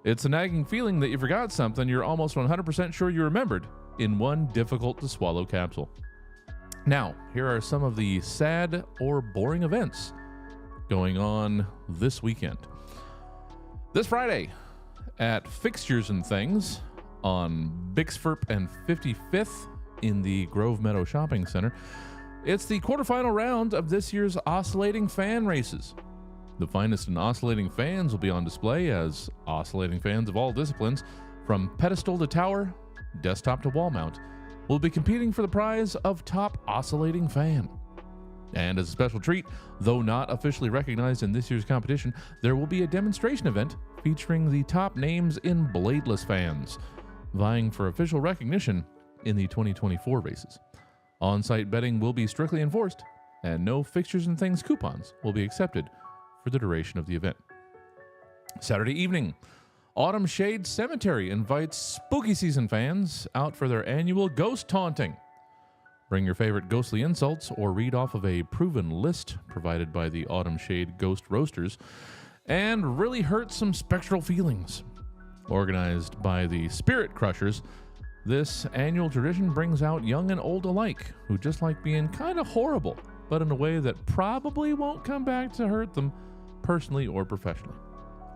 It's a nagging feeling that you forgot something you're almost 100% sure you remembered in one difficult to swallow capsule. Now, here are some of the sad or boring events going on this weekend. This Friday at Fixtures and Things on Bixfirp and 55th in the Grove Meadow Shopping Center, it's the quarterfinal round of this year's oscillating fan races. The finest in oscillating fans will be on display as oscillating fans of all disciplines, from pedestal to tower, desktop to wall mount, will be competing for the prize of top oscillating fan. And as a special treat, though not officially recognized in this year's competition, there will be a demonstration event featuring the top names in bladeless fans, vying for official recognition in the 2024 races. On-site betting will be strictly enforced, and no Fixtures and Things coupons will be accepted for the duration of the event. Saturday evening, Autumn Shade Cemetery invites spooky season fans out for their annual ghost taunting. Bring your favorite ghostly insults or read off of a proven list provided by the Autumn Shade Ghost Roasters and really hurt some spectral feelings. Organized by the Spirit Crushers, this annual tradition brings out young and old alike who just like being kind of horrible, but in a way that probably won't come back to hurt them personally or professionally.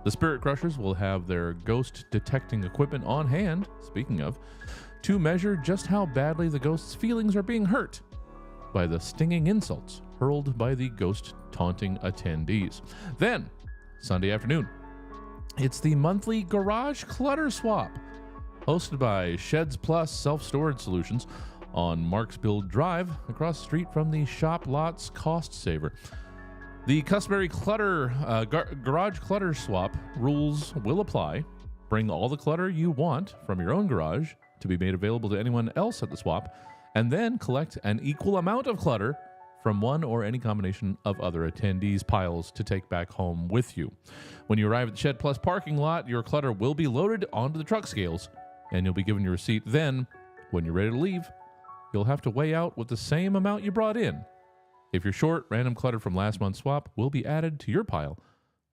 The Spirit Crushers will have their ghost detecting equipment on hand, speaking of, to measure just how badly the ghost's feelings are being hurt by the stinging insults hurled by the ghost taunting attendees. Then, Sunday afternoon, it's the monthly Garage Clutter Swap, hosted by Sheds Plus Self-Storage Solutions on Marksville Drive, across the street from the Shop Lots Cost Saver. The customary garage clutter swap rules will apply. Bring all the clutter you want from your own garage to be made available to anyone else at the swap, and then collect an equal amount of clutter from one or any combination of other attendees' piles to take back home with you. When you arrive at the Shed Plus parking lot, your clutter will be loaded onto the truck scales, and you'll be given your receipt. Then, when you're ready to leave, you'll have to weigh out with the same amount you brought in. If you're short, random clutter from last month's swap will be added to your pile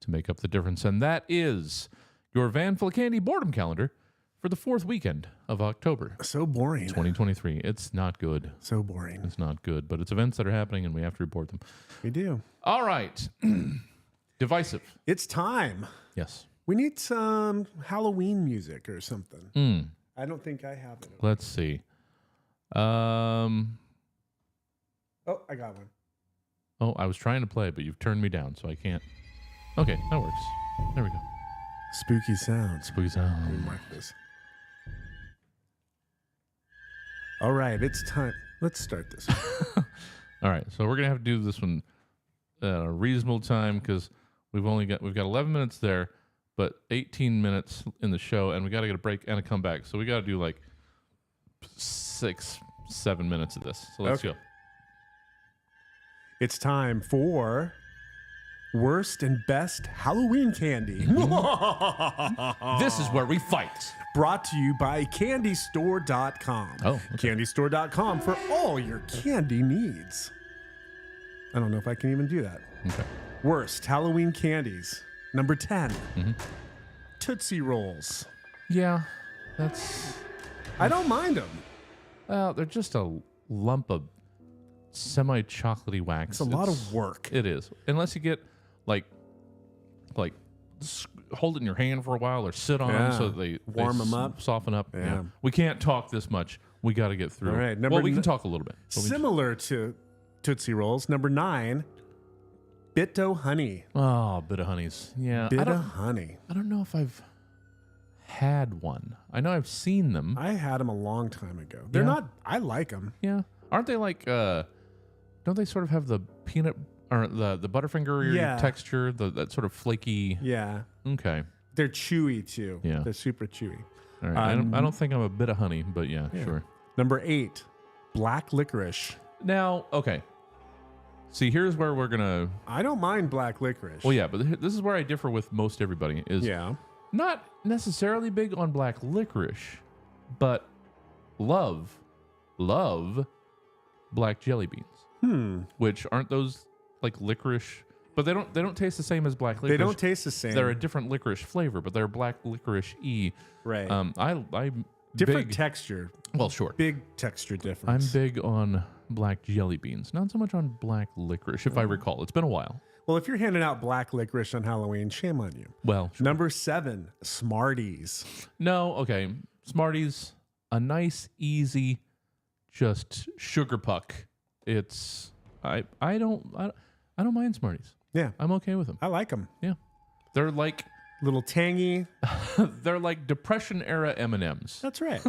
to make up the difference. And that is your Van Full of Candy boredom calendar for the fourth weekend of October. So boring. 2023. It's not good. So boring. It's not good, but it's events that are happening and we have to report them. We do. All right. Divisive. It's time. Yes. We need some Halloween music or something. I don't think I have it. Let's see. Oh, I got one. Oh, I was trying to play, but you've turned me down, so I can't. Okay, that works. There we go. Spooky sounds. Spooky sounds. Let me mark this. All right, it's time. Let's start this. All right, so we're gonna have to do this one at a reasonable time because we've got 11 minutes there, but 18 minutes in the show, and we got to get a break and a comeback. So we got to do like 6-7 minutes of this. So let's go. It's time for worst and best Halloween candy. This is where we fight. Brought to you by CandyStore.com. Oh, okay. CandyStore.com for all your candy needs. I don't know if I can even do that. Okay. Worst Halloween candies. Number 10. Tootsie Rolls. Yeah, that's... I don't mind them. Well, they're just a lump of semi-chocolatey wax. It's a lot of work. It is. Unless you get, like hold it in your hand for a while or sit on them so they warm them up. Soften up. Yeah. We can't talk this much. We got to get through. All right. Well, we can talk a little bit. Similar to Tootsie Rolls. Number 9. Bit-O-Honey. Oh, Bit-O-Honeys. Yeah. Bit-O-Honey. I don't know if I've had one. I know I've seen them. I had them a long time ago. They're not... I like them. Yeah. Aren't they like... don't they sort of have the peanut... or the Butterfinger texture? That sort of flaky... Yeah. Okay. They're chewy, too. Yeah. They're super chewy. All right. I don't think I'm a Bit-O-Honey, but yeah, sure. Number 8. Black licorice. Now, okay. See, here's where we're going to... I don't mind black licorice. Well, yeah, but this is where I differ with most everybody. Is not necessarily big on black licorice, but love black jelly beans. Which aren't those like licorice But they don't taste the same as black licorice. They don't taste the same. They're a different licorice flavor, but they're black licorice-y. Right. I'm different big, texture. Well, sure. Big texture difference. I'm big on black jelly beans, not so much on black licorice, if I recall. It's been a while. Well, if you're handing out black licorice on Halloween, shame on you. Well, sure. Number 7, Smarties. No, okay. Smarties, a nice, easy, just sugar puck. It's I don't mind Smarties. Yeah, I'm okay with them. I like them. Yeah, they're like little tangy. They're like Depression era M&Ms. That's right.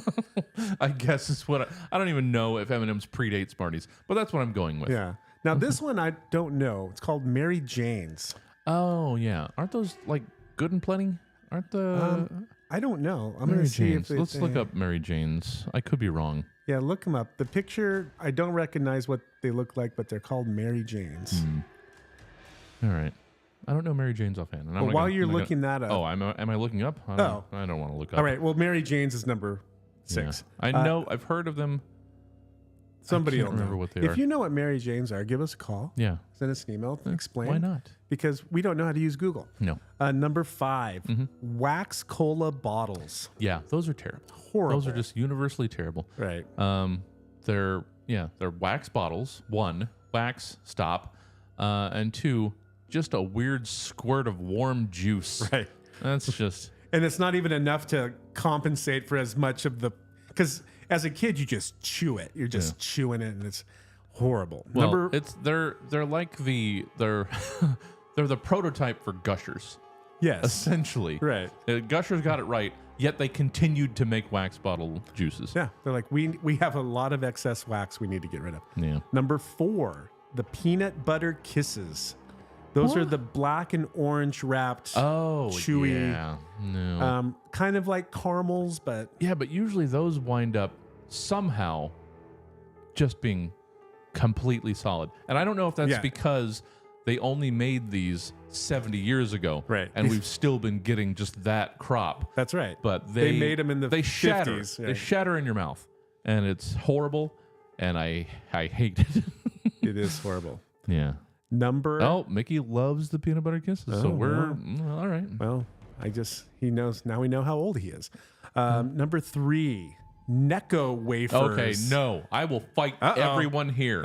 I guess is what I don't even know if M&Ms predate Smarties, but that's what I'm going with. Yeah. Now this one I don't know. It's called Mary Jane's. Oh yeah, aren't those like Good and Plenty? Aren't the I don't know. I'm Mary going to see Jane's. if Let's look up Mary Jane's. I could be wrong. Yeah, look them up. The picture, I don't recognize what they look like, but they're called Mary Jane's. All right. I don't know Mary Jane's offhand. And Well, while you're looking that up. Oh, am I looking up? I don't want to look up. All right. Well, Mary Jane's is number 6. Yeah. I know. I've heard of them. Somebody I can't will remember know. what they if are. you know what Mary Jane's are, give us a call. Yeah. Send us an email. Explain. Why not? Because we don't know how to use Google. No. Number 5, wax cola bottles. Yeah, those are terrible. Horrible. Those are just universally terrible. Right. They're wax bottles. 1, wax stop, and 2, just a weird squirt of warm juice. Right. That's just. And it's not even enough to compensate for as much of the, because as a kid you just chew it. You're just chewing it, and it's horrible. Well, they're like they're the prototype for Gushers. Yes. Essentially. Right. Gushers got it right, yet they continued to make wax bottle juices. Yeah. They're like, we have a lot of excess wax we need to get rid of. Yeah. Number 4, the peanut butter kisses. Those are the black and orange wrapped, chewy, yeah. No. kind of like caramels, but yeah, but usually those wind up somehow just being completely solid. And I don't know if that's because they only made these 70 years ago, right? And we've still been getting just that crop. That's right. But they made them in the 50s. Shatter. Right. They shatter in your mouth, and it's horrible. And I hate it. It is horrible. Yeah. Mickey loves the peanut butter kisses, so we're all right. Well, he knows now. We know how old he is. Number 3, Necco wafers. Okay, no, I will fight everyone here.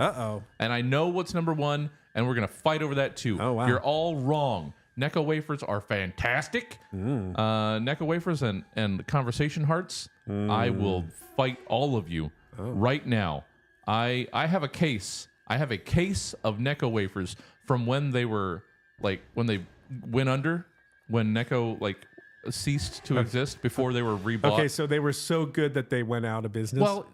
And I know what's number 1, and we're gonna fight over that too. Oh wow, you're all wrong. Necco wafers are fantastic. Necco wafers and conversation hearts. I will fight all of you right now. I have a case. I have a case of Necco wafers from when they were when they went under, when Necco ceased to exist before they were rebought. Okay, so they were so good that they went out of business. Well,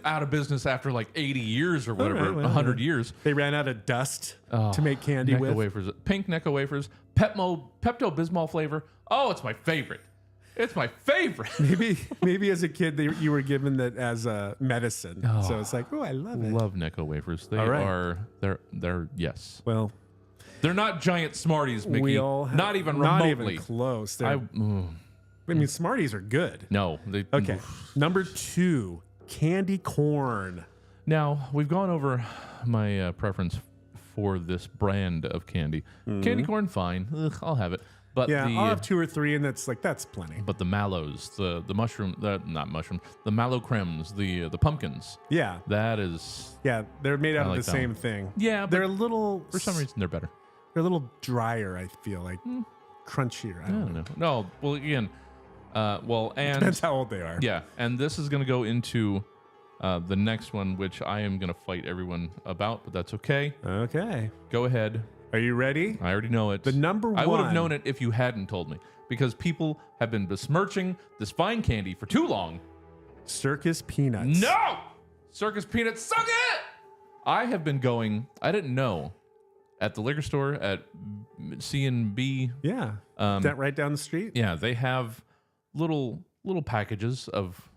out of business after 80 years or whatever, 100 years. They ran out of dust to make candy Necco with. Wafers, pink Necco wafers, Pepto-Bismol flavor. Oh, it's my favorite. It's my favorite. Maybe as a kid you were given that as a medicine. So it's like, oh, I love it. Love Necco wafers. They All right. are they're yes. Well, they're not giant Smarties, Mickey. we all have, not even not remotely. even close. I mean, Smarties are good. No, they Okay. Number 2, candy corn. Now, we've gone over my preference for this brand of candy. Candy corn, fine. Ugh, I'll have it. But yeah, I'll have 2 or 3, and that's plenty. But the mallows, the mushroom, not mushroom, the mallow cremes, the pumpkins. Yeah. That is. Yeah, they're made out of like the that same one. thing. Yeah, they're a little. For some reason, they're better. They're a little drier. I feel like crunchier. I don't know. No, well, again, and depends how old they are. Yeah, and this is going to go into the next one, which I am going to fight everyone about, but that's okay. Okay. Go ahead. Are you ready? I already know it. The number 1. I would have known it if you hadn't told me, because people have been besmirching this fine candy for too long. Circus peanuts. No! Circus peanuts, suck it! I have been going, I didn't know, at the liquor store at C&B. Yeah. That right down the street? Yeah, they have little packages of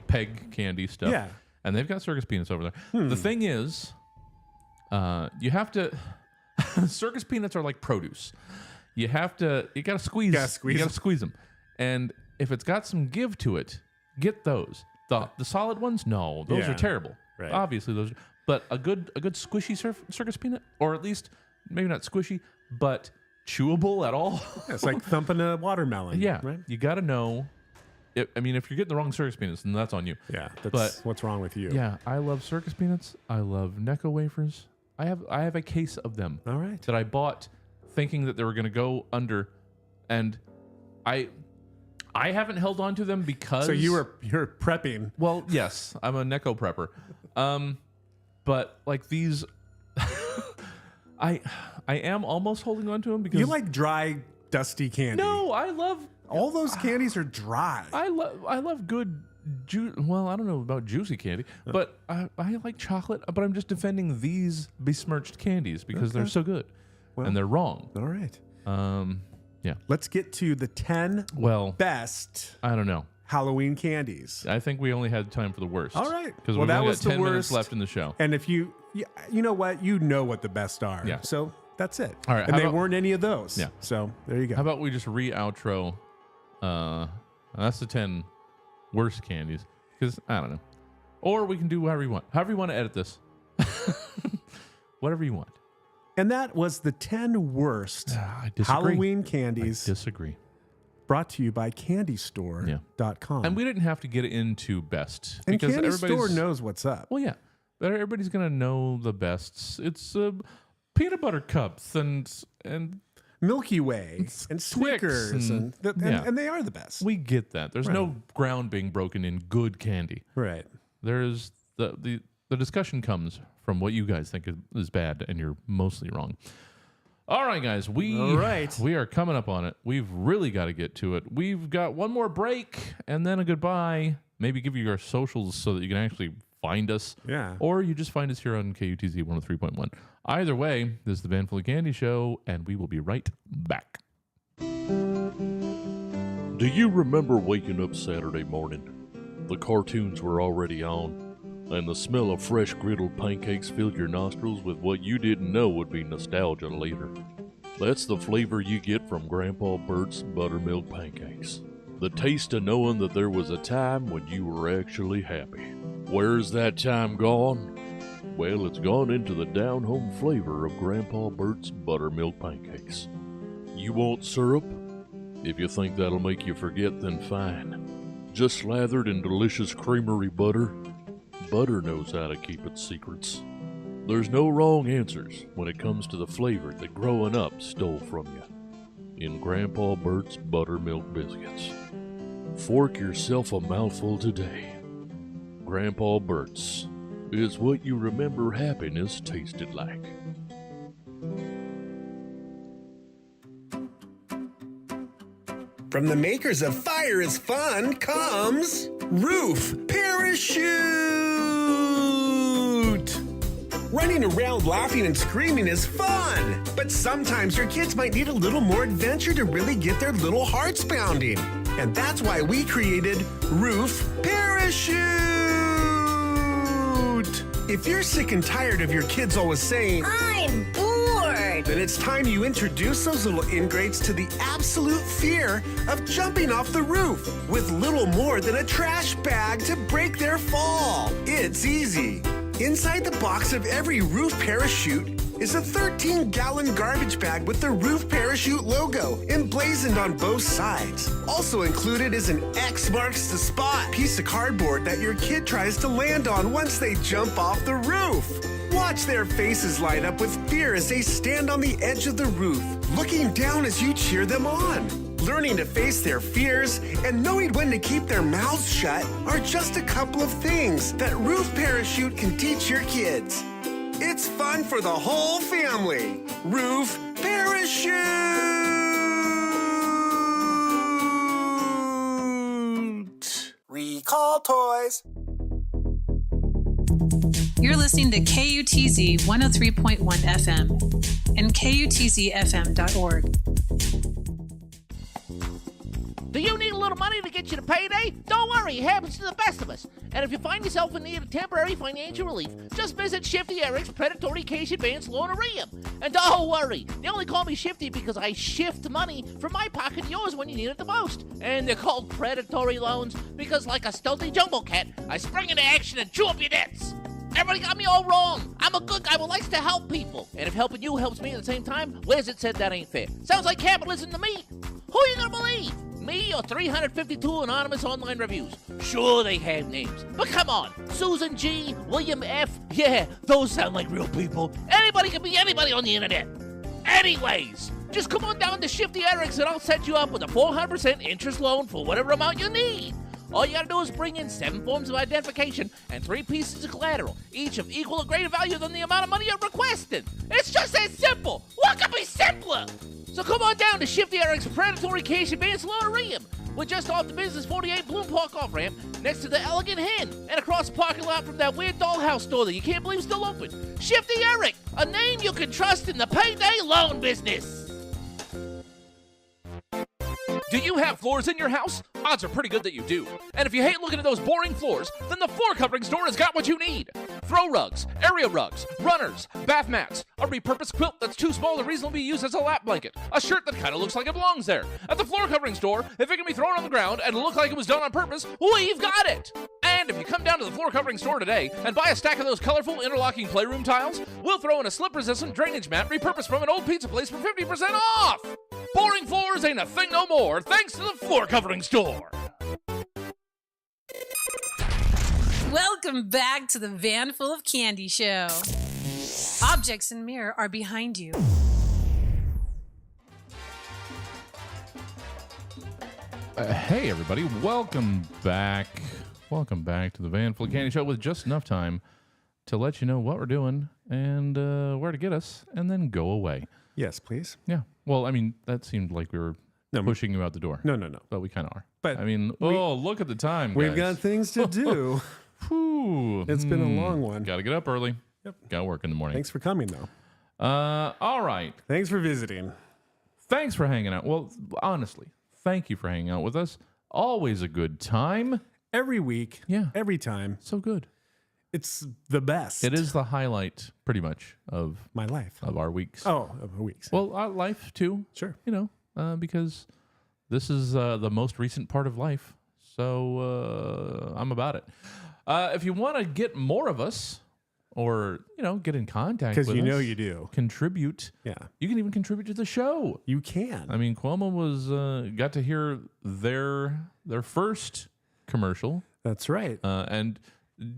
peg candy stuff. Yeah. And they've got circus peanuts over there. The thing is, you have to... circus peanuts are like produce. You gotta squeeze. You gotta squeeze them. And if it's got some give to it, get those. The solid ones, no, those are terrible. Right. Obviously, those. But a good squishy circus peanut, or at least maybe not squishy, but chewable at all. Yeah, it's like thumping a watermelon. Yeah, right. You got to know. I mean, if you're getting the wrong circus peanuts, then that's on you. Yeah, that's what's wrong with you. Yeah, I love circus peanuts. I love Necco wafers. I have a case of them. All right. That I bought, thinking that they were going to go under, and I haven't held on to them because. So you're prepping. Well, yes, I'm a Necco prepper, but like these, I am almost holding on to them because You like dry, dusty candy. No, I love. All those candies are dry. I love good well, I don't know about juicy candy, but I like chocolate, but I'm just defending these besmirched candies because they're so good. Well, and they're wrong. All right. Yeah. Let's get to the 10 best I don't know. Halloween candies. I think we only had time for the worst. All right. Because we've only got 10 minutes left in the show. And if you know what? You know what the best are. Yeah. So that's it. All right. And they weren't any of those. Yeah. So there you go. How about we just re-outro? That's the 10 worst candies. Because, I don't know. Or we can do whatever you want. However you want to edit this. Whatever you want. And that was the 10 worst Halloween candies. I disagree. Brought to you by CandyStore.com. And we didn't have to get into best. And because Candy Store everybody's- knows what's up. Well, yeah. But everybody's going to know the bests. It's peanut butter cups and Milky Way and Twix Snickers. And they are the best. We get that. There's Right. no ground being broken in good candy. Right. There's the discussion comes from what you guys think is bad, and you're mostly wrong. All right, guys. We are coming up on it. We've really got to get to it. We've got one more break and then a goodbye. Maybe give you our socials so that you can actually find us. Yeah. Or you just find us here on KUTZ 103.1. Either way, this is the Van Full of Candy Show, and we will be right back. Do you remember waking up Saturday morning? The cartoons were already on, and the smell of fresh griddled pancakes filled your nostrils with what you didn't know would be nostalgia later. That's the flavor you get from Grandpa Bert's buttermilk pancakes. The taste of knowing that there was a time when you were actually happy. Where's that time gone? Well, it's gone into the down-home flavor of Grandpa Bert's buttermilk pancakes. You want syrup? If you think that'll make you forget, then fine. Just slathered in delicious creamery butter, butter knows how to keep its secrets. There's no wrong answers when it comes to the flavor that growing up stole from you. In Grandpa Bert's buttermilk biscuits. Fork yourself a mouthful today. Grandpa Bert's is what you remember happiness tasted like. From the makers of Fire is Fun comes Roof Parachute! Running around laughing and screaming is fun, but sometimes your kids might need a little more adventure to really get their little hearts pounding. And that's why we created Roof Parachute! If you're sick and tired of your kids always saying, I'm bored, then it's time you introduce those little ingrates to the absolute fear of jumping off the roof with little more than a trash bag to break their fall. It's easy. Inside the box of every Roof Parachute is a 13-gallon garbage bag with the Roof Parachute logo emblazoned on both sides. Also included is an X marks the spot piece of cardboard that your kid tries to land on once they jump off the roof. Watch their faces light up with fear as they stand on the edge of the roof, looking down as you cheer them on. Learning to face their fears and knowing when to keep their mouths shut are just a couple of things that Roof Parachute can teach your kids. It's fun for the whole family. Roof Parachute! Recall toys. You're listening to KUTZ 103.1 FM and KUTZFM.org. Do you need a little money to get you to payday? Don't worry, it happens to the best of us. And if you find yourself in need of temporary financial relief, just visit Shifty Eric's Predatory Cash Advance Loanarium. And don't worry, they only call me Shifty because I shift money from my pocket to yours when you need it the most. And they're called predatory loans because, like a stealthy jumbo cat, I spring into action and chew up your debts. Everybody got me all wrong. I'm a good guy who likes to help people. And if helping you helps me at the same time, where's it said that ain't fair? Sounds like capitalism to me. Who are you gonna believe? Me or 352 anonymous online reviews? Sure, they have names. But come on. Susan G, William F. Yeah, those sound like real people. Anybody can be anybody on the internet. Anyways, just come on down to Shifty Eric's and I'll set you up with a 400% interest loan for whatever amount you need. All you gotta do is bring in 7 forms of identification and 3 pieces of collateral, each of equal or greater value than the amount of money you're requesting. It's just that simple. What could be simpler? So come on down to Shifty Eric's Predatory Cash Advance Loanarium. We're just off the Business 48 Bloom Park off-ramp next to the Elegant Hen and across the parking lot from that weird dollhouse store that you can't believe is still open. Shifty Eric, a name you can trust in the payday loan business. Do you have floors in your house? Odds are pretty good that you do. And if you hate looking at those boring floors, then the Floor Covering Store has got what you need. Throw rugs, area rugs, runners, bath mats, a repurposed quilt that's too small to reasonably be used as a lap blanket, a shirt that kind of looks like it belongs there. At the Floor Covering Store, if it can be thrown on the ground and look like it was done on purpose, we've got it! And if you come down to the Floor Covering Store today and buy a stack of those colorful interlocking playroom tiles, we'll throw in a slip-resistant drainage mat repurposed from an old pizza place for 50% off! Boring floors ain't a thing no more, thanks to the Floor Covering Store! Welcome back to the Van Full of Candy Show. Objects in mirror are behind you. Hey, everybody. Welcome back. Welcome back to the Van Full of Candy Show with just enough time to let you know what we're doing and where to get us and then go away. Yes, please. Yeah. Well, I mean, that seemed like we were pushing you out the door. No. But we kind of are. But I mean, look at the time, We've guys. got things to do. Whew. It's been a long one. Got to get up early. Yep. Got to work in the morning. Thanks for coming, though. All right. Thanks for visiting. Thanks for hanging out. Well, honestly, thank you for hanging out with us. Always a good time. Every week. Yeah. Every time. So good. It's the best. It is the highlight, pretty much, of my life. Of our weeks. Oh, of weeks. Well, our life, too. Sure. You know, because this is the most recent part of life. So I'm about it. If you want to get more of us or, get in contact with us. Because you know you do. Contribute. Yeah. You can even contribute to the show. You can. I mean, Cuomo was got to hear their first commercial. That's right. And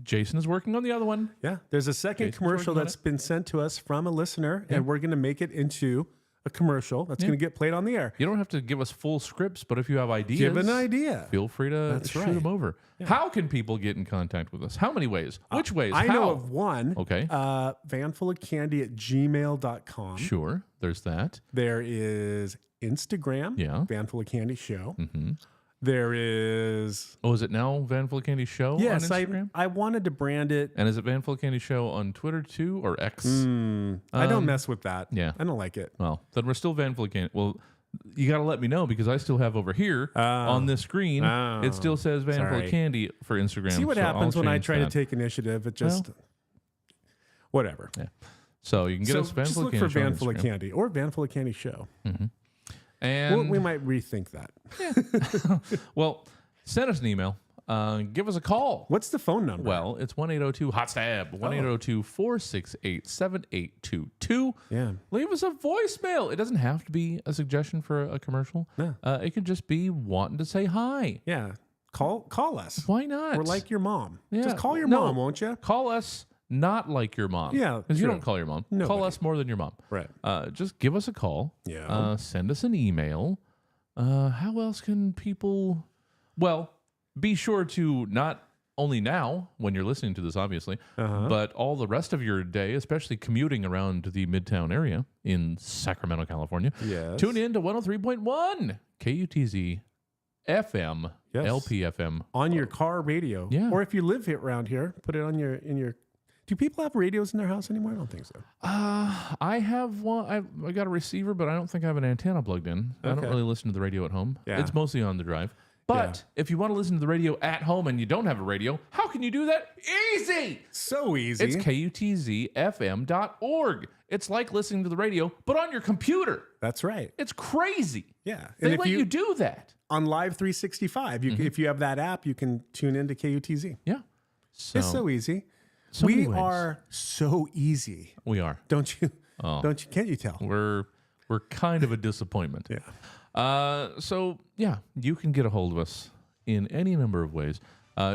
Jason is working on the other one. Yeah. There's a second Jason's commercial working on that's been sent to us from a listener, and we're going to make it into a commercial that's going to get played on the air. You don't have to give us full scripts, but if you have ideas, Give an idea. Feel free to shoot them over. Yeah. How can people get in contact with us? How many ways? Which ways? I How? know of one. Okay. vanfulofcandy@gmail.com. Sure. There's that. There is Instagram. Yeah. Vanful of Candy Show. Mm-hmm. There is. Oh, is it now Van Full of Candy Show Yes, on Instagram? I wanted to brand it. And is it Van Full of Candy Show on Twitter too, or X? I don't mess with that. Yeah. I don't like it. Well, then we're still Van Full of Candy. Well, you got to let me know because I still have over here on this screen, it still says Van Full of Candy for Instagram. See what so happens I'll when I change try that. to take initiative. It just. Whatever. Yeah. So you can get us Van just Full of look Candy for Show on Van Full of Instagram. Candy or Van Full of Candy Show. Mm-hmm. And we might rethink that. Well, send us an email. Give us a call. What's the phone number? Well, it's 1-802-HOT-STAB. 1-802-468-7822. Yeah. Leave us a voicemail. It doesn't have to be a suggestion for a commercial. No. It could just be wanting to say hi. Yeah. Call us. Why not? We're like your mom. Yeah. Just call your mom, won't you? Call us not like your mom. Yeah, Because you true. don't call your mom. Nobody. Call us more than your mom. Right. Just give us a call. Yeah. Send us an email. How else can people... Well, be sure to not only now, when you're listening to this, obviously, but all the rest of your day, especially commuting around the Midtown area in Sacramento, California. Yes. Tune in to 103.1 KUTZ FM, Yes. LPFM. On your car radio. Yeah. Or if you live here around here, put it on in your. Do people have radios in their house anymore? I don't think so. I have one. I got a receiver, but I don't think I have an antenna plugged in. I don't Okay. really listen to the radio at home. Yeah. It's mostly on the drive. But if you want to listen to the radio at home and you don't have a radio, how can you do that? Easy! So easy. It's kutzfm.org. It's like listening to the radio, but on your computer. That's right. It's crazy. Yeah. They if let you do that. On Live 365, if you have that app, you can tune into KUTZ. Yeah. So, It's so easy. So we many ways. are so easy. We are. Don't you? Oh. Don't you? Can't you tell? We're kind of a disappointment. Yeah. So yeah, you can get a hold of us in any number of ways.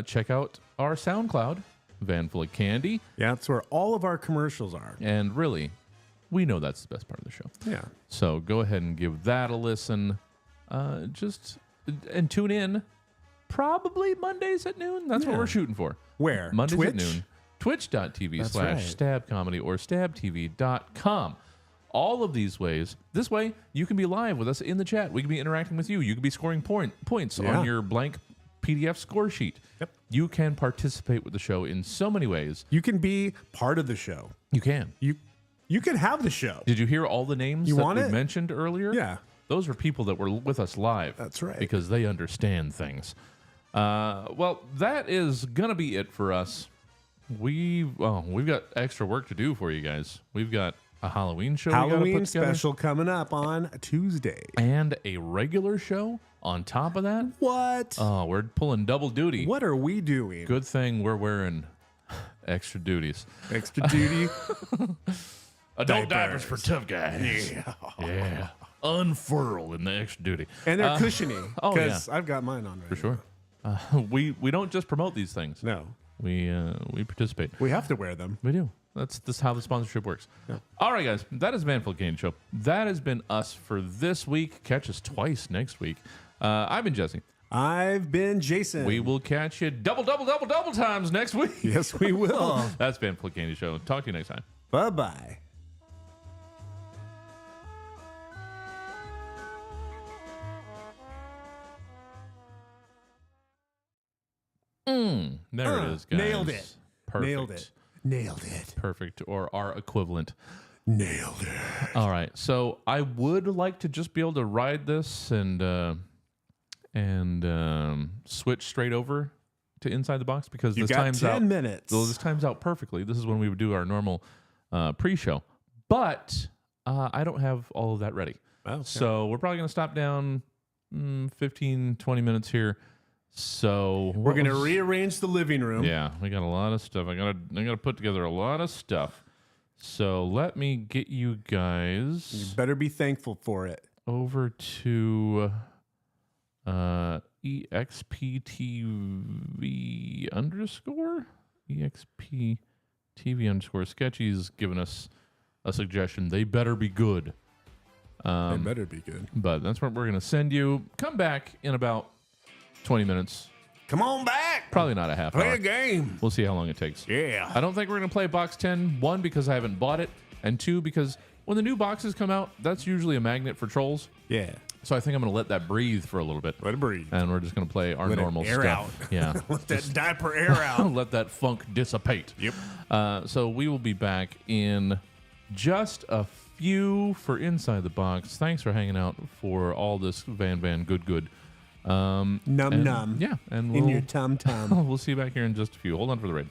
Check out our SoundCloud, Van Full of Candy. Yeah, that's where all of our commercials are. And really, we know that's the best part of the show. Yeah. So go ahead and give that a listen. And tune in probably Mondays at noon. That's what we're shooting for. Where? Mondays Twitch? at noon. Twitch.tv right. /stabcomedy or stabtv.com. All of these ways. This way, you can be live with us in the chat. We can be interacting with you. You can be scoring points on your blank PDF score sheet. Yep. You can participate with the show in so many ways. You can be part of the show. You can. You can have the show. Did you hear all the names You that want we it? mentioned earlier? Yeah. Those are people that were with us live. That's right. Because they understand things. Well, that is going to be it for us. We've got extra work to do for you guys. We've got a Halloween show we gotta Halloween put together, special coming up on Tuesday. and a regular show on top of that. What? Oh, we're pulling double duty. What are we doing? Good thing we're wearing extra duties. Extra duty. Adult divers for tough guys. Yeah. Unfurl in the extra duty. And they're cushiony. Oh, yeah. Because I've got mine on right For sure. We don't just promote these things. No. We participate. We have to wear them. We do. That's how the sponsorship works. Yeah. All right, guys. That is Van Full of Candy Show. That has been us for this week. Catch us twice next week. I've been Jesse. I've been Jason. We will catch you double times next week. Yes, we will. That's Van Full of Candy Show. Talk to you next time. Bye-bye. There it is, guys. Nailed it. Perfect. Nailed it. Nailed it. Perfect. Or our equivalent. Nailed it. All right. So I would like to just be able to ride this and switch straight over to Inside the Box because You this got time's 10 out. minutes. Well, this time's out perfectly. This is when we would do our normal pre-show. But I don't have all of that ready. Okay. So we're probably going to stop down 15, 20 minutes here. So We're going to rearrange the living room. Yeah, we got a lot of stuff. I gotta put together a lot of stuff. So let me get you guys. You better be thankful for it. Over to EXPTV _ EXPTV _ Sketchy's given us a suggestion. They better be good. They better be good. But that's what we're gonna send you. Come back in about 20 minutes. Come on back. Probably not a half Play hour. a game. We'll see how long it takes. Yeah. I don't think we're going to play box 10. 1, because I haven't bought it. And 2, because when the new boxes come out, that's usually a magnet for trolls. Yeah. So I think I'm going to let that breathe for a little bit. Let it breathe. And we're just going to play our Let it normal air stuff. out. Yeah. Let that diaper air out. Let that funk dissipate. Yep. So we will be back in just a few for Inside the Box. Thanks for hanging out for all this Van good. Num. Yeah, and in your tum tum. we'll see you back here in just a few. Hold on for the raid.